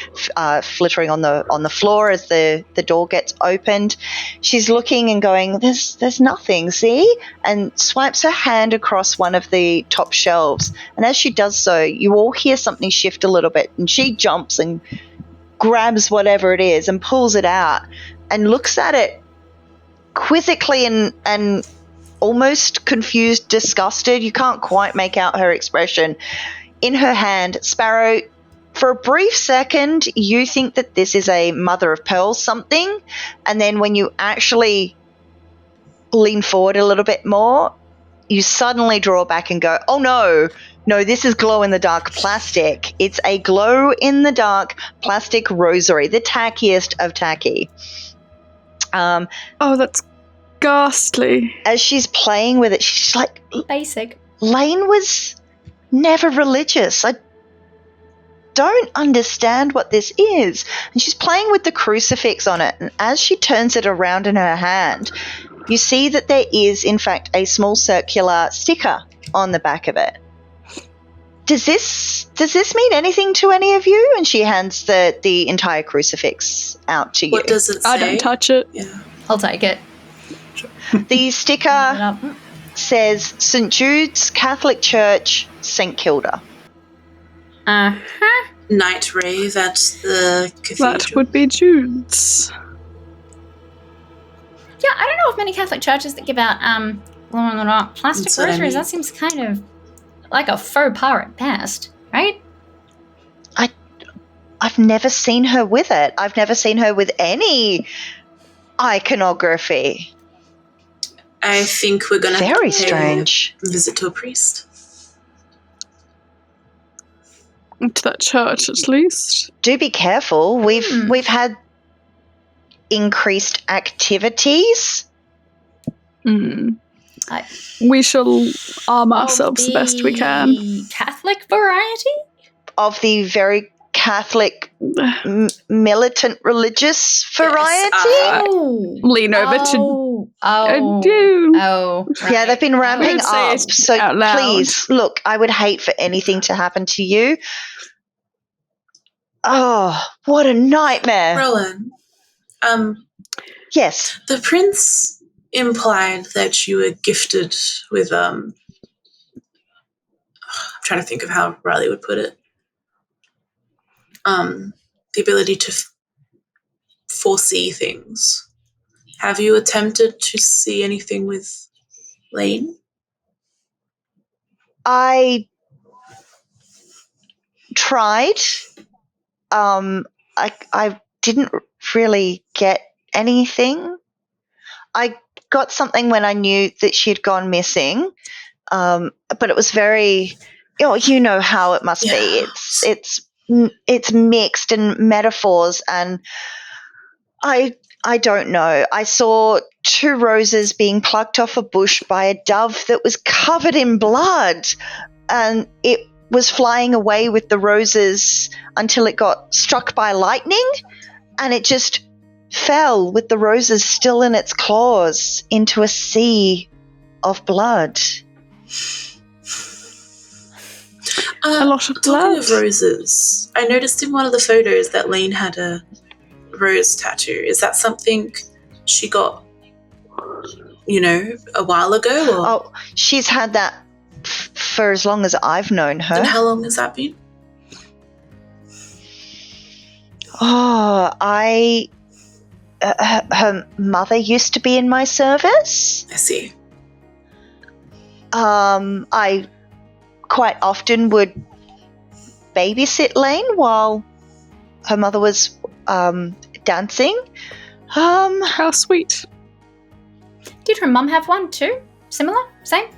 flittering on the floor as the door gets opened. She's looking and going, there's nothing, see? And swipes her hand across one of the top shelves. And as she does so, you all hear something shift a little bit, and she jumps and grabs whatever it is and pulls it out and looks at it quizzically and almost confused, disgusted. You can't quite make out her expression. In her hand, Sparrow, for a brief second, you think that this is a mother of pearl something, and then when you actually lean forward a little bit more, you suddenly draw back and go, oh no, this is glow-in-the-dark plastic. It's a glow-in-the-dark plastic rosary, the tackiest of tacky. Oh, that's ghastly. As she's playing with it, she's like, Basic. Lane was never religious. I don't understand what this is. And she's playing with the crucifix on it, and as she turns it around in her hand, you see that there is, in fact, a small circular sticker on the back of it. Does this mean anything to any of you? And she hands the entire crucifix out to you. What does it say? I don't touch it. Yeah. I'll take it. The sticker says St. Jude's Catholic Church, St. Kilda. Uh-huh. Night rave at the cathedral. That would be Jude's. Yeah, I don't know of many Catholic churches that give out glow-in-the-dark plastic That's what I rosaries. mean. That seems kind of like a faux pas at best, right? I've never seen her with it. I've never seen her with any iconography. I think we're going to Very strange. visit to a priest. To that church, at least. Do be careful. We've had increased activities. We shall arm ourselves the best we can. Catholic variety? Of the very Catholic militant religious variety. Lean over to do. Yeah, they've been ramping Don't say up. it So out loud. please, look, I would hate for anything to happen to you. Oh, what a nightmare. Roland, Yes. the prince implied that you were gifted with, I'm trying to think of how Riley would put it. The ability to foresee things. Have you attempted to see anything with Lane? I tried. I didn't really get anything. I got something when I knew that she had gone missing, but it was very, you know how it must be. It's mixed and metaphors, and I don't know. I saw 2 roses being plucked off a bush by a dove that was covered in blood, and it was flying away with the roses until it got struck by lightning, and it just fell with the roses still in its claws into a sea of blood. A lot of Talking blood. of roses, I noticed in one of the photos that Lane had a rose tattoo. Is that something she got, a while ago? Or? Oh, she's had that for as long as I've known her. And how long has that been? Oh, her mother used to be in my service. I see. I quite often would babysit Lane while her mother was dancing. How sweet. Did her mum have one too? Similar? Same?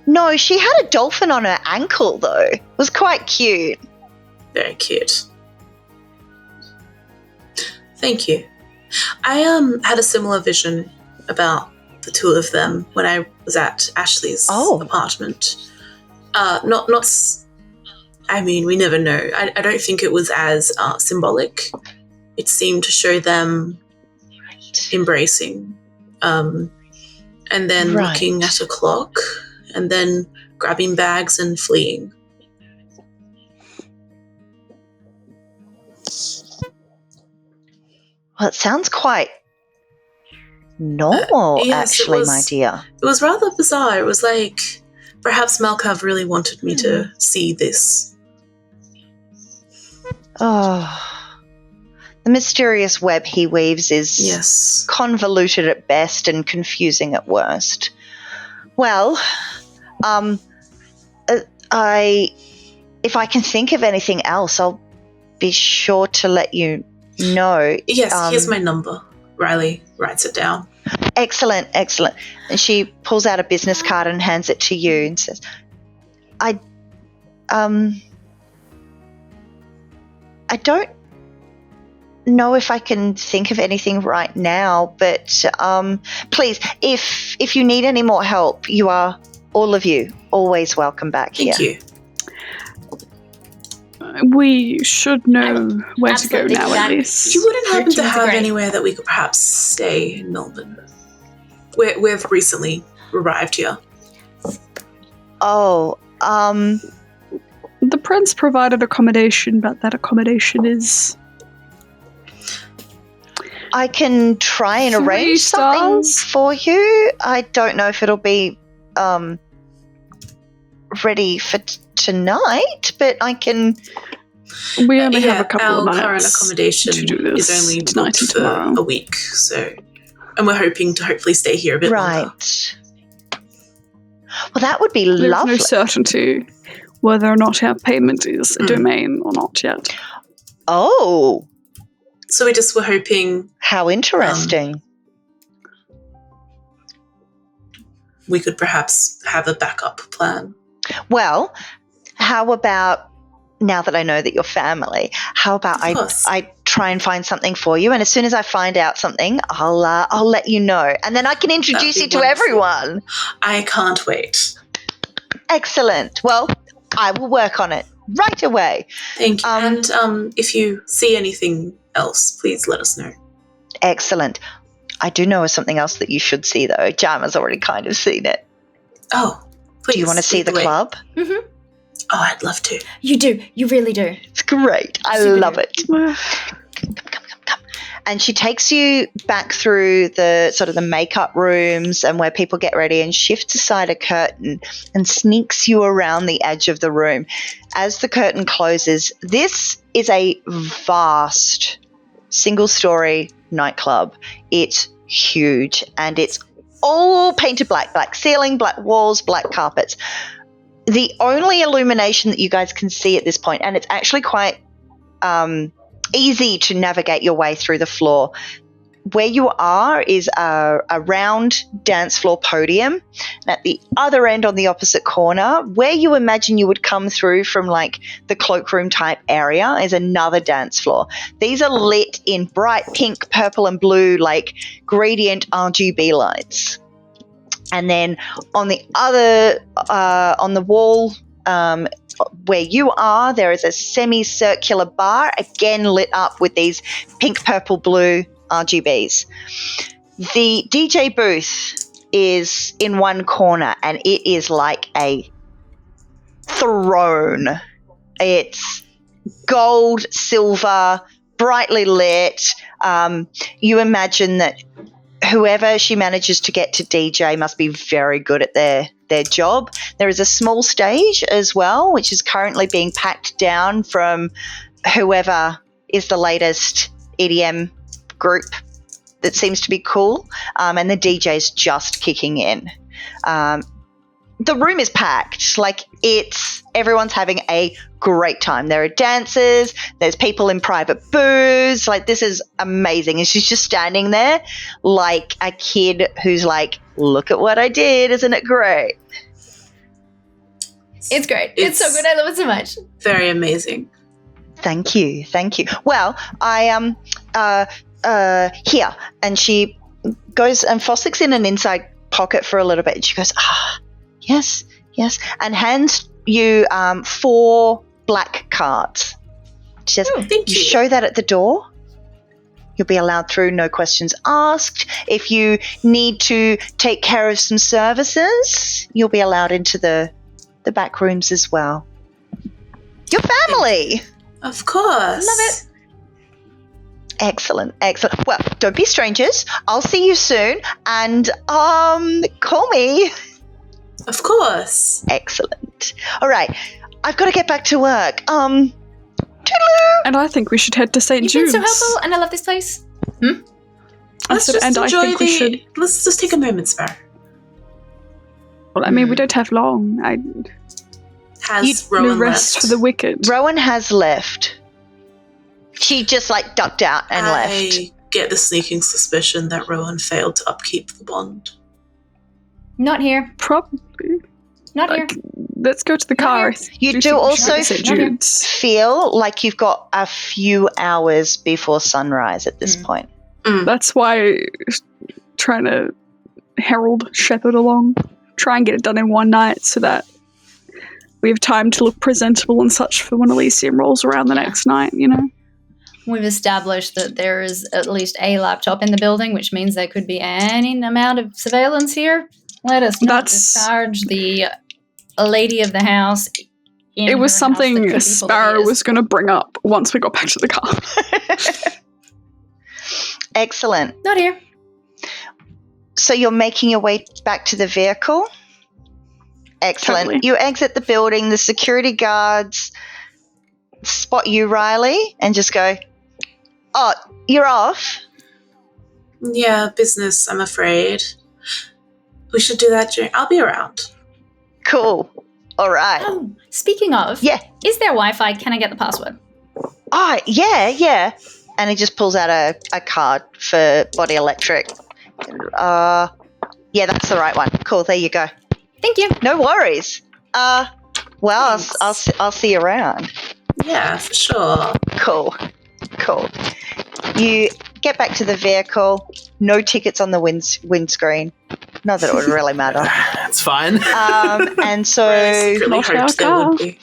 No, she had a dolphin on her ankle though. It was quite cute. Very cute. Thank you. I had a similar vision about the 2 of them when I was at Ashley's apartment. I mean, we never know. I don't think it was as symbolic. It seemed to show them embracing, and then looking at a clock, and then grabbing bags and fleeing. Well, it sounds quite normal, yes, actually, my dear. It was rather bizarre. It was like perhaps Malkav really wanted me to see this. Oh, the mysterious web he weaves is convoluted at best and confusing at worst. Well, if I can think of anything else, I'll be sure to let you know. Yes, here's my number. Riley writes it down. Excellent. And she pulls out a business card and hands it to you and says, I don't know if I can think of anything right now, but please, if you need any more help, you are, all of you, always welcome back here. Thank you. We should know where to go now, at least. You wouldn't happen to have anywhere that we could perhaps stay in Melbourne? We've recently arrived here. Oh, the prince provided accommodation, but that accommodation is... I can try and arrange something for you. I don't know if it'll be ready for tonight, but I can... We only have a couple of nights. Our current accommodation is only booked for a week, and we're hoping to hopefully stay here a bit longer. Well, that would be There's lovely. no certainty whether or not our payment is a domain or not yet. Oh. So we just were hoping... How interesting. We could perhaps have a backup plan. Well, how about, now that I know that you're family, how about I try and find something for you, and as soon as I find out something, I'll let you know, and then I can introduce you to everyone. I can't wait. Excellent. Well, I will work on it right away. Thank you. And if you see anything else, please let us know. Excellent. I do know of something else that you should see, though. Jama's already kind of seen it. Oh, please. Do you want to see the club? Mm-hmm. Oh, I'd love to. You do. You really do. It's great. I love it. Come. And she takes you back through the sort of the makeup rooms and where people get ready, and shifts aside a curtain and sneaks you around the edge of the room. As the curtain closes, this is a vast single-story nightclub. It's huge, and it's all painted black ceiling, black walls, black carpets. The only illumination that you guys can see at this point, and it's actually quite easy to navigate your way through the floor. Where you are is a round dance floor podium. And at the other end, on the opposite corner, where you imagine you would come through from like the cloakroom type area, is another dance floor. These are lit in bright pink, purple, and blue, like gradient RGB lights. And then on the other, on the wall where you are, there is a semicircular bar, again lit up with these pink, purple, blue RGBs. The DJ booth is in one corner, and it is like a throne. It's gold, silver, brightly lit. You imagine that whoever she manages to get to DJ must be very good at their job. There is a small stage as well, which is currently being packed down from whoever is the latest EDM group that seems to be cool, and the DJ's just kicking in. The room is packed. Like, everyone's having a great time. There are dancers, there's people in private booths. Like, this is amazing. And she's just standing there like a kid who's like, look at what I did. Isn't it great? It's great. It's so good. I love it so much. Very amazing. Thank you. Well, I here, and she goes, and Fossick's in an inside pocket for a little bit, and she goes, yes, and hands you 4 black cards. She says, thank you. Show that at the door. You'll be allowed through, no questions asked. If you need to take care of some services, you'll be allowed into the back rooms as well. Your family. Of course. Love it. Excellent. Well, don't be strangers. I'll see you soon. And call me. Of course. Excellent. All right. I've got to get back to work. Toodaloo. And I think we should head to St. You've been Jude's. so helpful, and I love this place. Let's just enjoy Let's just take a moment, Sparrow. Well, I mean, we don't have long. Has No Rowan rest left? for the wicked. Rowan has left. She just ducked out and left. I get the sneaking suspicion that Rowan failed to upkeep the bond. Not here. Probably. Not here. Let's go to the car. You do think we should also go to St. Jude's. feel like you've got a few hours before sunrise at this point. That's why trying to herald Shepherd along, try and get it done in one night so that we have time to look presentable and such for when Elysium rolls around the next night, you know? We've established that there is at least a laptop in the building, which means there could be any amount of surveillance here. Let us not discharge the lady of the house. It was something Sparrow was going to bring up once we got back to the car. Excellent. Not here. So you're making your way back to the vehicle? Excellent. Totally. You exit the building. The security guards spot you, Riley, and just go, "Oh, you're off?" Yeah, business, I'm afraid. We should do that during... I'll be around. Cool. All right. Oh, speaking of, Yeah. is there Wi-Fi? Can I get the password? Oh, yeah. And he just pulls out a card for Body Electric. Yeah, that's the right one. Cool, there you go. Thank you. No worries. Well, Thanks. I'll see you around. Yeah, for sure. Cool. You get back to the vehicle. No tickets on the windscreen. Not that it would really matter. It's fine. And so, Really Not our hoped there car. would be.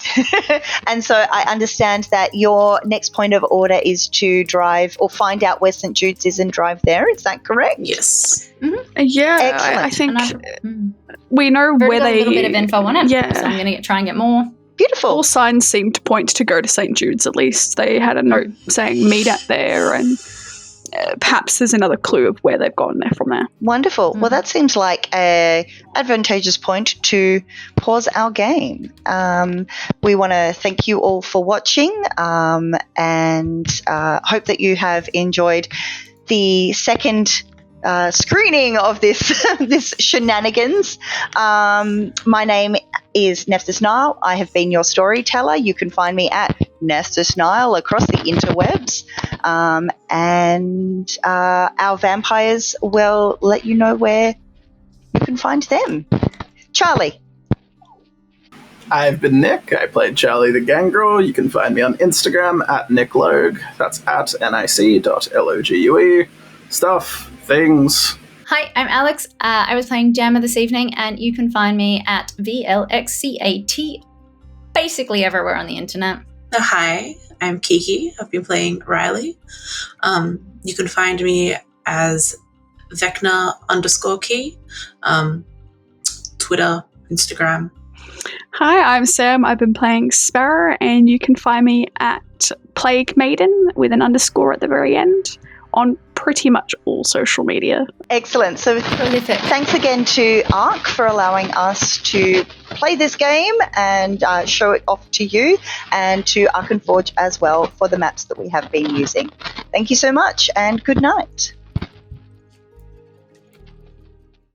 and so I understand that your next point of order is to drive or find out where St. Jude's is and drive there. Is that correct? Yes. Yeah, Excellent. I think And we know I've where got they... a little bit of info on it, Yeah. so I'm going to try and get more. Beautiful. All signs seem to point to go to St. Jude's at least. They had a note saying meet at there, and perhaps there's another clue of where they've gone there from there. Wonderful. Well, that seems like a advantageous point to pause our game. We want to thank you all for watching and hope that you have enjoyed the second screening of this this shenanigans. My name is Nestus Nile. I have been your storyteller. You can find me at Nestus Nile across the interwebs. And our vampires will let you know where you can find them. Charlie. I've been Nick. I played Charlie the Gangrel. You can find me on Instagram at nicklogue. That's at nic.logue. Stuff, things. Hi, I'm Alex. I was playing Jammer this evening, and you can find me at VLXCAT, basically everywhere on the internet. Hi, I'm Kiki. I've been playing Riley. You can find me as Vecna_key. Twitter, Instagram. Hi, I'm Sam. I've been playing Sparrow, and you can find me at Plague Maiden with an underscore at the very end on pretty much all social media. Excellent. So Prolific. thanks again to ARC for allowing us to play this game and show it off to you, and to Ark and Forge as well for the maps that we have been using. Thank you so much, and good night.